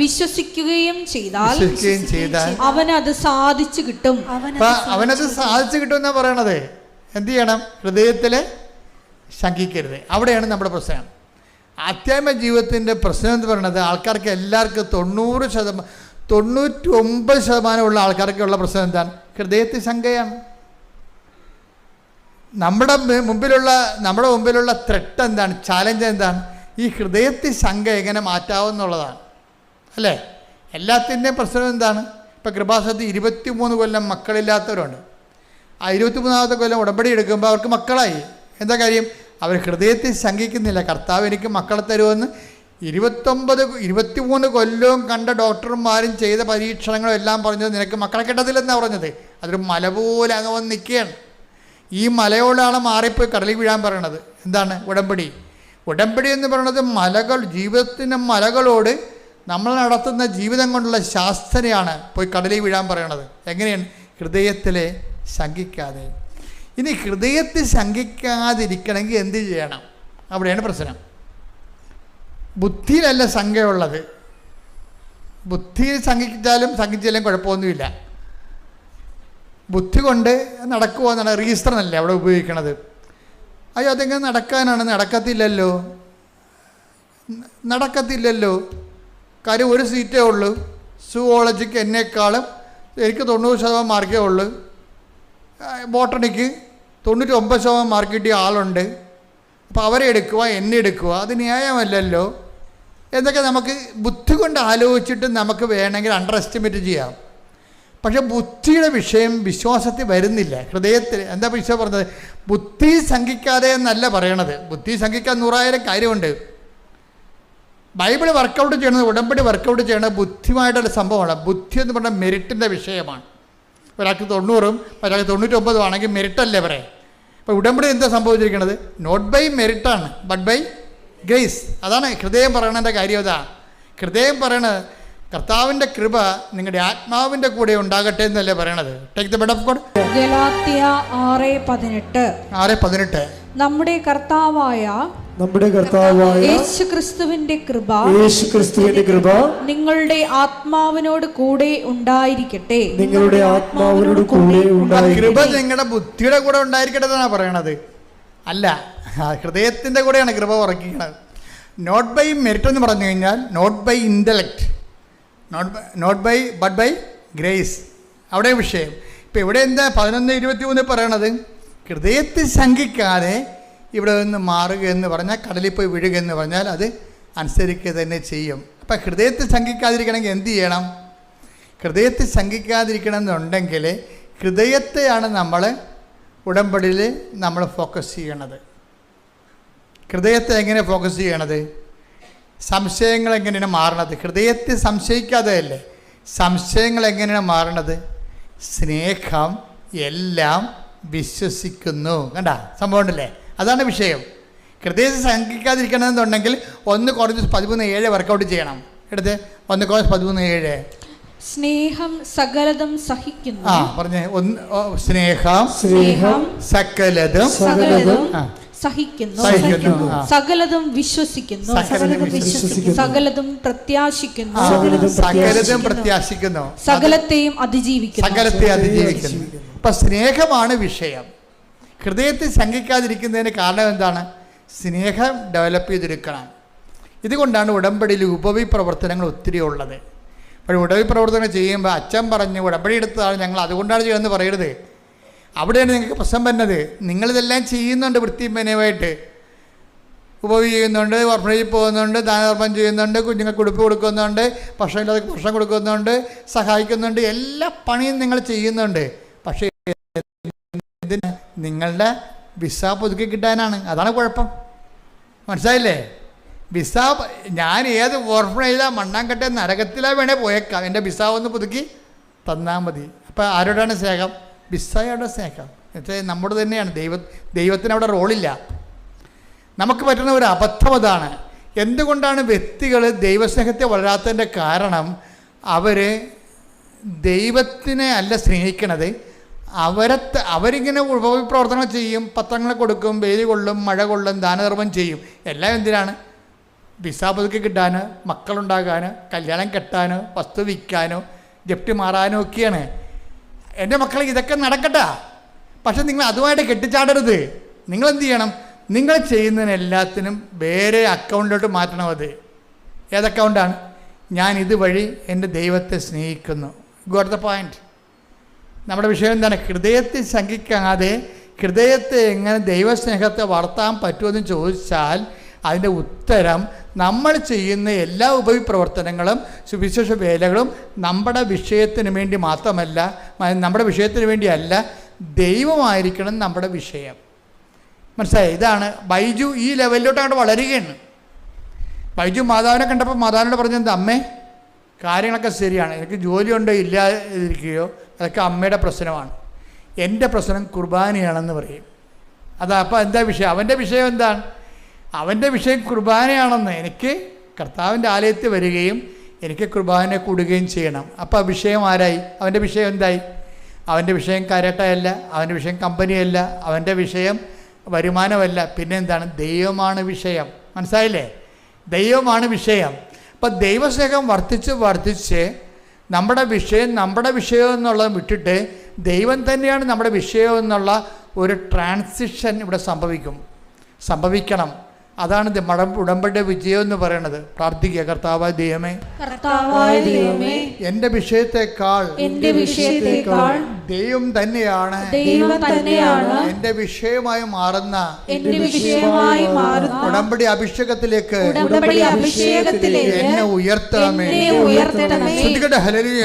വിശ്വസിക്കുകയും ചെയ്താൽ അവനത് സാധിച്ചു കിട്ടും. അവനത് സാധിച്ചു കിട്ടും എന്നാ പറയണത്. എന്ത് ചെയ്യണം? ഹൃദയത്തിൽ ശങ്കിക്കരുത്. അവിടെയാണ് നമ്മുടെ പ്രശ്നം. ആധ്യാത്മിക ജീവിതത്തിൻ്റെ പ്രശ്നം എന്ന് പറയുന്നത് ആൾക്കാർക്ക് എല്ലാവർക്കും 99% ആൾക്കാർക്കുള്ള പ്രശ്നം എന്താണ്? ഹൃദയത്തിൽ ശങ്കയാണ്. നമ്മുടെ മുമ്പിലുള്ള ത്രെട്ട് എന്താണ്? ചാലഞ്ച് എന്താണ്? ഈ ഹൃദയത്തിൽ ശങ്ക എങ്ങനെ മാറ്റാവുന്നുള്ളതാണ്, അല്ലേ? എല്ലാത്തിൻ്റെയും പ്രശ്നം എന്താണ്? ഇപ്പം കൃപാസനത്തിൽ 23 കൊല്ലം മക്കളില്ലാത്തവരുണ്ട്. ആ 23ാമത്തെ കൊല്ലം ഉടമ്പടി എടുക്കുമ്പോൾ അവർക്ക് മക്കളായി. എന്താ കാര്യം? അവർ ഹൃദയത്തിൽ ശങ്കിക്കുന്നില്ല, കർത്താവ് എനിക്ക് മക്കളെ തരുമെന്ന്. 23 കൊല്ലവും കണ്ട ഡോക്ടർമാരും ചെയ്ത പരീക്ഷണങ്ങളും എല്ലാം പറഞ്ഞത് നിനക്ക് മക്കളെ കിട്ടത്തില്ലെന്നാണ് പറഞ്ഞത്. അതൊരു മല പോലെ അങ്ങ് വന്ന് നിൽക്കുകയാണ്. ഈ മലയോടാണ് മാറിപ്പോയി കടലിൽ വീഴാൻ പറയണത്. എന്താണ്? ഉടമ്പടി എന്ന് പറയുന്നത് മലകൾ, ജീവിതത്തിൻ്റെ മലകളോട് നമ്മൾ നടത്തുന്ന ജീവിതം കൊണ്ടുള്ള ശാസ്ത്രയാണ് പോയി കടലിൽ വീഴാൻ പറയണത്. എങ്ങനെയാണ്? ഹൃദയത്തിലെ ശങ്കിക്കാതെ. ഇനി ഹൃദയത്തിൽ ശങ്കിക്കാതിരിക്കണമെങ്കിൽ എന്ത് ചെയ്യണം? അവിടെയാണ് പ്രശ്നം. ബുദ്ധിയിലല്ല ശങ്കയുള്ളത്. ബുദ്ധിയിൽ ശങ്കിച്ചാലും കുഴപ്പമൊന്നുമില്ല. ബുദ്ധി കൊണ്ട് നടക്കുക എന്നാണ്, റീസണല്ലേ അവിടെ ഉപയോഗിക്കണത്. അയ്യോ അതെങ്ങനെ നടക്കാനാണ്? നടക്കത്തില്ലല്ലോ. കാര്യം ഒരു സീറ്റേ ഉള്ളൂ. സുവോളജിക്ക് എന്നെക്കാളും എനിക്ക് 90% മാർക്കേ ഉള്ളൂ. ബോട്ടണിക്ക് 99% മാർക്ക് കിട്ടിയ ആളുണ്ട്. അപ്പോൾ അവരെ എടുക്കുക, എന്നെ എടുക്കുക, അത് ന്യായമല്ലല്ലോ എന്നൊക്കെ നമുക്ക് ബുദ്ധി കൊണ്ട് ആലോചിച്ചിട്ട് നമുക്ക് വേണമെങ്കിൽ അണ്ടർ എസ്റ്റിമേറ്റ് ചെയ്യാം. പക്ഷെ ബുദ്ധിയുടെ വിഷയം വിശ്വാസത്തിൽ വരുന്നില്ല. ഹൃദയത്തിൽ എന്താ ഈശോ പറഞ്ഞത്? ബുദ്ധി ശങ്കിക്കാതെ എന്നല്ല പറയണത്. ബുദ്ധി ശങ്കിക്കാൻ 100,000 കാര്യമുണ്ട്. ബൈബിൾ വർക്കൗട്ട് ചെയ്യണത്, ഉടമ്പടി വർക്കൗട്ട് ചെയ്യണത് ബുദ്ധിയുമായിട്ടുള്ള സംഭവമാണ്. ബുദ്ധി എന്ന് പറഞ്ഞാൽ മെറിറ്റിൻ്റെ വിഷയമാണ്. ഒരാൾക്ക് 90ഉം ഒരാൾക്ക് 99 ആണെങ്കിൽ മെറിറ്റല്ലേ പറയാം. ഇപ്പോൾ ഉടമ്പടി എന്താ സംഭവിച്ചിരിക്കുന്നത്? നോട്ട് ബൈ മെറിറ്റാണ്, ബട്ട് ബൈ ഗ്രേസ്. അതാണ് ഹൃദയം പറയണതിൻ്റെ കാര്യം. അതാണ് ഹൃദയം പറയണത്. കർത്താവിൻ്റെ കൃപ നിങ്ങളുടെ ആത്മാവിൻ്റെ കൂടെ ഉണ്ടാകട്ടെ എന്നല്ലേ പറയണത്. Take the bed of God. Galatia 6:18 നമ്മുടെ കർത്താവായ യേശുക്രിസ്തുവിന്റെ കൃപ നിങ്ങളുടെ ആത്മാവിനോട് കൂടെ ഉണ്ടായിരിക്കട്ടെ. കൃപ നിങ്ങളുടെ ബുദ്ധിയുടെ കൂടെ ഉണ്ടായിരിക്കട്ടെ എന്നാണ് പറയണത്. അല്ല, ഹൃദയത്തിൻ്റെ കൂടെയാണ് കൃപ ഉറക്കിക്കണത്. നോട്ട് ബൈ മെറിറ്റ് എന്ന് പറഞ്ഞു കഴിഞ്ഞാൽ not by intellect, but by grace. അവിടെ വിഷയം. ഇപ്പം ഇവിടെ എന്താ 11:23 പറയണത്? ഹൃദയത്തിൽ ശങ്കിക്കാതെ ഇവിടെ നിന്ന് മാറുക എന്ന് പറഞ്ഞാൽ, കടലിൽ പോയി വീഴുക എന്ന് പറഞ്ഞാൽ അത് അനുസരിക്കുക തന്നെ ചെയ്യും. അപ്പം ഹൃദയത്തിൽ ശങ്കിക്കാതിരിക്കണമെങ്കിൽ എന്ത് ചെയ്യണം? ഹൃദയത്തിൽ ശങ്കിക്കാതിരിക്കണം എന്നുണ്ടെങ്കിൽ ഹൃദയത്തെയാണ് നമ്മൾ ഉടമ്പടിയിൽ നമ്മൾ ഫോക്കസ് ചെയ്യണത്. ഹൃദയത്തെ എങ്ങനെ ഫോക്കസ് ചെയ്യണത്? സംശയങ്ങൾ എങ്ങനെയാണ് മാറണത്? ഹൃദയത്തിൽ സംശയിക്കാതെ അല്ലേ. സംശയങ്ങൾ എങ്ങനെയാണ് മാറണത്? സ്നേഹം എല്ലാം വിശ്വസിക്കുന്നു. കണ്ട സംഭവം ഉണ്ടല്ലേ? അതാണ് വിഷയം. ഹൃദയത്തിൽ ശങ്കിക്കാതിരിക്കണമെന്നുണ്ടെങ്കിൽ 1 Corinthians 13:7 വർക്കൗട്ട് ചെയ്യണം. എടുത്ത് 1 Corinthians 13:7. സ്നേഹം സകലതും സഹിക്കുന്നു. പറഞ്ഞേ. സ്നേഹം സകലതും സഹിക്കുന്നു, സകലതും വിശ്വസിക്കുന്നു, സകലതും പ്രത്യാശിക്കുന്നു, സകലത്തെയും അതിജീവിക്കുന്നു. അപ്പൊ സ്നേഹമാണ് വിഷയം. ഹൃദയത്തിൽ ശങ്കിക്കാതിരിക്കുന്നതിന് കാരണം എന്താണ്? സ്നേഹം ഡെവലപ്പ് ചെയ്തെടുക്കണം. ഇതുകൊണ്ടാണ് ഉടമ്പടിയിൽ ഉപവി പ്രവർത്തനങ്ങൾ ഒത്തിരി ഉള്ളത്. അപ്പോൾ ഉടമ്പടി പ്രവർത്തനം ചെയ്യുമ്പോൾ അച്ഛൻ പറഞ്ഞു ഉടമ്പടി എടുത്തതാണ് ഞങ്ങൾ അതുകൊണ്ടാണ് ചെയ്യുമെന്ന് പറയരുത്. അവിടെയാണ് നിങ്ങൾക്ക് പ്രശ്നം വരുന്നത്. നിങ്ങളിതെല്ലാം ചെയ്യുന്നുണ്ട് വൃത്തിമേനയുമായിട്ട്. ഉപവി ചെയ്യുന്നുണ്ട്, ഓർഫനേജിൽ പോകുന്നുണ്ട്, ദാനധർമ്മം ചെയ്യുന്നുണ്ട്, കുഞ്ഞുങ്ങൾക്ക് ഉടുപ്പ് കൊടുക്കുന്നുണ്ട്, ഭക്ഷണമില്ലാതെ ഭക്ഷണം കൊടുക്കുന്നുണ്ട്, സഹായിക്കുന്നുണ്ട്, എല്ലാ പണിയും നിങ്ങൾ ചെയ്യുന്നുണ്ട്. പക്ഷേ നിങ്ങളുടെ വിസ പുതുക്കി കിട്ടാനാണ്. അതാണ് കുഴപ്പം. മനസ്സിലായില്ലേ? വിസ ഞാൻ ഏത് ഓർഫനേജിലാണ്, മണ്ണാങ്കട്ടെ നരകത്തിലാണ് വേണേൽ പോയേക്കാം, എൻ്റെ വിസ ഒന്ന് പുതുക്കി തന്നാൽ മതി. അപ്പോൾ ആരോടാണ് സ്നേഹം? വിസയോടെ സ്നേഹം. എന്നുവെച്ചാൽ നമ്മുടെ തന്നെയാണ്. ദൈവത്തിന് അവിടെ റോളില്ല. നമുക്ക് പറ്റുന്ന ഒരു അബദ്ധം അതാണ്. എന്തുകൊണ്ടാണ് വ്യക്തികൾ ദൈവസ്നേഹത്തെ വളരാത്തതിൻ്റെ കാരണം, അവർ ദൈവത്തിനെ അല്ല സ്നേഹിക്കണത്. അവരിങ്ങനെ ഉപപ്രവർത്തനം ചെയ്യും, പത്രങ്ങൾ കൊടുക്കും, വെയിൽ കൊള്ളും, മഴ കൊള്ളും, ദാനധർമ്മം ചെയ്യും. എല്ലാം എന്തിനാണ്? വിസ പുതുക്കി കിട്ടാനോ, മക്കളുണ്ടാകാനോ, കല്യാണം കെട്ടാനോ, വസ്തു വിൽക്കാനോ, ജപ്തി മാറാനോ ഒക്കെയാണ്. എൻ്റെ മക്കൾ ഇതൊക്കെ നടക്കട്ടെ, പക്ഷെ നിങ്ങൾ അതുമായിട്ട് കെട്ടിച്ചാടരുത്. നിങ്ങളെന്ത് ചെയ്യണം? നിങ്ങൾ ചെയ്യുന്നതിനെല്ലാത്തിനും വേറെ അക്കൗണ്ടിലോട്ട് മാറ്റണം. അത് ഏത് അക്കൗണ്ടാണ്? ഞാൻ ഇതുവഴി എൻ്റെ ദൈവത്തെ സ്നേഹിക്കുന്നു. Got the point. നമ്മുടെ വിഷയം എന്താണ്? ഹൃദയത്തെ ശങ്കിക്കാതെ ഹൃദയത്തെ എങ്ങനെ ദൈവസ്നേഹത്തെ വളർത്താൻ പറ്റുമെന്ന് ചോദിച്ചാൽ അതിൻ്റെ ഉത്തരം, നമ്മൾ ചെയ്യുന്ന എല്ലാ ഉപവിപ്രവർത്തനങ്ങളും സുവിശേഷ വേലകളും നമ്മുടെ വിഷയത്തിന് വേണ്ടി മാത്രമല്ല, നമ്മുടെ വിഷയത്തിന് വേണ്ടിയല്ല, ദൈവമായിരിക്കണം നമ്മുടെ വിഷയം. മനസ്സിലായി? ഇതാണ് ബൈജു ഈ ലെവലിലോട്ട് അങ്ങോട്ട് വളരുകയാണ്. ബൈജു മാതാവിനെ കണ്ടപ്പോൾ മാതാവിനോട് പറഞ്ഞത്, അമ്മേ കാര്യങ്ങളൊക്കെ ശരിയാണ്, എനിക്ക് ജോലിയുണ്ടോ ഇല്ലാതിരിക്കുകയോ അതൊക്കെ അമ്മയുടെ പ്രശ്നമാണ്, എൻ്റെ പ്രശ്നം കുർബാനയാണെന്ന് പറയും. അതാ. അപ്പോൾ എന്താ വിഷയം? അവൻ്റെ വിഷയം എന്താണ്? അവൻ്റെ വിഷയം കുർബാനയാണെന്ന്. എനിക്ക് കർത്താവിൻ്റെ ആലയത്തിൽ വരികയും എനിക്ക് കുർബാന കൂടുകയും ചെയ്യണം. അപ്പോൾ ആ വിഷയം ആരായി? അവൻ്റെ വിഷയം എന്തായി? അവൻ്റെ വിഷയം കരാട്ടയല്ല, അവൻ്റെ വിഷയം കമ്പനിയല്ല, അവൻ്റെ വിഷയം വരുമാനമല്ല. പിന്നെ എന്താണ്? ദൈവമാണ് വിഷയം. മനസ്സിലായില്ലേ? ദൈവമാണ് വിഷയം. അപ്പം ദൈവസ്നേഹം വർദ്ധിച്ച് നമ്മുടെ വിഷയം എന്നുള്ളത് വിട്ടിട്ട് ദൈവം തന്നെയാണ് നമ്മുടെ വിഷയം എന്നുള്ള ഒരു ട്രാൻസിഷൻ ഇവിടെ സംഭവിക്കണം. അതാണ് ഉടമ്പടിയുടെ വിജയം എന്ന് പറയുന്നത്. പ്രാർത്ഥിക്കുക, കർത്താവായ ദൈവമേ, എൻ്റെ വിഷയത്തെക്കാൾ ദൈവം തന്നെയാണ് എൻ്റെ വിഷയമായി മാറുന്ന ഉടമ്പടി അഭിഷേകത്തിലേക്ക് എന്നെ ഉയർത്തണമേ. ശ്രദ്ധിക്കട്ടെ. ഹല്ലേലൂയ.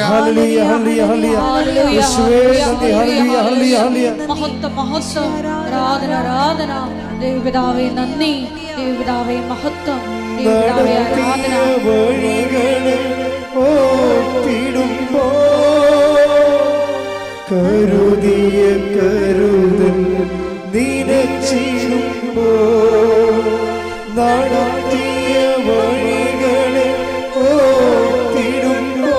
ദൈവപിതാവേ നന്ദി, ദൈവപിതാവേ മഹത്വം, ദൈവപിതാവേ ആരാധന. കരുതിയ കരുതൽ നിനച്ചിടുമ്പോ, നടത്തിയ വഴികളെ ഓർത്തിടുമ്പോ,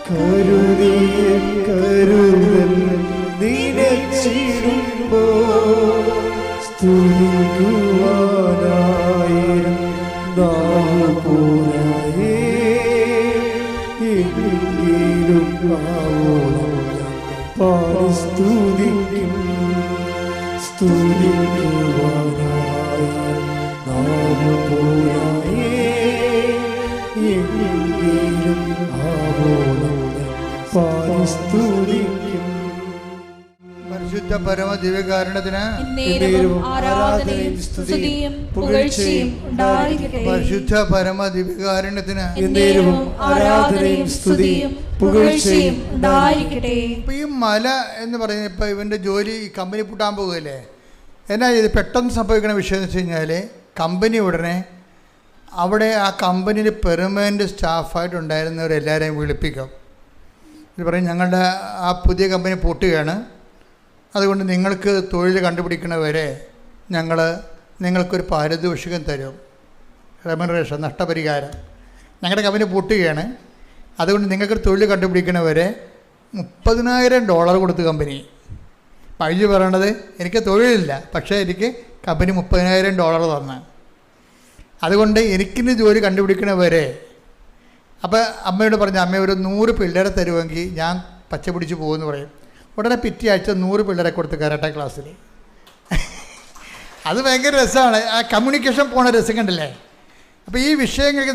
കരുതിയ കരുതൽ നിനച്ചിടുമ്പോ, സ്തുതിക്കുവാനായിരം നാവുപോരായേ, എങ്കിലും സ്തുതിക്കും സ്തുതിക്കുവാനായിരം നാവുപോരായേ, എങ്കിലും സ്തുതിക്കും. പരിശുദ്ധ പരമ ദിവ്യകാരുണ്യത്തിന് ആരാധനയും സ്തുതിയും പുകഴ്ചയും ഉണ്ടായിരിക്കട്ടെ. പരിശുദ്ധ പരമ ദിവ്യകാരുണ്യത്തിന് ആരാധനയും സ്തുതിയും പുകഴ്ചയും ഉണ്ടായിരിക്കട്ടെ. ഇപ്പം ഈ മല എന്ന് പറയുന്നത്, ഇപ്പം ഇവൻ്റെ ജോലി ഈ കമ്പനി പൂട്ടാൻ പോകുകയല്ലേ. എന്നാ ഇത് പെട്ടെന്ന് സംഭവിക്കുന്ന വിഷയം എന്ന് വെച്ച് കഴിഞ്ഞാൽ, കമ്പനി ഉടനെ അവിടെ ആ കമ്പനിയിൽ പെർമനൻ്റ് സ്റ്റാഫായിട്ടുണ്ടായിരുന്നവരെല്ലാവരെയും വിളിപ്പിക്കും. ഇത് പറയും, ഞങ്ങളുടെ ആ പുതിയ കമ്പനി പൂട്ടുകയാണ്, അതുകൊണ്ട് നിങ്ങൾക്ക് തൊഴിൽ കണ്ടുപിടിക്കണവരെ നിങ്ങൾക്കൊരു പാരിതോഷികം തരും, റെമ്യൂണറേഷൻ, നഷ്ടപരിഹാരം. ഞങ്ങളുടെ കമ്പനി പൂട്ടുകയാണ്, അതുകൊണ്ട് നിങ്ങൾക്കൊരു തൊഴിൽ കണ്ടുപിടിക്കണവരെ $30,000 കൊടുത്ത് കമ്പനി. പൈജി പറയണത്, എനിക്ക് തൊഴിലില്ല, പക്ഷേ എനിക്ക് കമ്പനി $30,000 തന്നു, അതുകൊണ്ട് എനിക്കിന്ന് ജോലി കണ്ടുപിടിക്കണവരെ. അപ്പോൾ അമ്മയോട് പറഞ്ഞു, അമ്മ ഒരു 100 പിള്ളേരെ തരുമെങ്കിൽ ഞാൻ പച്ച പിടിച്ച് പോകുമെന്ന് പറയും. ഉടനെ പിറ്റേ ആഴ്ച 100 പിള്ളേരെ കൊടുത്ത് കരാട്ട ക്ലാസ്സിൽ. അത് ഭയങ്കര രസമാണ്. ആ കമ്മ്യൂണിക്കേഷൻ പോണ രസം കണ്ടില്ലേ? അപ്പോൾ ഈ വിഷയങ്ങൾക്ക്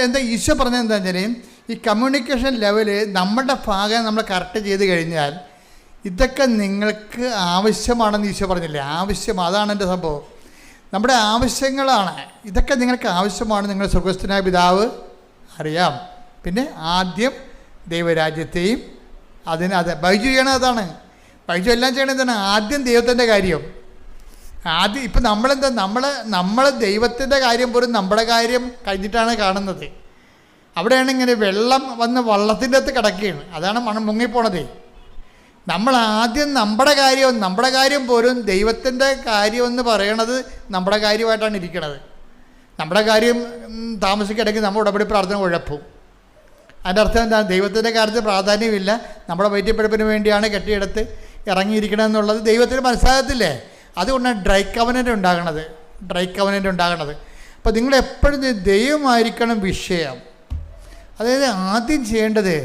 എന്താ ഈശോ പറഞ്ഞത് എന്താ വെച്ചാൽ, ഈ കമ്മ്യൂണിക്കേഷൻ ലെവല് നമ്മുടെ ഭാഗം നമ്മൾ കറക്റ്റ് ചെയ്ത് കഴിഞ്ഞാൽ ഇതൊക്കെ നിങ്ങൾക്ക് ആവശ്യമാണെന്ന് ഈശോ പറഞ്ഞില്ലേ? അതാണ് എൻ്റെ സംഭവം. നമ്മുടെ ആവശ്യങ്ങളാണ് ഇതൊക്കെ. നിങ്ങൾക്ക് ആവശ്യമാണ്. നിങ്ങൾ സ്വർഗ്ഗസ്ഥനായ പിതാവ് അറിയാം. പിന്നെ ആദ്യം ദൈവരാജ്യത്തെയും ബൈജു ചെയ്യണത് അതാണ്. ബൈജു എല്ലാം ചെയ്യണത് തന്നെ ആദ്യം ദൈവത്തിൻ്റെ കാര്യം. ഇപ്പം നമ്മൾ ദൈവത്തിൻ്റെ കാര്യം പോലും നമ്മുടെ കാര്യം കഴിഞ്ഞിട്ടാണ് കാണുന്നത്. അവിടെയാണ് ഇങ്ങനെ വെള്ളം വന്ന് വള്ളത്തിൻ്റെ അകത്ത് കിടക്കുകയാണ്. അതാണ് മുങ്ങിപ്പോണത്. നമ്മൾ ആദ്യം നമ്മുടെ കാര്യം പോലും ദൈവത്തിൻ്റെ കാര്യമെന്ന് പറയണത് നമ്മുടെ കാര്യമായിട്ടാണ് ഇരിക്കുന്നത്. നമ്മുടെ കാര്യം താമസിക്കിടയ്ക്ക് നമ്മൾ ഉടമ്പടി പ്രാർത്ഥന ഉഴപ്പും. അതിൻ്റെ അർത്ഥം എന്താണ്? ദൈവത്തിൻ്റെ കാര്യത്തിൽ പ്രാധാന്യമില്ല, നമ്മുടെ വൈദ്യപ്പെടുപ്പിന് വേണ്ടിയാണ് കെട്ടിയെടുത്ത് ഇറങ്ങിയിരിക്കണമെന്നുള്ളത് ദൈവത്തിന് മനസ്സിലാകത്തില്ലേ? അതുകൊണ്ടാണ് ഡ്രൈ കവനൻ്റ് ഉണ്ടാകണത്. അപ്പോൾ നിങ്ങളെപ്പോഴും ദൈവമായിരിക്കണം വിഷയം. അതായത് ആദ്യം ചെയ്യേണ്ടത്,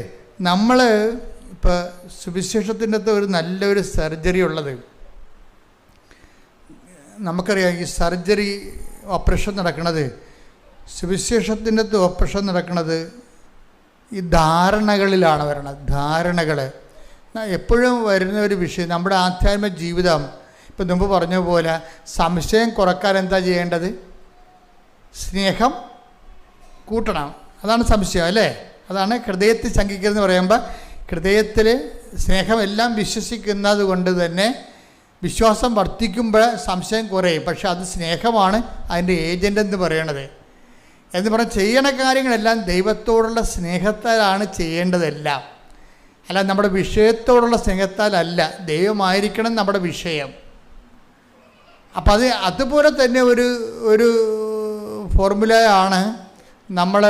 നമ്മൾ ഇപ്പോൾ സുവിശേഷത്തിൻ്റെ അകത്ത് ഒരു നല്ലൊരു സർജറി ഉള്ളത് നമുക്കറിയാം. ഈ സർജറി ഓപ്പറേഷൻ നടക്കുന്നത്, സുവിശേഷത്തിൻ്റെ അകത്ത് ഓപ്പറേഷൻ നടക്കുന്നത് ഈ ധാരണകളിലാണ് വരണത്. ധാരണകൾ എപ്പോഴും വരുന്ന ഒരു വിഷയം. നമ്മുടെ ആധ്യാത്മിക ജീവിതം ഇപ്പം മുമ്പ് പറഞ്ഞ പോലെ സംശയം കുറക്കാൻ എന്താ ചെയ്യേണ്ടത്? സ്നേഹം കൂട്ടണം. അതാണ് സംശയം, അല്ലേ? അതാണ് ഹൃദയത്തിൽ ശങ്കിക്കുന്നതെന്ന് പറയുമ്പോൾ, ഹൃദയത്തിൽ സ്നേഹം എല്ലാം വിശ്വസിക്കുന്നത് കൊണ്ട് തന്നെ വിശ്വാസം വർദ്ധിക്കുമ്പോൾ സംശയം കുറയും. പക്ഷെ അത് സ്നേഹമാണ് അതിൻ്റെ ഏജൻ്റ് എന്ന് പറയണത്. എന്ന് പറഞ്ഞാൽ ചെയ്യണ കാര്യങ്ങളെല്ലാം ദൈവത്തോടുള്ള സ്നേഹത്താലാണ് ചെയ്യേണ്ടതെല്ലാം, അല്ല നമ്മുടെ വിഷയത്തോടുള്ള സ്നേഹത്താലല്ല. ദൈവമായിരിക്കണം നമ്മുടെ വിഷയം. അപ്പം അതുപോലെ തന്നെ ഒരു ഫോർമുലയാണ് നമ്മൾ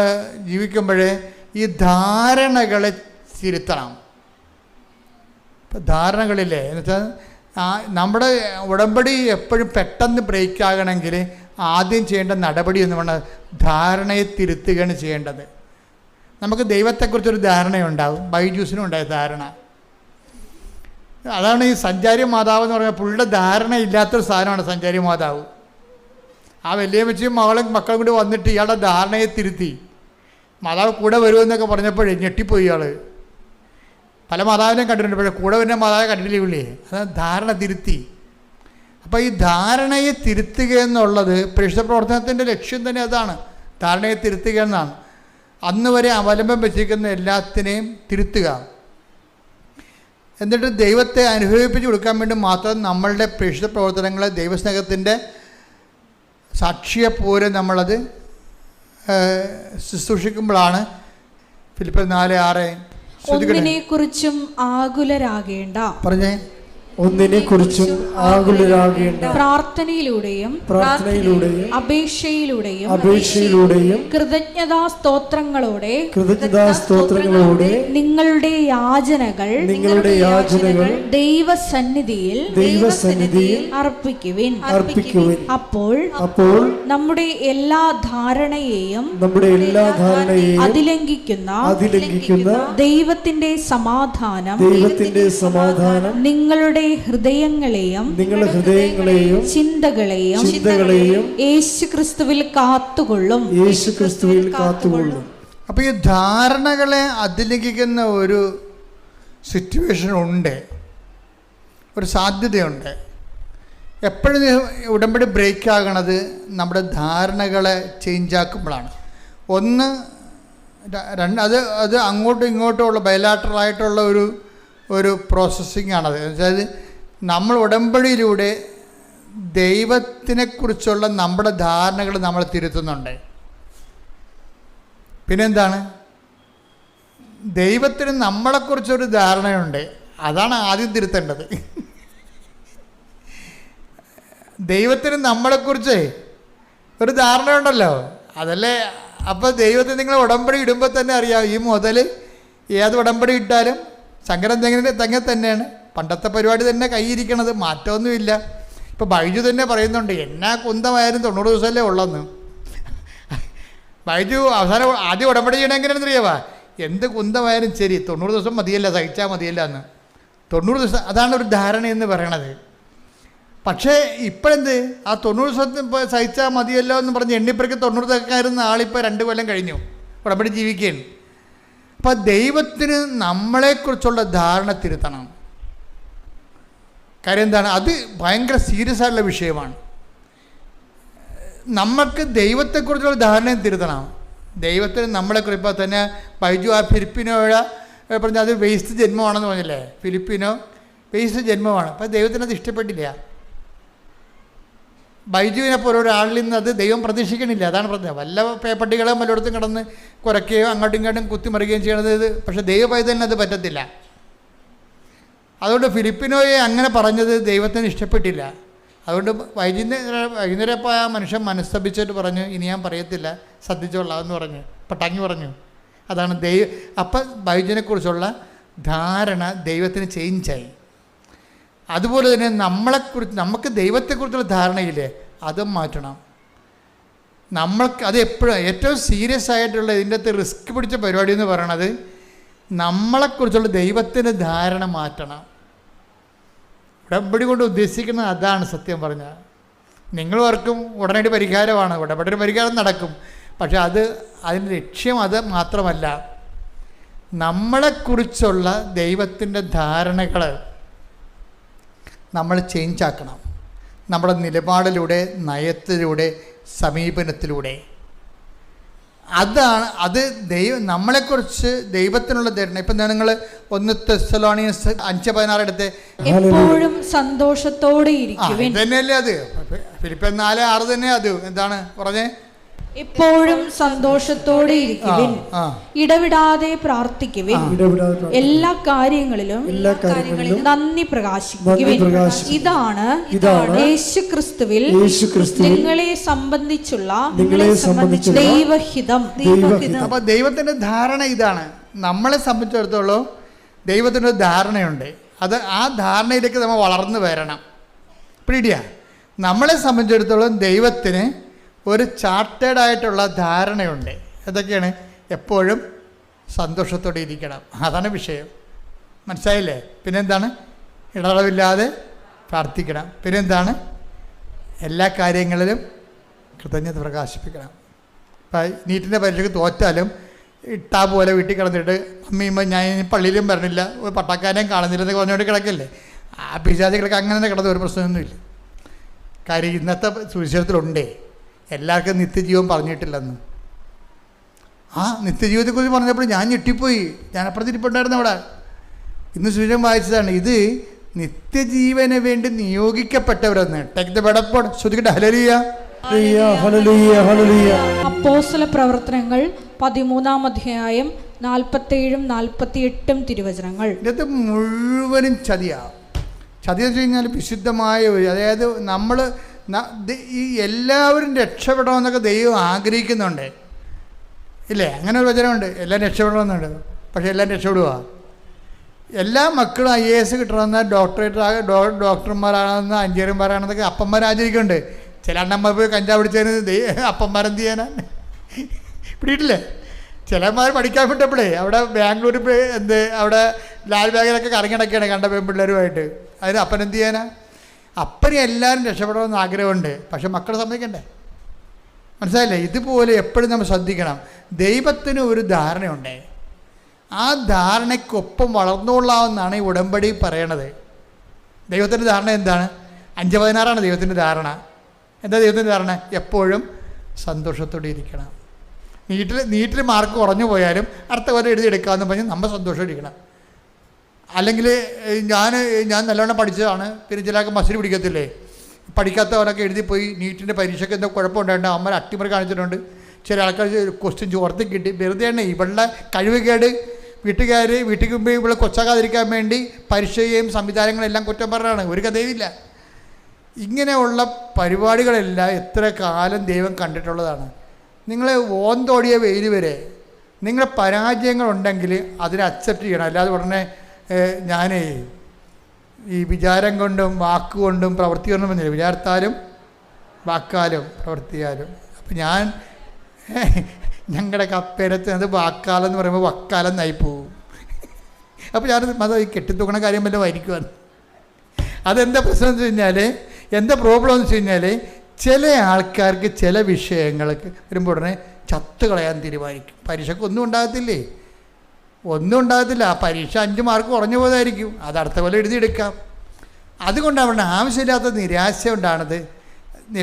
ജീവിക്കുമ്പോൾ ഈ ധാരണകളെ തിരുത്തണം. ഇപ്പം ധാരണകളില്ലേ എന്ന് വെച്ചാൽ നമ്മുടെ ഉടമ്പടി എപ്പോഴും പെട്ടെന്ന് ബ്രേക്ക് ആകണമെങ്കിൽ ആദ്യം ചെയ്യേണ്ട നടപടി എന്ന് പറഞ്ഞാൽ ധാരണയെ തിരുത്തുകയാണ് ചെയ്യേണ്ടത്. നമുക്ക് ദൈവത്തെക്കുറിച്ചൊരു ധാരണയുണ്ടാവും. ബൈജൂസിനും ഉണ്ടായ ധാരണ അതാണ്. ഈ സഞ്ചാരി മാതാവ് എന്ന് പറഞ്ഞാൽ പുള്ളിയുടെ ധാരണ ഇല്ലാത്തൊരു സാധനമാണ് സഞ്ചാരി മാതാവ്. ആ വലിയമ്മച്ചിയും മക്കളും കൂടി വന്നിട്ട് ഇയാളുടെ ധാരണയെ തിരുത്തി. മാതാവ് കൂടെ വരുമെന്നൊക്കെ പറഞ്ഞപ്പോഴേ ഞെട്ടിപ്പോയി ഇയാൾ. പല മാതാവിനെയും കണ്ടിട്ടുണ്ട്, പക്ഷേ കൂടെ വരുന്ന മാതാവിനെ കണ്ടിട്ടില്ല പുള്ളിയെ. അത് ധാരണ തിരുത്തി. അപ്പോൾ ഈ ധാരണയെ തിരുത്തുക എന്നുള്ളത് പരിശുദ്ധ പ്രവർത്തനത്തിൻ്റെ ലക്ഷ്യം തന്നെ അതാണ്, ധാരണയെ തിരുത്തുക എന്നാണ്. അന്ന് വരെ അവലംബം വെച്ചിരിക്കുന്ന എല്ലാത്തിനെയും തിരുത്തുക. എന്നിട്ട് ദൈവത്തെ അനുഭവിപ്പിച്ച് കൊടുക്കാൻ വേണ്ടി മാത്രം നമ്മളുടെ പരിശുദ്ധ പ്രവർത്തനങ്ങളെ ദൈവസ്നേഹത്തിൻ്റെ സാക്ഷിയെപ്പോലെ നമ്മളത് ശുശ്രൂഷിക്കുമ്പോഴാണ് ഫിലിപ്പിയർ 4:6 ഒന്നിനെക്കുറിച്ചും ആകുലരാകേണ്ട. പറഞ്ഞേ. ഒന്നിനെക്കുറിച്ചും ആകുലരാകേണ്ട. പ്രാർത്ഥനയിലൂടെയും അപേക്ഷയിലൂടെയും കൃതജ്ഞതാസ്തോത്രങ്ങളോടെ നിങ്ങളുടെ യാചനകൾ ദൈവസന്നിധിയിൽ അർപ്പിക്കുവിൻ. അപ്പോൾ നമ്മുടെ എല്ലാ ധാരണയെയും അതിലംഘിക്കുന്ന ദൈവത്തിന്റെ സമാധാനം നിങ്ങളുടെ ഹൃദയങ്ങളെയും ചിന്തകളെയും യേശുക്രിസ്തുവിൽ കാത്തുകൊള്ളും. അപ്പോൾ ഈ ധാരണകളെ അതിലംഘിക്കുന്ന ഒരു സിറ്റുവേഷൻ ഉണ്ട്, ഒരു സാധ്യതയുണ്ട്. എപ്പോഴും ഉടമ്പടി ബ്രേക്ക് ആകണത് നമ്മുടെ ധാരണകളെ ചേഞ്ച് ആക്കുമ്പോഴാണ്. ഒന്ന് അത് അങ്ങോട്ടും ഇങ്ങോട്ടും ഉള്ള ബയലാറ്ററലായിട്ടുള്ള ഒരു പ്രോസസ്സിങ് ആണത്. അതായത് നമ്മൾ ഉടമ്പടിയിലൂടെ ദൈവത്തിനെക്കുറിച്ചുള്ള നമ്മുടെ ധാരണകൾ നമ്മൾ തിരുത്തുന്നുണ്ട്. പിന്നെന്താണ്? ദൈവത്തിന് നമ്മളെക്കുറിച്ചൊരു ധാരണയുണ്ട്, അതാണ് ആദ്യം തിരുത്തേണ്ടത്. ദൈവത്തിന് നമ്മളെക്കുറിച്ച് ഒരു ധാരണയുണ്ടല്ലോ, അതല്ലേ? അപ്പോൾ ദൈവത്തിന് നിങ്ങൾ ഉടമ്പടി ഇടുമ്പോൾ തന്നെ അറിയാം, ഈ മുതൽ ഏത് ഉടമ്പടി ഇട്ടാലും സങ്കരം തെങ്ങനെ തന്നെയാണ്. പണ്ടത്തെ പരിപാടി തന്നെ കൈയിരിക്കണത്, മാറ്റമൊന്നുമില്ല. ഇപ്പോൾ ബൈജു തന്നെ പറയുന്നുണ്ട്, എന്നാ കുന്തമായാലും 90 ദിവസമല്ലേ ഉള്ളെന്ന്. ബൈജു ആദ്യം ഉടമ്പടി ചെയ്യണം എങ്ങനെയാണെന്ന് അറിയാവാ? എന്ത് കുന്തമായാലും ശരി 90 ദിവസം മതിയല്ല, സഹിച്ചാൽ മതിയല്ല എന്ന്. 90 ദിവസം അതാണ് ഒരു ധാരണ എന്ന് പറയണത്. പക്ഷേ ഇപ്പോഴെന്ത്, ആ 90 ദിവസത്തിന് ഇപ്പോൾ സഹിച്ചാൽ മതിയല്ലോ എന്ന് പറഞ്ഞ് എണ്ണിപ്പറയ്ക്ക് 90 ദിവസക്കാരുന്ന ആളിപ്പോൾ 2 കൊല്ലം കഴിഞ്ഞു ഉടമ്പടി ജീവിക്കുകയാണ്. അപ്പം ദൈവത്തിന് നമ്മളെക്കുറിച്ചുള്ള ധാരണ തിരുത്തണം. കാര്യം എന്താണ്? അത് ഭയങ്കര സീരിയസ് ആയിട്ടുള്ള വിഷയമാണ്. നമുക്ക് ദൈവത്തെക്കുറിച്ചുള്ള ധാരണയും തിരുത്തണം. ദൈവത്തിന് നമ്മളെക്കുറിച്ച് ഇപ്പോൾ തന്നെ ബൈജു ആ ഫിലിപ്പിനോയുടെ പറഞ്ഞാൽ അത് വേസ്റ്റ് ജന്മമാണെന്ന് പറഞ്ഞില്ലേ? ഫിലിപ്പിനോ വേസ്റ്റ് ജന്മമാണ്. അപ്പം ദൈവത്തിന് അത് ഇഷ്ടപ്പെട്ടില്ല. ബൈജുവിനെ പോലെ ഒരാളിൽ നിന്ന് അത് ദൈവം പ്രതീക്ഷിക്കണില്ല. അതാണ് പറഞ്ഞത്. വല്ല പേപ്പട്ടികളെ പലയിടത്തും കിടന്ന് കുരയ്ക്കുകയോ അങ്ങോട്ടും ഇങ്ങോട്ടും കുത്തിമറിയുകയും ചെയ്യണത്. പക്ഷേ ദൈവപൈതലിന് അത് പറ്റത്തില്ല. അതുകൊണ്ട് ഫിലിപ്പിനോയെ അങ്ങനെ പറഞ്ഞത് ദൈവത്തിന് ഇഷ്ടപ്പെട്ടില്ല. അതുകൊണ്ട് വൈകുന്നേരം പോയ ആ മനുഷ്യൻ മനസ്തപിച്ചിട്ട് പറഞ്ഞു, ഇനി ഞാൻ പറയത്തില്ല, ശ്രദ്ധിച്ചോളാം എന്ന് പറഞ്ഞു, പട്ടാങ്ങി പറഞ്ഞു. അതാണ് അപ്പം ബൈജനെക്കുറിച്ചുള്ള ധാരണ ദൈവത്തിന് ചേഞ്ചായി. അതുപോലെ തന്നെ നമുക്ക് ദൈവത്തെക്കുറിച്ചുള്ള ധാരണയില്ലേ, അതും മാറ്റണം. നമ്മൾക്ക് അത് എപ്പോഴും ഏറ്റവും സീരിയസ് ആയിട്ടുള്ള ഇതിൻ്റെ അകത്ത് റിസ്ക് പിടിച്ച പരിപാടി എന്ന് പറയണത് നമ്മളെക്കുറിച്ചുള്ള ദൈവത്തിൻ്റെ ധാരണ മാറ്റണം. ഉടമ്പടി കൊണ്ട് ഉദ്ദേശിക്കുന്നത് അതാണ്. സത്യം പറഞ്ഞാൽ നിങ്ങൾ ഓർക്കും ഉടനടി പരിഹാരമാണ്, ഉടമ്പടി പരിഹാരം നടക്കും. പക്ഷെ അതിൻ്റെ ലക്ഷ്യം അത് മാത്രമല്ല. നമ്മളെക്കുറിച്ചുള്ള ദൈവത്തിൻ്റെ ധാരണകൾ നമ്മൾ ചേഞ്ച് ആക്കണം. നമ്മുടെ നിലപാടിലൂടെ, നയത്തിലൂടെ, സമീപനത്തിലൂടെ. അത് നമ്മളെക്കുറിച്ച് ദൈവത്തിനുള്ള ധാരണ. ഇപ്പം നിങ്ങൾ 1 തെസ്സലോനിയൻസ് 5:16 എടുത്ത് എപ്പോഴും സന്തോഷത്തോടെ ഇരിക്കുവിൻ. തന്നെയല്ലേ അത്. ഫിലിപ്പിയർ 4:6 തന്നെ അത് എന്താണ് പറഞ്ഞേ? എപ്പോഴും സന്തോഷത്തോടെ ഇരിക്കുവിൻ, ഇടവിടാതെ പ്രാർത്ഥിക്കുവിൻ, എല്ലാ കാര്യങ്ങളിലും നന്ദി പ്രകാശിക്കുവിൻ. ഇതാണ് യേശുക്രിസ്തുവിൽ നിങ്ങളെ സംബന്ധിച്ചുള്ള ദൈവഹിതം. അപ്പൊ ദൈവത്തിന്റെ ധാരണ ഇതാണ്. നമ്മളെ സംബന്ധിച്ചിടത്തോളം ദൈവത്തിൻ്റെ ധാരണയുണ്ട്. ആ ധാരണയിലേക്ക് നമ്മൾ വളർന്നു വരണം. പിടിയാ, നമ്മളെ സംബന്ധിച്ചിടത്തോളം ദൈവത്തിന് ഒരു ചാർട്ടേഡായിട്ടുള്ള ധാരണയുണ്ട്. എന്തൊക്കെയാണ്? എപ്പോഴും സന്തോഷത്തോടെ ഇരിക്കണം. അതാണ് വിഷയം. മനസ്സിലായില്ലേ? പിന്നെന്താണ്? ഇടതടവില്ലാതെ പ്രാർത്ഥിക്കണം. പിന്നെന്താണ്? എല്ലാ കാര്യങ്ങളിലും കൃതജ്ഞത പ്രകാശിപ്പിക്കണം. ഇപ്പം നീറ്റിൻ്റെ പരീക്ഷയ്ക്ക് തോറ്റാലും ഇട്ടാ പോലെ വീട്ടിൽ കിടന്നിട്ട് അമ്മയുമ്പോൾ ഞാൻ പള്ളിയിലും വരണില്ല, ഒരു പട്ടാക്കാരെയും കാണുന്നില്ലെന്ന് പറഞ്ഞുകൊണ്ട് കിടക്കില്ലേ. ആ പിശാചികളൊക്കെ അങ്ങനെ തന്നെ കിടന്ന ഒരു പ്രശ്നമൊന്നുമില്ല. കാര്യം ഇന്നത്തെ സുവിശേഷത്തിലുണ്ടേ എല്ലാവർക്കും നിത്യജീവൻ പറഞ്ഞിട്ടില്ലെന്ന്. ആ നിത്യജീവിതത്തെക്കുറിച്ച് പറഞ്ഞപ്പോൾ ഞാൻ ഞെട്ടിപ്പോയി. ഞാൻ അപ്പുറത്തിരിപ്പുണ്ടായിരുന്നു അവിടെ. ഇന്ന് സുവിശേഷം വായിച്ചതാണ്. ഇത് നിത്യജീവന് വേണ്ടി നിയോഗിക്കപ്പെട്ടവരെന്ന്. ടേക്ക് ദ ബെഡപ്പോട് ശ്രുതിക്കട്ടെ. Hallelujah, hallelujah, hallelujah. അപ്പോസ്തല പ്രവർത്തനങ്ങൾ 13-ാം അധ്യായം 47-48 തിരുവചനങ്ങൾ. ഇതിനകത്ത് മുഴുവനും ചതിയാവും. ചതി എന്ന് വെച്ച് കഴിഞ്ഞാൽ വിശുദ്ധമായ ഒരു, അതായത് നമ്മൾ ഈ എല്ലാവരും രക്ഷപ്പെടണമെന്നൊക്കെ ദൈവം ആഗ്രഹിക്കുന്നുണ്ട്, ഇല്ലേ? അങ്ങനെ ഒരു വചനമുണ്ട്, എല്ലാം രക്ഷപ്പെടണമെന്നുണ്ട്. പക്ഷേ എല്ലാം രക്ഷപ്പെടുക. എല്ലാ മക്കളും IAS കിട്ടണമെന്ന്, ഡോക്ടർമാരാണെന്ന്, എഞ്ചിനീയർമാരാണെന്നൊക്കെ അപ്പന്മാർ ആചരിക്കുന്നുണ്ട്. ചില അണ്ണന്മാർ പോയി കഞ്ചാവ് പിടിച്ചതിന് അപ്പന്മാരെന്ത് ചെയ്യാനാ? പിടിയിട്ടില്ലേ? ചിലന്മാർ പഠിക്കാൻ വിട്ടപ്പോഴേ അവിടെ ബാംഗ്ലൂരിൽ അവിടെ ലാൽ ബാഗിലൊക്കെ കറങ്ങിടക്കുകയാണ് കണ്ട പെൺപിള്ളേരുമായിട്ട്. അതിന് അപ്പനെന്ത് ചെയ്യാനാ? അപ്പനെ എല്ലാവരും രക്ഷപ്പെടണമെന്ന് ആഗ്രഹമുണ്ട്, പക്ഷെ മക്കളെ സമ്മതിക്കണ്ടേ? മനസ്സിലായില്ലേ? ഇതുപോലെ എപ്പോഴും നമ്മൾ ശ്രദ്ധിക്കണം. ദൈവത്തിന് ഒരു ധാരണയുണ്ട്. ആ ധാരണയ്ക്കൊപ്പം വളർന്നുകൊള്ളാമെന്നാണ് ഈ ഉടമ്പടി പറയണത്. ദൈവത്തിൻ്റെ ധാരണ എന്താണ്? 5:16 ദൈവത്തിൻ്റെ ധാരണ. എന്താ ദൈവത്തിൻ്റെ ധാരണ? എപ്പോഴും സന്തോഷത്തോടെ ഇരിക്കണം. നീറ്റിൽ മാർക്ക് കുറഞ്ഞു പോയാലും അടുത്ത പോലെ എഴുതിയെടുക്കാമെന്ന് പറഞ്ഞ് നമ്മൾ സന്തോഷമായിരിക്കണം. അല്ലെങ്കിൽ ഞാൻ നല്ലവണ്ണം പഠിച്ചതാണ്, പിന്നെ ചിലർക്ക് മസിൽ പിടിക്കത്തില്ലേ, പഠിക്കാത്തവരൊക്കെ എഴുതിപ്പോയി നീറ്റിൻ്റെ പരീക്ഷയ്ക്ക് എന്തോ കുഴപ്പമുണ്ടായിട്ട് അമ്മ അട്ടിമറി കാണിച്ചിട്ടുണ്ട്. ചില ആൾക്കാർ ക്വസ്റ്റ്യൻ ചോർത്തി കിട്ടി. വെറുതെ തന്നെ ഇവളുടെ കഴിവുകേട് വീട്ടിൽ മുമ്പ് ഇവിടെ കൊച്ചാകാതിരിക്കാൻ വേണ്ടി പരീക്ഷയും സംവിധാനങ്ങളെല്ലാം കുറ്റം പറഞ്ഞാണ്. ഒരു കഥയുമില്ല. ഇങ്ങനെയുള്ള പരിപാടികളെല്ലാം എത്ര കാലം ദൈവം കണ്ടിട്ടുള്ളതാണ്. നിങ്ങളെ ഓന്തോടിയ വെയിൽ വരെ നിങ്ങളുടെ പരാജയങ്ങളുണ്ടെങ്കിൽ അതിനെ അക്സെപ്റ്റ് ചെയ്യണം. അല്ലാതെ ഉടനെ ഞാനേ ഈ വിചാരം കൊണ്ടും വാക്കുകൊണ്ടും പ്രവൃത്തി കൊണ്ടും പറഞ്ഞില്ല, വിചാരത്താലും വാക്കാലും പ്രവർത്തിയാലും. അപ്പം ഞങ്ങളുടെ കപ്പേരത്ത് വാക്കാലം എന്ന് പറയുമ്പോൾ വക്കാലം നായി പോവും. അപ്പോൾ ഞാൻ ഈ കെട്ടിത്തൂക്കണ കാര്യം വല്ലതും ആയിരിക്കുവാണ്. അതെന്താ പ്രശ്നം എന്ന് വെച്ച് കഴിഞ്ഞാൽ, എന്താ പ്രോബ്ലം എന്ന് വെച്ച് കഴിഞ്ഞാൽ, ചില ആൾക്കാർക്ക് ചില വിഷയങ്ങൾക്ക് വരുമ്പോൾ ഉടനെ ചത്ത് കളയാൻ തീരുമാനിക്കും. പരീക്ഷയ്ക്ക് ഒന്നും ഉണ്ടാകത്തില്ലേ? ഒന്നും ഉണ്ടാകത്തില്ല. ആ പരീക്ഷ 5 മാർക്ക് കുറഞ്ഞു പോയതായിരിക്കും, അത് അടുത്ത പോലെ എഴുതിയെടുക്കാം. അതുകൊണ്ട് അവരുടെ ആവശ്യമില്ലാത്ത നിരാശ കൊണ്ടാണത്.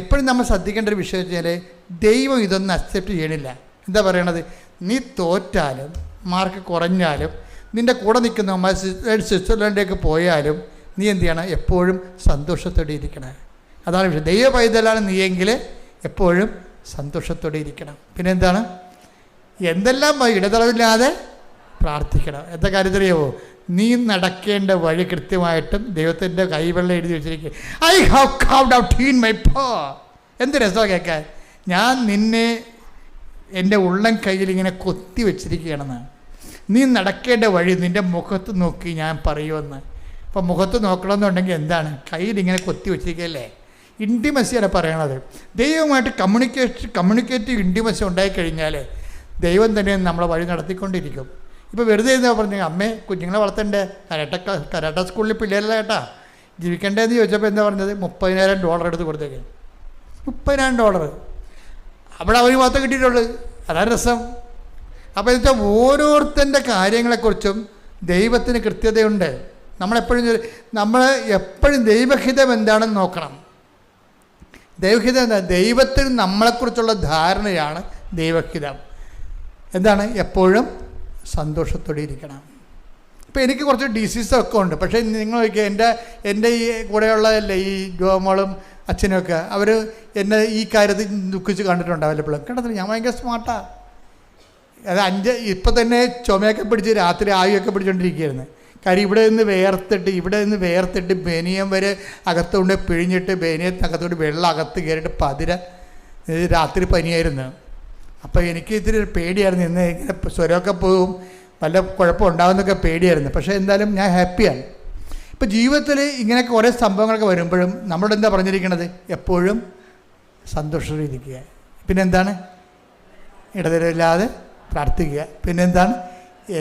എപ്പോഴും നമ്മൾ ശ്രദ്ധിക്കേണ്ട ഒരു വിഷയം വെച്ചാൽ, ദൈവം ഇതൊന്നും അക്സെപ്റ്റ് ചെയ്യണില്ല. എന്താ പറയണത്? നീ തോറ്റാലും മാർക്ക് കുറഞ്ഞാലും നിൻ്റെ കൂടെ നിൽക്കുന്ന സ്വിറ്റ്സർലൻഡിലേക്ക് പോയാലും നീ എന്ത് ചെയ്യണം? എപ്പോഴും സന്തോഷത്തോടെ ഇരിക്കണം. അതാണ് വിഷയം. ദൈവ പൈതലാണ് നീയെങ്കിൽ എപ്പോഴും സന്തോഷത്തോടെ ഇരിക്കണം. പിന്നെ എന്താണ്? എന്തെല്ലാം ഇടതടവില്ലാതെ പ്രാർത്ഥിക്കണം. എന്താ കാര്യത്തിലറിയാവോ? നീ നടക്കേണ്ട വഴി കൃത്യമായിട്ടും ദൈവത്തിൻ്റെ കൈവെള്ളം എഴുതി വെച്ചിരിക്കുക. I have carved out in my പോ. എന്ത് രസമാണ് കേൾക്കാൻ. ഞാൻ നിന്നെ എൻ്റെ ഉള്ളം കയ്യിൽ ഇങ്ങനെ കൊത്തി വെച്ചിരിക്കുകയാണെന്ന്. നീ നടക്കേണ്ട വഴി നിൻ്റെ മുഖത്ത് നോക്കി ഞാൻ പറയുമെന്ന്. അപ്പോൾ മുഖത്ത് നോക്കണമെന്നുണ്ടെങ്കിൽ എന്താണ്? കയ്യിലിങ്ങനെ കൊത്തി വെച്ചിരിക്കുകയല്ലേ. ഇൻറ്റിമസിയാണ് പറയണത്. ദൈവമായിട്ട് കമ്മ്യൂണിക്കേറ്റീവ് ഇൻറ്റിമസി ഉണ്ടായിക്കഴിഞ്ഞാൽ ദൈവം തന്നെ നമ്മളെ വഴി നടത്തിക്കൊണ്ടിരിക്കും. ഇപ്പോൾ വെറുതെ എന്താ പറഞ്ഞത്, അമ്മേ കുഞ്ഞുങ്ങളെ വളർത്തണ്ടേ, കരാട്ട സ്കൂളിൽ പിള്ളേരല്ല കേട്ടാ ജീവിക്കണ്ടേന്ന് ചോദിച്ചപ്പോൾ എന്താ പറഞ്ഞത്? $30,000 എടുത്ത് കൊടുത്തേക്ക്. $30,000 അവിടെ അവർ മാത്രം കിട്ടിയിട്ടുള്ളൂ. അതാണ് രസം. അപ്പോൾ എന്ന് വെച്ചാൽ ഓരോരുത്തൻ്റെ കാര്യങ്ങളെക്കുറിച്ചും ദൈവത്തിന് കൃത്യതയുണ്ട്. നമ്മൾ എപ്പോഴും ദൈവഹിതം എന്താണെന്ന് നോക്കണം. ദൈവഹിതം എന്താ? ദൈവത്തിന് നമ്മളെക്കുറിച്ചുള്ള ധാരണയാണ് ദൈവഹിതം. എന്താണ്? എപ്പോഴും സന്തോഷത്തോടെ ഇരിക്കണം. ഇപ്പോൾ എനിക്ക് കുറച്ച് ഡിസീസൊക്കെ ഉണ്ട്. പക്ഷേ നിങ്ങളൊക്കെ എൻ്റെ ഈ കൂടെയുള്ള ഈ ജോമോളും അച്ഛനൊക്കെ അവർ എന്നെ ഈ കാര്യത്തിൽ ദുഃഖിച്ച് കണ്ടിട്ടുണ്ടാവില്ല. എപ്പോഴും കണ്ടത്തില്ല. ഞാൻ ഭയങ്കര സ്മാർട്ടാണ്. അത് ഇപ്പം തന്നെ ചുമയൊക്കെ പിടിച്ച് രാത്രി ആവിയൊക്കെ പിടിച്ചുകൊണ്ടിരിക്കുകയായിരുന്നു. കാര്യം ഇവിടെ നിന്ന് വേർത്തിട്ട് ബനിയം വരെ അകത്തുകൊണ്ട് പിഴിഞ്ഞിട്ട് ബനിയത്തകത്തോട്ട് വെള്ളം അകത്ത് കയറിയിട്ട് രാത്രി പനിയായിരുന്നു. അപ്പോൾ എനിക്ക് ഇത്തിരി പേടിയായിരുന്നു. ഇന്ന് ഇങ്ങനെ സ്വരമൊക്കെ പോവും, വല്ല കുഴപ്പമുണ്ടാകുന്നൊക്കെ പേടിയായിരുന്നു. പക്ഷേ എന്തായാലും ഞാൻ ഹാപ്പിയാണ്. ഇപ്പോൾ ജീവിതത്തിൽ ഇങ്ങനെയൊക്കെ കുറേ സംഭവങ്ങളൊക്കെ വരുമ്പോഴും നമ്മളോട് എന്താ പറഞ്ഞിരിക്കുന്നത്? എപ്പോഴും സന്തോഷത്തിലിരിക്കുക. പിന്നെന്താണ്? ഇടതരമില്ലാതെ പ്രാർത്ഥിക്കുക. പിന്നെന്താണ്?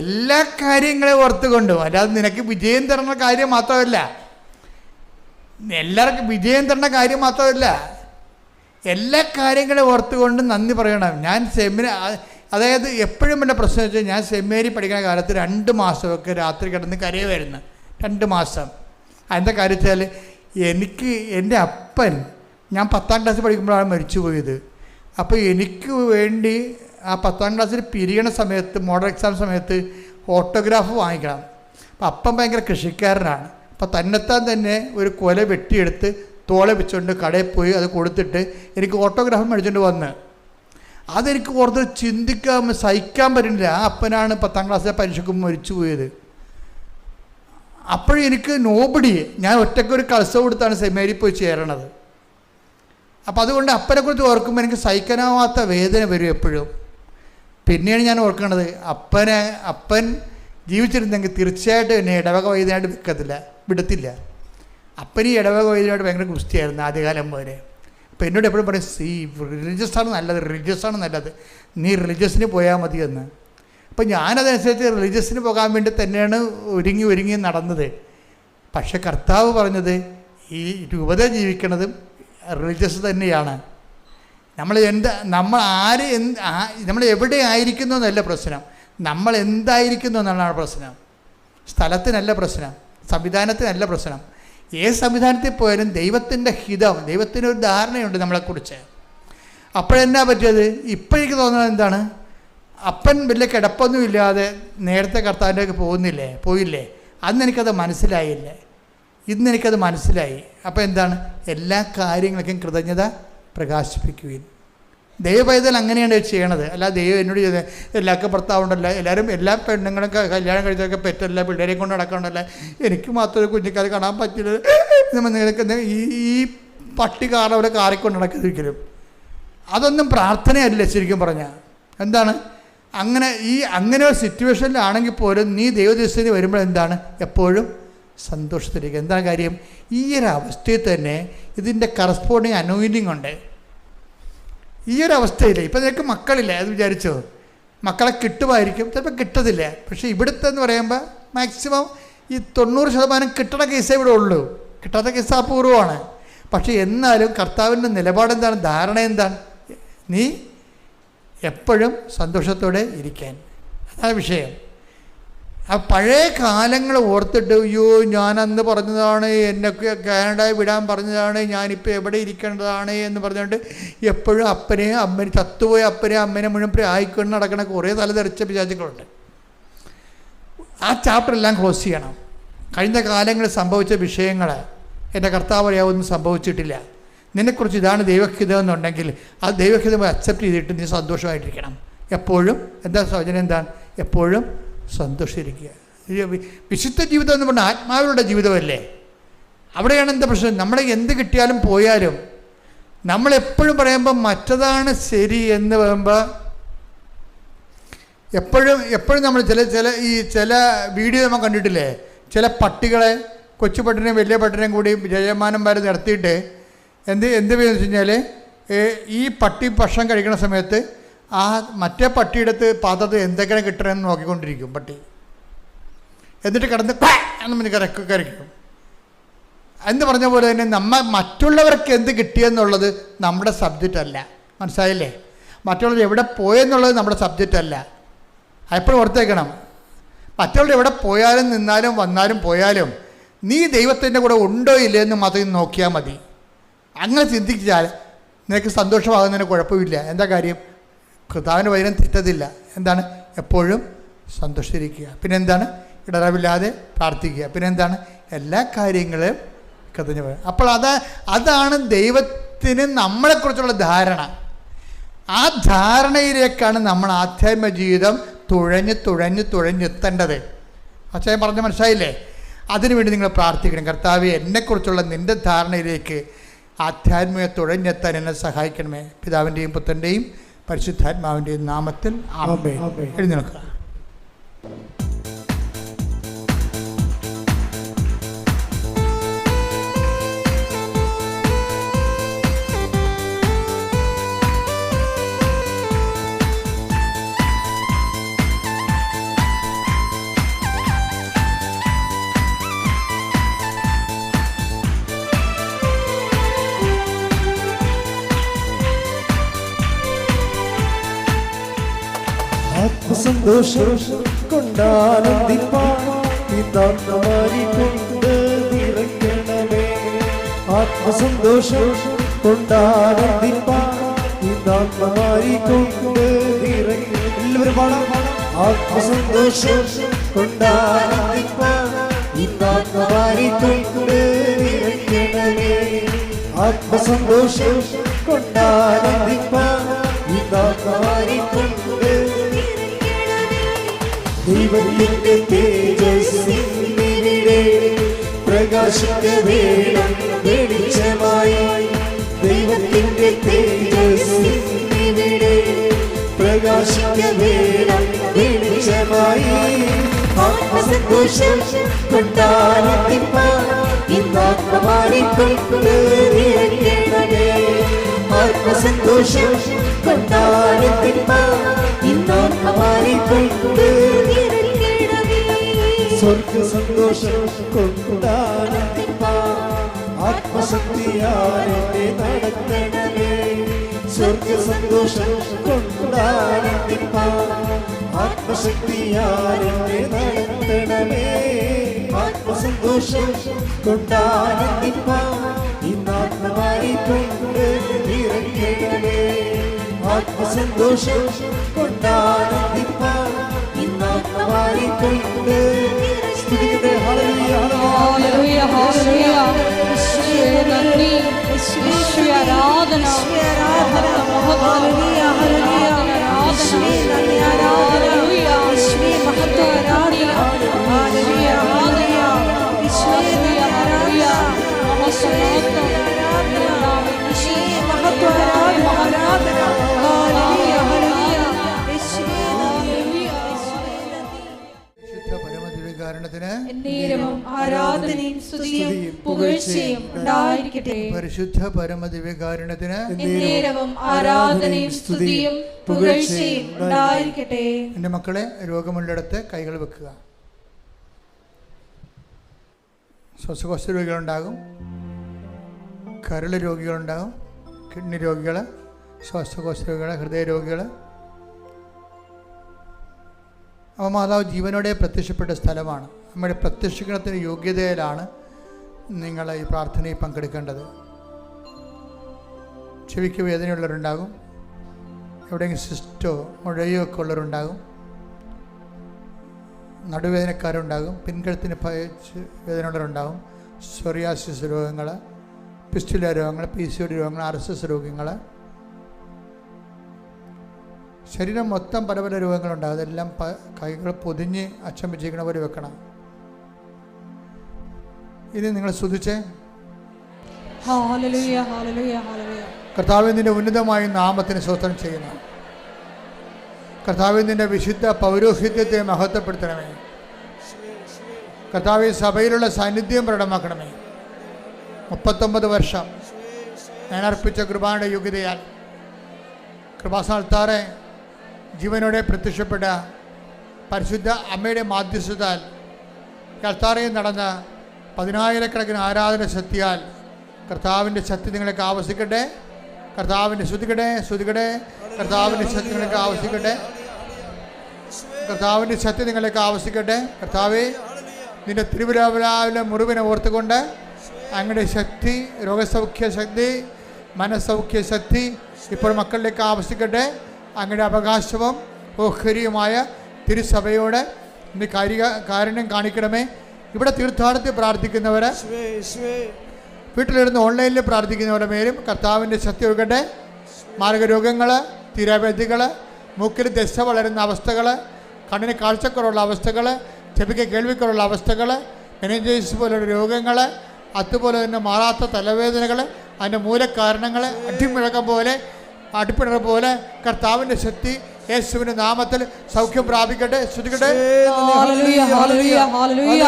എല്ലാ കാര്യങ്ങളെയും ഓർത്തുകൊണ്ടും. അല്ലാതെ നിനക്ക് വിജയം തരുന്ന കാര്യം മാത്രമല്ല, എല്ലാവർക്കും വിജയം തരുന്ന കാര്യം മാത്രമല്ല, എല്ലാ കാര്യങ്ങളെയും ഓർത്തുകൊണ്ട് നന്ദി പറയണം. ഞാൻ അതായത് എപ്പോഴും എൻ്റെ പ്രശ്നം വെച്ചാൽ ഞാൻ സെമിനാരി പഠിക്കുന്ന കാലത്ത് 2 മാസമൊക്കെ രാത്രി കിടന്ന് കരയുമായിരുന്നു. 2 മാസം. അതിൻ്റെ കാര്യം വെച്ചാൽ എനിക്ക് എൻ്റെ അപ്പൻ, ഞാൻ 10ാം ക്ലാസ്സിൽ പഠിക്കുമ്പോഴാണ് മരിച്ചു പോയത്. അപ്പോൾ എനിക്ക് വേണ്ടി ആ 10ാം ക്ലാസ്സിൽ പിരിയണ സമയത്ത്, മോഡൽ എക്സാം സമയത്ത് ഓട്ടോഗ്രാഫ് വാങ്ങിക്കണം. അപ്പം അപ്പൻ ഭയങ്കര കൃഷിക്കാരനാണ്. അപ്പോൾ തന്നെത്താൻ തന്നെ ഒരു കൊല വെട്ടിയെടുത്ത് തോളെ വെച്ചുകൊണ്ട് കടയിൽ പോയി അത് കൊടുത്തിട്ട് എനിക്ക് ഓട്ടോഗ്രാഫ് മേടിച്ചുകൊണ്ട് വന്ന്. അതെനിക്ക് ഓർത്ത് സഹിക്കാൻ പറ്റുന്നില്ല. ആ അപ്പനാണ് 10ാം ക്ലാസ്സിലെ പരീക്ഷയ്ക്ക് മരിച്ചു പോയത്. അപ്പോഴും എനിക്ക് നോബടി, ഞാൻ ഒറ്റയ്ക്കൊരു കൾസം കൊടുത്താണ് സെമിനാരിൽ പോയി ചേരണത്. അപ്പോൾ അതുകൊണ്ട് അപ്പനെക്കുറിച്ച് ഓർക്കുമ്പോൾ എനിക്ക് സഹിക്കാനാവാത്ത വേദന വരും എപ്പോഴും. പിന്നെയാണ് ഞാൻ ഓർക്കുന്നത്, അപ്പൻ ജീവിച്ചിരുന്നെങ്കിൽ തീർച്ചയായിട്ടും എന്നെ ഇടവക വൈദ്യനായിട്ട് വിടത്തില്ല. അപ്പന് ഈ ഇടവക വൈദ്യനായിട്ട് ഭയങ്കര ഗുസ്തിയായിരുന്നു ആദ്യകാലം പോലെ. അപ്പോൾ എന്നോട് എപ്പോഴും പറയും, റിലീജിയസാണ് നല്ലത്, നീ റിലീജിയസിന് പോയാൽ മതി എന്ന്. അപ്പോൾ ഞാനതനുസരിച്ച് റിലീജിയസിന് പോകാൻ വേണ്ടി തന്നെയാണ് ഒരുങ്ങി നടന്നത്. പക്ഷെ കർത്താവ് പറഞ്ഞത് ഈ രൂപത ജീവിക്കണതും റിലീജിയസ് തന്നെയാണ്. നമ്മൾ എവിടെ ആയിരിക്കുന്നു എന്നല്ല പ്രശ്നം, നമ്മൾ എന്തായിരിക്കുന്നു എന്നാണ് പ്രശ്നം. സ്ഥലത്തിനല്ല പ്രശ്നം, സംവിധാനത്തിനല്ല പ്രശ്നം. ഏത് സംവിധാനത്തിൽ പോയാലും ദൈവത്തിൻ്റെ ഹിതം, ദൈവത്തിനൊരു ധാരണയുണ്ട് നമ്മളെക്കുറിച്ച്. അപ്പോഴെന്നാ പറ്റിയത്? ഇപ്പോഴേക്ക് തോന്നുന്നത് എന്താണ്? അപ്പൻ വലിയ കിടപ്പൊന്നും ഇല്ലാതെ നേരത്തെ കർത്താവിൻ്റെയൊക്കെ പോയില്ലേ? അന്ന് എനിക്കത് മനസ്സിലായില്ലേ? ഇന്ന് എനിക്കത് മനസ്സിലായി. അപ്പോൾ എന്താണ്? എല്ലാ കാര്യങ്ങൾക്കും കൃതജ്ഞത പ്രകാശിപ്പിക്കുകയും. ദൈവപൈതൽ അങ്ങനെയാണ് ചെയ്യണത്. അല്ല ദൈവം എന്നോട് ചെയ്തത് എല്ലാവർക്കും ഭർത്താവുണ്ടല്ലോ, എല്ലാ പെണ്ണുങ്ങളും കല്യാണം കഴിച്ചൊക്കെ പെറ്റല്ല, പിള്ളേരെ കൊണ്ട് നടക്കണ്ടല്ലോ, എനിക്ക് മാത്രം ഒരു കുഞ്ഞിക്കാരെ കാണാൻ പറ്റില്ല, ഈ പട്ടിക്കാരെ അവിടെ കാറിക്കൊണ്ട് നടക്കുന്നൊരിക്കലും അതൊന്നും പ്രാർത്ഥനയല്ല ശരിക്കും പറഞ്ഞാൽ. എന്താണ്? അങ്ങനെ ഒരു സിറ്റുവേഷനിലാണെങ്കിൽ പോലും നീ ദൈവദിവസത്തിന് വരുമ്പോൾ എന്താണ്? എപ്പോഴും സന്തോഷത്തിലേക്ക്. എന്താണ് കാര്യം? ഈ ഒരു അവസ്ഥയിൽ തന്നെ ഇതിൻ്റെ കറസ്പോണ്ടിങ് അനോയിൻറ്റിങ് ഉണ്ട്. ഈ ഒരു അവസ്ഥയിൽ ഇപ്പം നിനക്ക് മക്കളില്ല, അത് വിചാരിച്ചോ? മക്കളെ കിട്ടുമായിരിക്കും, ചിലപ്പോൾ കിട്ടത്തില്ല. പക്ഷേ ഇവിടുത്തെ എന്ന് പറയുമ്പോൾ മാക്സിമം ഈ 90% കിട്ടണ കേസേ ഇവിടെ ഉള്ളൂ. കിട്ടാത്ത കേസ് അപൂർവമാണ്. പക്ഷേ എന്നാലും കർത്താവിൻ്റെ നിലപാടെന്താണ്? ധാരണ എന്താണ്? നീ എപ്പോഴും സന്തോഷത്തോടെ ഇരിക്കാൻ. അതാണ് വിഷയം. ആ പഴയ കാലങ്ങൾ ഓർത്തിട്ട് അയ്യോ ഞാൻ അന്ന് പറഞ്ഞതാണ്, എന്നൊക്കെ കാനഡയിൽ വിടാൻ പറഞ്ഞതാണ്, ഞാനിപ്പോൾ എവിടെ ഇരിക്കേണ്ടതാണ് എന്ന് പറഞ്ഞുകൊണ്ട് എപ്പോഴും അമ്മനെ ചത്തുപോയ അമ്മനെ മുഴുവൻ പ്രായിക്കൊണ്ട് നടക്കണ കുറേ തലതെറിച്ച പിശാചുക്കളുണ്ട്. ആ ചാപ്റ്റർ എല്ലാം ക്ലോസ് ചെയ്യണം. കഴിഞ്ഞ കാലങ്ങളിൽ സംഭവിച്ച വിഷയങ്ങൾ എൻ്റെ കർത്താവ് അറിയാവൊന്നും സംഭവിച്ചിട്ടില്ല. നിന്നെക്കുറിച്ച് ഇതാണ് ദൈവഹിതം എന്നുണ്ടെങ്കിൽ ആ ദൈവഹിതം അക്സെപ്റ്റ് ചെയ്തിട്ട് നീ സന്തോഷമായിട്ടിരിക്കണം. എപ്പോഴും എന്താ സൗജന്യം? എന്താണ്? എപ്പോഴും സന്തോഷിച്ചിരിക്കുക. വിശുദ്ധ ജീവിതം എന്ന് പറഞ്ഞാൽ ആത്മാവിലുള്ള ജീവിതമല്ലേ. അവിടെയാണ് എന്താ പ്രശ്നം? നമ്മളെ എന്ത് കിട്ടിയാലും പോയാലും നമ്മളെപ്പോഴും പറയുമ്പോൾ മറ്റതാണ് ശരി എന്ന് പറയുമ്പോൾ എപ്പോഴും നമ്മൾ ചില വീഡിയോ നമ്മൾ കണ്ടിട്ടില്ലേ, ചില പട്ടികളെ, കൊച്ചു പട്ടിനെയും വലിയ പട്ടിനെയും കൂടി ജയമാനം വരെ നിർത്തിയിട്ട് എന്ത് ചെയ്യുമെന്ന് വെച്ച് കഴിഞ്ഞാൽ ഈ പട്ടി ഭക്ഷണം കഴിക്കുന്ന സമയത്ത് ആ മറ്റേ പട്ടിയെടുത്ത് പാത്രത്തിൽ എന്തൊക്കെയാണ് കിട്ടണമെന്ന് നോക്കിക്കൊണ്ടിരിക്കും പട്ടി. എന്നിട്ട് കിടന്ന് എന്ന് കരയ്ക്കും. എന്ന് പറഞ്ഞ പോലെ തന്നെ മറ്റുള്ളവർക്ക് എന്ത് കിട്ടിയെന്നുള്ളത് നമ്മുടെ സബ്ജക്റ്റ് അല്ല. മനസ്സിലായില്ലേ? മറ്റുള്ളവർ എവിടെ പോയെന്നുള്ളത് നമ്മുടെ സബ്ജക്റ്റ് അല്ല. എപ്പോഴും ഓർത്തേക്കണം, മറ്റുള്ളവർ എവിടെ പോയാലും നിന്നാലും വന്നാലും പോയാലും നീ ദൈവത്തിൻ്റെ കൂടെ ഉണ്ടോ ഇല്ലേ എന്ന് മാത്രം നോക്കിയാൽ മതി. അങ്ങനെ ചിന്തിച്ചാൽ നിനക്ക് സന്തോഷമാകുന്നതിന് കുഴപ്പമില്ല. എന്താ കാര്യം? കർത്താവിൻ്റെ വചനം തെറ്റത്തില്ല. എന്താണ്? എപ്പോഴും സന്തോഷിച്ചിരിക്കുക. പിന്നെന്താണ്? ഇടറവില്ലാതെ പ്രാർത്ഥിക്കുക. പിന്നെന്താണ്? എല്ലാ കാര്യങ്ങളും കത്തിഞ്ഞ് പറയും. അപ്പോൾ അതാണ് ദൈവത്തിന് നമ്മളെക്കുറിച്ചുള്ള ധാരണ. ആ ധാരണയിലേക്കാണ് നമ്മൾ ആധ്യാത്മിക ജീവിതം തുഴഞ്ഞെത്തേണ്ടത്. അച്ഛൻ പറഞ്ഞ മനസ്സിലായില്ലേ? അതിനുവേണ്ടി നിങ്ങൾ പ്രാർത്ഥിക്കണം. കർത്താവേ, എന്നെക്കുറിച്ചുള്ള നിൻ്റെ ധാരണയിലേക്ക് ആധ്യാത്മിക തുഴഞ്ഞെത്താൻ എന്നെ സഹായിക്കണമേ. പിതാവിൻ്റെയും പുത്രൻ്റെയും പരിശുദ്ധാത്മാവിൻ്റെയും നാമത്തിൽ ആമേൻ. എഴുന്നേൽക്കുക. സന്തോഷം കൊണ്ടാനന്ദിപ്പാൻ കൊണ്ട് നിറയ്ക്കണമേ. ആത്മസന്തോഷം കൊണ്ടാനന്ദിപ്പാൻ കൊണ്ട് നിറയ്ക്കണമേ. എല്ലാവരും പാടാം. ആത്മസന്തോഷം കൊണ്ടാനന്ദിപ്പാൻ കൊണ്ട് നിറയ്ക്കണമേ. ആത്മസന്തോഷം കൊണ്ടാനന്ദിപ്പാൻ ദൈവത്തിന്റെ തേജസ്സിനിടെ പ്രകാശിക്കവേണം വെളിച്ചമായി. ദൈവത്തിന്റെ തേജസ്സിനിടെ പ്രകാശിക്കവേണം വെളിച്ചമായി. ആത്മസന്തോഷം കൊണ്ടാനന്ദിപ്പാൻ ഇന്നാത്മാരിക്കൊണ്ട് നിറയ്ക്കണമേ. ആത്മസന്തോഷം കൊണ്ടാനന്ദിപ്പാൻ ഇന്നാത്മാരിക്കൊണ്ട് നിറയ്ക്കണമേ. സ്വർഗസന്തോഷം കൊണ്ടാനന്ദിപ്പാൻ ആത്മശക്തിയാൽ എന്നെ നടത്തണമേ. സ്വർഗസന്തോഷം കൊണ്ടാനന്ദിപ്പാൻ ആത്മശക്തിയാൽ എന്നെ നടത്തണമേ. ആത്മസന്തോഷം കൊണ്ടാനന്ദിപ്പാൻ ഇന്നാത്മാരിക്കൊണ്ട് നിറയ്ക്കണമേ. ആത്മസന്തോഷം കൊണ്ടാനന്ദിപ്പാൻ ഇന്നാത്മാരിക്കൊണ്ട് സ്തുതിക്കട്ടെ. Hallelujah, hallelujah, hallelujah. യേശുവേ നന്ദി, യേശുവേ ആരാധന, ഹല്ലേലൂയ, ഹല്ലേലൂയ. യേശുവേ നന്ദി, ഹല്ലേലൂയ. യേശുവേ മഹത്വം, ആരാധന, ഹല്ലേലൂയ, ഹല്ലേലൂയ. യേശുവേ ഹല്ലേലൂയ, മഹത്വം, യേശുവേ മഹത്വം, ആരാധന, ഹല്ലേലൂയ, ഹല്ലേലൂയ. യേശുവേ ഹല്ലേലൂയ. വിശുദ്ധ പരമദിവ്യകാരുണ്യത്തിന് എന്നേരവും ആരാധനയും സ്തുതിയും പുകഴ്ചയും ഉണ്ടായിരിക്കട്ടെ. പരിശുദ്ധ പരമദിവ്യകാരുണ്യത്തിന് എന്നേരവും ആരാധനയും സ്തുതിയും പുകഴ്ചയും ഉണ്ടായിരിക്കട്ടെ. എൻ്റെ മക്കളെ, രോഗമുള്ളിടത്ത് കൈകൾ വെക്കുക. ശ്വാസകോശ രോഗികളുണ്ടാകും, കരൾ രോഗികളുണ്ടാകും, കിഡ്നി രോഗികൾ, ശ്വാസകോശ രോഗികൾ, ഹൃദയ രോഗികൾ. അപ്പോൾ മാതാവ് ജീവനോടെ പ്രത്യക്ഷപ്പെട്ട സ്ഥലമാണ്. നമ്മുടെ പ്രത്യക്ഷീകരണത്തിന് യോഗ്യതയിലാണ് നിങ്ങൾ ഈ പ്രാർത്ഥനയിൽ പങ്കെടുക്കേണ്ടത്. ചെവിക്ക് വേദനയുള്ളവരുണ്ടാകും, എവിടെയെങ്കിലും സിസ്റ്റോ മുഴയോ ഒക്കെ ഉള്ളവരുണ്ടാകും, നടുവേദനക്കാരുണ്ടാകും, പിൻകഴുത്തിന് വേദനയുള്ളവരുണ്ടാകും, സോറിയാസിസ് രോഗങ്ങൾ, പിസ്റ്റുല രോഗങ്ങൾ, PCOD രോഗങ്ങൾ, RSS രോഗങ്ങൾ, ശരീരം മൊത്തം പല പല രോഗങ്ങളുണ്ടാകും. അതെല്ലാം കൈകൾ പൊതിഞ്ഞ് അച്ഛൻ വെച്ചിരിക്കണ പോലെ വെക്കണം. ഇനി നിങ്ങൾ സ്തുതിച്ചേ. Hallelujah, hallelujah, hallelujah. കർത്താവേ, നിന്റെ ഉന്നതമായ നാമത്തിന് സ്തോത്രം ചെയ്യുന്നു. കർത്താവേ, നിന്റെ വിശുദ്ധ പൗരോഹിത്യത്തെ മഹത്വപ്പെടുത്തണമേ. കർത്താവേ, സഭയിലുള്ള സാന്നിധ്യം പ്രകടമാക്കണമേ. 39 വർഷം ഞാൻ അർപ്പിച്ച കൃപായുടെ യോഗ്യതയാൽ കൃപാസ്ഥാനത്താറെ ജീവനോടെ പ്രത്യക്ഷപ്പെട്ട പരിശുദ്ധ അമ്മയുടെ മാധ്യസ്ഥതാൽ കർത്താറയിൽ നടന്ന 10,000-കണക്കിന് ആരാധന ശക്തിയാൽ കർത്താവിൻ്റെ ശക്തി നിങ്ങൾക്ക് ആവശ്യിക്കട്ടെ. കർത്താവിൻ്റെ സ്തുതിക്കട്ടെ, സ്തുതിക്കട്ടെ. കർത്താവിൻ്റെ ശക്തി നിങ്ങൾക്ക് ആവശ്യിക്കട്ടെ. കർത്താവിൻ്റെ ശക്തി നിങ്ങൾക്ക് ആവശ്യിക്കട്ടെ. കർത്താവേ, നിന്റെ തിരുവിലാവിലെ മുറിവിനെ ഓർത്തുകൊണ്ട് അങ്ങയുടെ ശക്തി, രോഗസൗഖ്യ ശക്തി, മനസ്സൗഖ്യ ശക്തി ഇപ്പോൾ മക്കളിലേക്ക് ആവശ്യിക്കട്ടെ. അങ്ങയുടെ അവകാശവും ഓഹരിയുമായ തിരുസഭയോട് നീ കാരുണ്യം കാണിക്കണമേ. ഇവിടെ തീർത്ഥാടനത്തിൽ പ്രാർത്ഥിക്കുന്നവർ, വീട്ടിലിരുന്ന് ഓൺലൈനിൽ പ്രാർത്ഥിക്കുന്നവരുടെ മേലും കർത്താവിൻ്റെ ശക്തി ഒഴുകട്ടെ. മാരകരോഗങ്ങൾ, തീരാവ്യാധികൾ, മൂക്കിൽ ദശ വളരുന്ന അവസ്ഥകൾ, കണ്ണിന് കാഴ്ചക്കുറവുള്ള അവസ്ഥകൾ, ചെവിക്ക് കേൾവിക്കുറവുള്ള അവസ്ഥകൾ, മെനിഞ്ചൈറ്റിസ് പോലുള്ള രോഗങ്ങൾ, അതുപോലെ തന്നെ മാറാത്ത തലവേദനകൾ, അതിൻ്റെ മൂലകാരണങ്ങൾ, അടിമുഴക്കം പോലെ അടിപ്പിണർ പോലെ കർത്താവിൻ്റെ ശക്തി യേശുവിന്റെ നാമത്തിൽ സൗഖ്യം പ്രാപിക്കട്ടെ. സ്തുതിക്കട്ടെ. Hallelujah, hallelujah, hallelujah.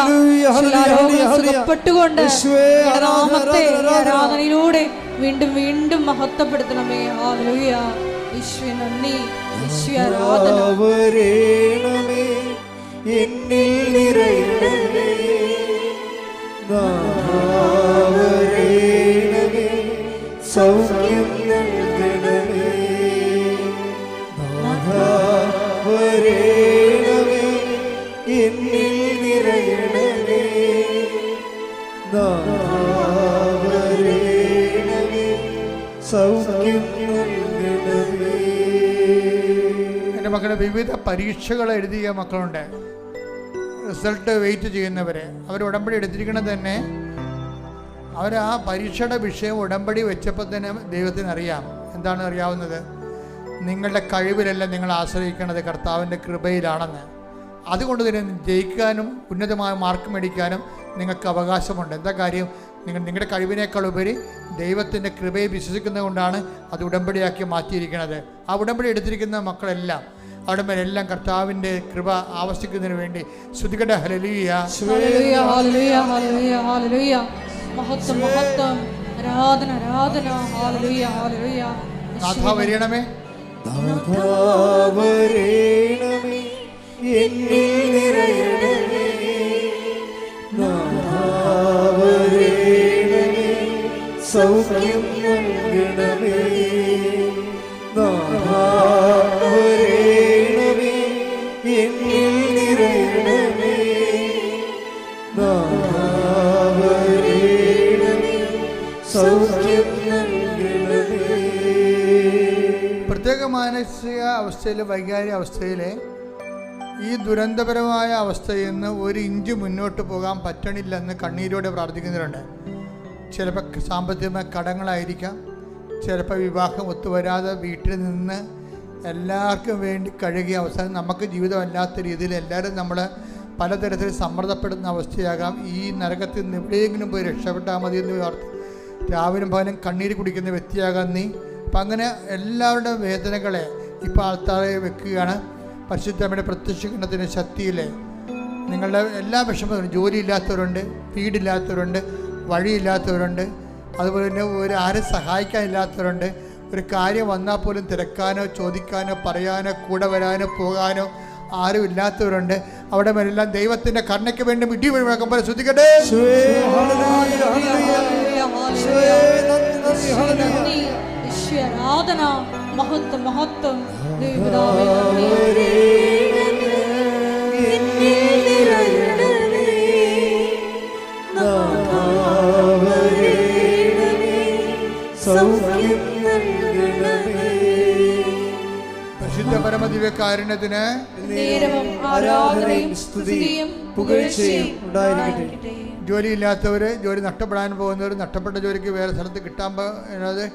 എല്ലാ രോഗങ്ങളും സുഖപ്പെട്ടുകൊണ്ട് നാമത്തെ ആരാധനയിലൂടെ വീണ്ടും വീണ്ടും മഹത്വപ്പെടുത്തണമേ. ഹല്ലേലൂയ. യേശുവേ നന്ദി, യേശുവേ ആരാധന. വരേണമേ, എന്നിൽ നിറയണമേ. വരേണമേ, സൗഖ്യം നൽകണമേ. വരേണമേ, എന്നിൽ നിറയണമേ. വരേണമേ, സൗഖ്യം നൽകണമേ. എൻ്റെ മക്കളുടെ വിവിധ പരീക്ഷകൾ എഴുതിയ മക്കളുണ്ട്. റിസൾട്ട് വെയിറ്റ് ചെയ്യുന്നവർ, അവർ ഉടമ്പടി എടുത്തിരിക്കുന്നത് തന്നെ അവർ ആ പരീക്ഷയുടെ വിഷയം ഉടമ്പടി വെച്ചപ്പോൾ തന്നെ ദൈവത്തിന് അറിയാം. എന്താണ് അറിയാവുന്നത്? നിങ്ങളുടെ കഴിവിലല്ല നിങ്ങൾ ആശ്രയിക്കുന്നത്, കർത്താവിൻ്റെ കൃപയിലാണെന്ന്. അതുകൊണ്ട് തന്നെ ജയിക്കാനും ഉന്നതമായ മാർക്ക് മേടിക്കാനും നിങ്ങൾക്ക് അവകാശമുണ്ട്. എന്താ കാര്യം? നിങ്ങളുടെ കഴിവിനേക്കാൾ ഉപരി ദൈവത്തിൻ്റെ കൃപയെ വിശ്വസിക്കുന്നത് കൊണ്ടാണ് അത് ഉടമ്പടിയാക്കി മാറ്റിയിരിക്കുന്നത്. ആ ഉടമ്പടി എടുത്തിരിക്കുന്ന മക്കളെല്ലാം അവിടെ മേലെല്ലാം കർത്താവിൻ്റെ കൃപ ആവശ്യിക്കുന്നതിന് വേണ്ടി സ്തുതിക്കട്ടെ. Hallelujah, hallelujah, hallelujah, hallelujah, hallelujah. മഹത്വം, മഹത്വം, ആരാധന, ആരാധന. Hallelujah, hallelujah. നാഥ വരണമേ, വരേണമേ, എന്നിൽ നിറയണമേ. വരേണമേ, സൗഖ്യം നൽകണമേ. വരേണമേ, എന്നിൽ നിറയണമേ. വരേണമേ, സൗഖ്യം നൽകണമേ. പ്രത്യേക മാനസിക അവസ്ഥയിൽ, വൈകാരിക അവസ്ഥയിൽ ഈ ദുരന്തപരമായ അവസ്ഥയിൽ നിന്ന് 1 ഇഞ്ച് മുന്നോട്ട് പോകാൻ പറ്റണില്ലെന്ന് കണ്ണീരോടെ പ്രാർത്ഥിക്കുന്നവരുണ്ട്. ചിലപ്പോൾ സാമ്പത്തികമായ കടങ്ങളായിരിക്കാം, ചിലപ്പോൾ വിവാഹം ഒത്തുവരാതെ വീട്ടിൽ നിന്ന് എല്ലാവർക്കും വേണ്ടി കഴുകിയ അവസാനം നമുക്ക് ജീവിതമല്ലാത്ത രീതിയിൽ എല്ലാവരും നമ്മൾ പലതരത്തിൽ സമ്മർദ്ദപ്പെടുന്ന അവസ്ഥയാകാം. ഈ നരകത്തിൽ നിന്ന് എവിടെയെങ്കിലും പോയി രക്ഷപ്പെട്ടാൽ മതി എന്ന് ഓർത്ത് രാവിലും പകലും കണ്ണീര് കുടിക്കുന്ന വ്യക്തിയാകാം നീ. അപ്പം അങ്ങനെ എല്ലാവരുടെ വേദനകളെ ഇപ്പോൾ ആൾത്താറെ വെക്കുകയാണ്. പരിശുദ്ധമ്മയുടെ പ്രത്യക്ഷീകരണത്തിൻ്റെ ശക്തിയിൽ നിങ്ങളുടെ എല്ലാ വിഷമങ്ങളും, ജോലിയില്ലാത്തവരുണ്ട്, വീടില്ലാത്തവരുണ്ട്, വഴിയില്ലാത്തവരുണ്ട്, അതുപോലെ തന്നെ ആരും സഹായിക്കാനില്ലാത്തവരുണ്ട്. ഒരു കാര്യം വന്നാൽ പോലും തിരക്കാനോ ചോദിക്കാനോ പറയാനോ കൂടെ വരാനോ പോകാനോ ആരും ഇല്ലാത്തവരുണ്ട്. അവിടെ മേലെല്ലാം ദൈവത്തിൻ്റെ കരുണയ്ക്ക് വേണ്ടി ഇടി മുഴക്കുമ്പോൾ ശ്രദ്ധിക്കട്ടെ. ആരാധന, മഹത്വം, മഹത്വം. പരിശുദ്ധ പരമദിവ്യകാരുണ്യത്തിന് നേരവും ആരാധനയും സ്തുതിയും പുകഴ്ചയും ഉണ്ടായിരിക്കട്ടെ. ജോലിയില്ലാത്തവർ, ജോലി നഷ്ടപ്പെടാൻ പോകുന്നവർ, നഷ്ടപ്പെട്ട ജോലിക്ക് വേറെ സ്ഥലത്ത് കിട്ടാൻ പോകുന്നത്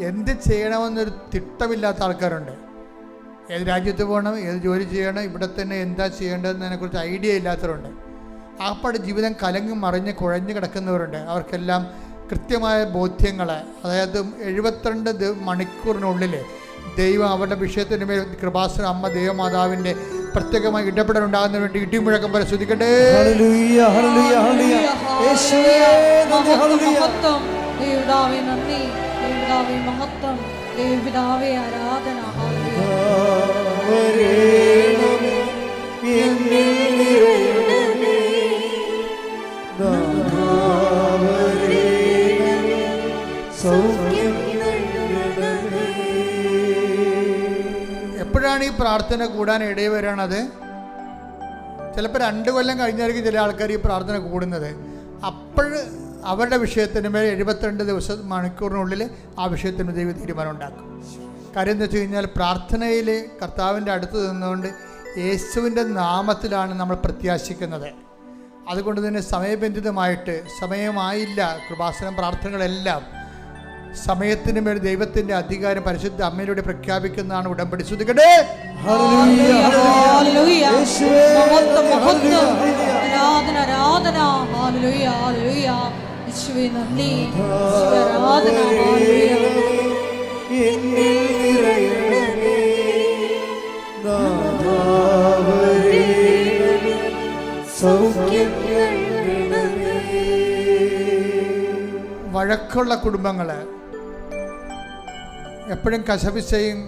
എന്ത് ചെയ്യണമെന്നൊരു തിട്ടമില്ലാത്ത ആൾക്കാരുണ്ട്. ഏത് രാജ്യത്ത് പോകണം, ഏത് ജോലി ചെയ്യണം, ഇവിടെ തന്നെ എന്താ ചെയ്യേണ്ടതെന്നതിനെക്കുറിച്ച് ഐഡിയ ഇല്ലാത്തവരുണ്ട്. ആപ്പാട് ജീവിതം കലങ്ങി മറിഞ്ഞ് കുഴഞ്ഞു കിടക്കുന്നവരുണ്ട്. അവർക്കെല്ലാം കൃത്യമായ ബോധ്യങ്ങൾ, അതായത് 72 മണിക്കൂറിനുള്ളിൽ ദൈവം അവരുടെ വിഷയത്തിന് മേൽ കൃപാസന അമ്മ ദൈവമാതാവിൻ്റെ പ്രത്യേകമായി ഇടപെടൽ ഉണ്ടാകുന്നതിന് വേണ്ടി ഇടിമുഴക്കം പോലെ ശ്രദ്ധിക്കട്ടെ. ആരാധന. എപ്പോഴാണ് ഈ പ്രാർത്ഥന കൂടാൻ ഇടയിൽ വരണത്? ചിലപ്പോൾ 2 കൊല്ലം കഴിഞ്ഞായിരിക്കും ചില ആൾക്കാർ ഈ പ്രാർത്ഥന കൂടുന്നത്. അപ്പോൾ അവരുടെ വിഷയത്തിന് മേൽ 72 മണിക്കൂറിനുള്ളിൽ ആ വിഷയത്തിന് ദൈവ തീരുമാനം ഉണ്ടാക്കും. കാര്യം എന്താ വെച്ച് കഴിഞ്ഞാൽ പ്രാർത്ഥനയിൽ കർത്താവിൻ്റെ അടുത്ത് നിന്നുകൊണ്ട് യേശുവിൻ്റെ നാമത്തിലാണ് നമ്മൾ പ്രത്യാശിക്കുന്നത്. അതുകൊണ്ട് തന്നെ സമയബന്ധിതമായിട്ട്, സമയമായില്ല കൃപാസനം പ്രാർത്ഥനകളെല്ലാം സമയത്തിന് മേൽ ദൈവത്തിൻ്റെ അധികാരം പരിശുദ്ധ അമ്മയിലൂടെ പ്രഖ്യാപിക്കുന്നതാണ് ഉടമ്പടി. ശ്രദ്ധിക്കട്ടെ. വഴക്കുള്ള കുടുംബങ്ങൾ, എപ്പോഴും കശപിശയും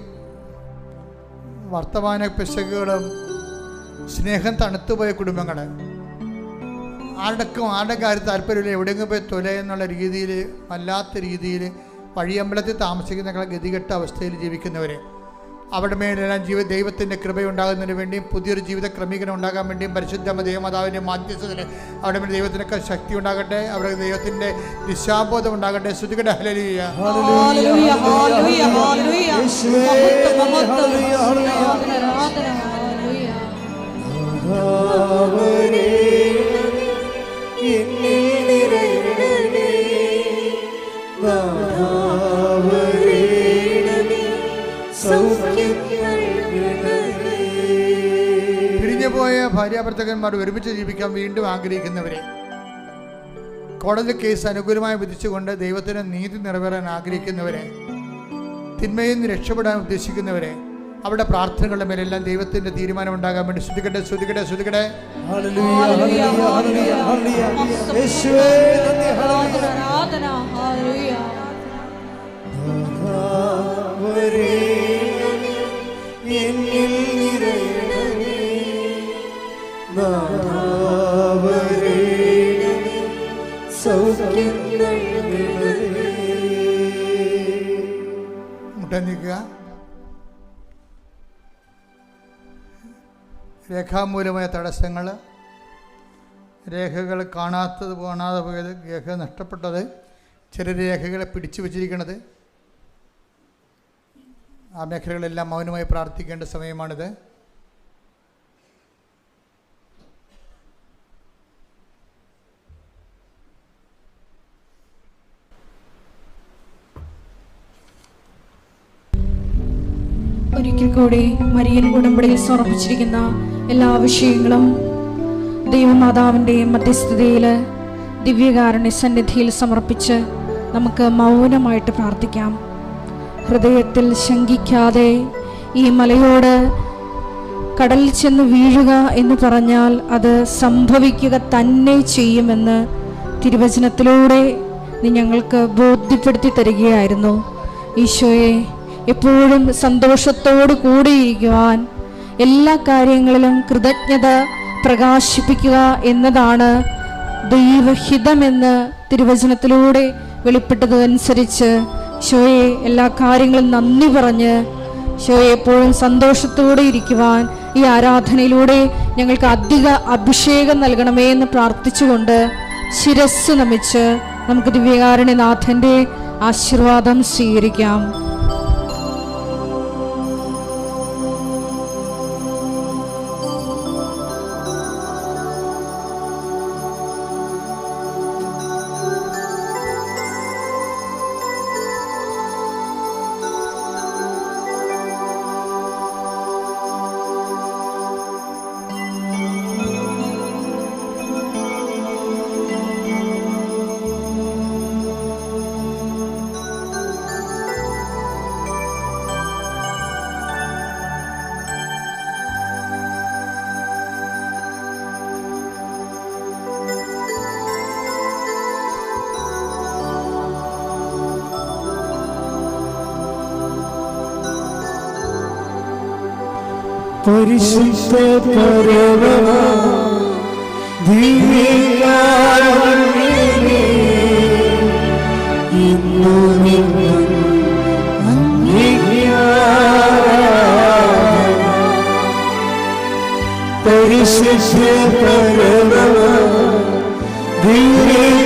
വർത്തമാന പിശകുകളും, സ്നേഹം തണുത്തുപോയ കുടുംബങ്ങൾ, ആരുടെ കാര്യം താല്പര്യമില്ല, എവിടെയെങ്കിലും പോയി തൊലയെന്നുള്ള രീതിയിൽ, വല്ലാത്ത രീതിയിൽ വഴിയമ്പലത്തിൽ താമസിക്കുന്ന ഗതികെട്ട അവസ്ഥയിൽ ജീവിക്കുന്നവർ, അവിടെ മേലെല്ലാം ദൈവത്തിൻ്റെ കൃപയുണ്ടാകുന്നതിന് വേണ്ടിയും പുതിയൊരു ജീവിത ക്രമീകരണം ഉണ്ടാകാൻ വേണ്ടിയും പരിശുദ്ധ ദൈവമാതാവിൻ്റെ മാധ്യസ്ഥതയിൽ അവിടെ മേലെ ദൈവത്തിനൊക്കെ ശക്തി ഉണ്ടാകട്ടെ, അവിടെ ദൈവത്തിൻ്റെ ദിശാബോധം ഉണ്ടാകട്ടെ. ശ്രുതികട്ടെ. ഹല്ലേലൂയ. പിരിഞ്ഞുപോയ ഭാര്യാഭർത്തകന്മാർ ഒരുമിച്ച് ജീവിക്കാൻ വീണ്ടും ആഗ്രഹിക്കുന്നവരെ, കോടതി കേസ് അനുകൂലമായി വിധിച്ചുകൊണ്ട് ദൈവത്തിന് നീതി നിറവേറാൻ ആഗ്രഹിക്കുന്നവരെ, തിന്മയിൽ നിന്ന് രക്ഷപ്പെടാൻ ഉദ്ദേശിക്കുന്നവരെ, അവിടെ പ്രാർത്ഥനകളുടെ മേലെല്ലാം ദൈവത്തിന്റെ തീരുമാനം ഉണ്ടാകാൻ വേണ്ടി ശ്രദ്ധിക്കട്ടെ. ശ്രദ്ധിക്കട്ടെ. ശ്രദ്ധിക്കട്ടെ. മുട്ടനിക്കുക. രേഖാമൂലമായ തടസ്സങ്ങൾ, രേഖകൾ കാണാതെ പോയത്, രേഖ നഷ്ടപ്പെട്ടത്, ചില രേഖകളെ പിടിച്ചു വച്ചിരിക്കുന്നത്, ആ മേഖലകളെല്ലാം മൗനമായി പ്രാർത്ഥിക്കേണ്ട സമയമാണിത്. ഒരിക്കൽ കൂടി മരിയൻ ഉടമ്പടിയിൽ സമർപ്പിച്ചിരിക്കുന്ന എല്ലാ വിഷയങ്ങളും ദൈവമാതാവിൻ്റെ മധ്യസ്ഥതയിൽ ദിവ്യകാരുണ്യ സന്നിധിയിൽ സമർപ്പിച്ച് നമുക്ക് മൗനമായിട്ട് പ്രാർത്ഥിക്കാം. ഹൃദയത്തിൽ ശങ്കിക്കാതെ ഈ മലയോട് കടലിൽ ചെന്ന് വീഴുക എന്ന് പറഞ്ഞാൽ അത് സംഭവിക്കുക തന്നെ ചെയ്യുമെന്ന് തിരുവചനത്തിലൂടെ നീ ഞങ്ങൾക്ക് ബോധ്യപ്പെടുത്തി തരികയായിരുന്നു. ഈശോയെ, എപ്പോഴും സന്തോഷത്തോടു കൂടിയിരിക്കുവാൻ, എല്ലാ കാര്യങ്ങളിലും കൃതജ്ഞത പ്രകാശിപ്പിക്കുക എന്നതാണ് ദൈവഹിതമെന്ന് തിരുവചനത്തിലൂടെ വെളിപ്പെട്ടതനുസരിച്ച് ഈശോയെ എല്ലാ കാര്യങ്ങളും നന്ദി പറഞ്ഞ് ഈശോയെ എപ്പോഴും സന്തോഷത്തോടെ ഇരിക്കുവാൻ ഈ ആരാധനയിലൂടെ ഞങ്ങൾക്ക് അധിക അഭിഷേകം നൽകണമേ എന്ന് പ്രാർത്ഥിച്ചുകൊണ്ട് ശിരസ്സ് നമിച്ച് നമുക്ക് ദിവ്യകാരുണ്യനാഥൻ്റെ ആശീർവാദം സ്വീകരിക്കാം. പരിശുദ്ധ പരമ ദിവ്യകാരുണ്യമേ, ഇന്നും എന്നും അങ്ങേക്ക് ആരാധന. പരിശുദ്ധ പരമ ദിവ്യ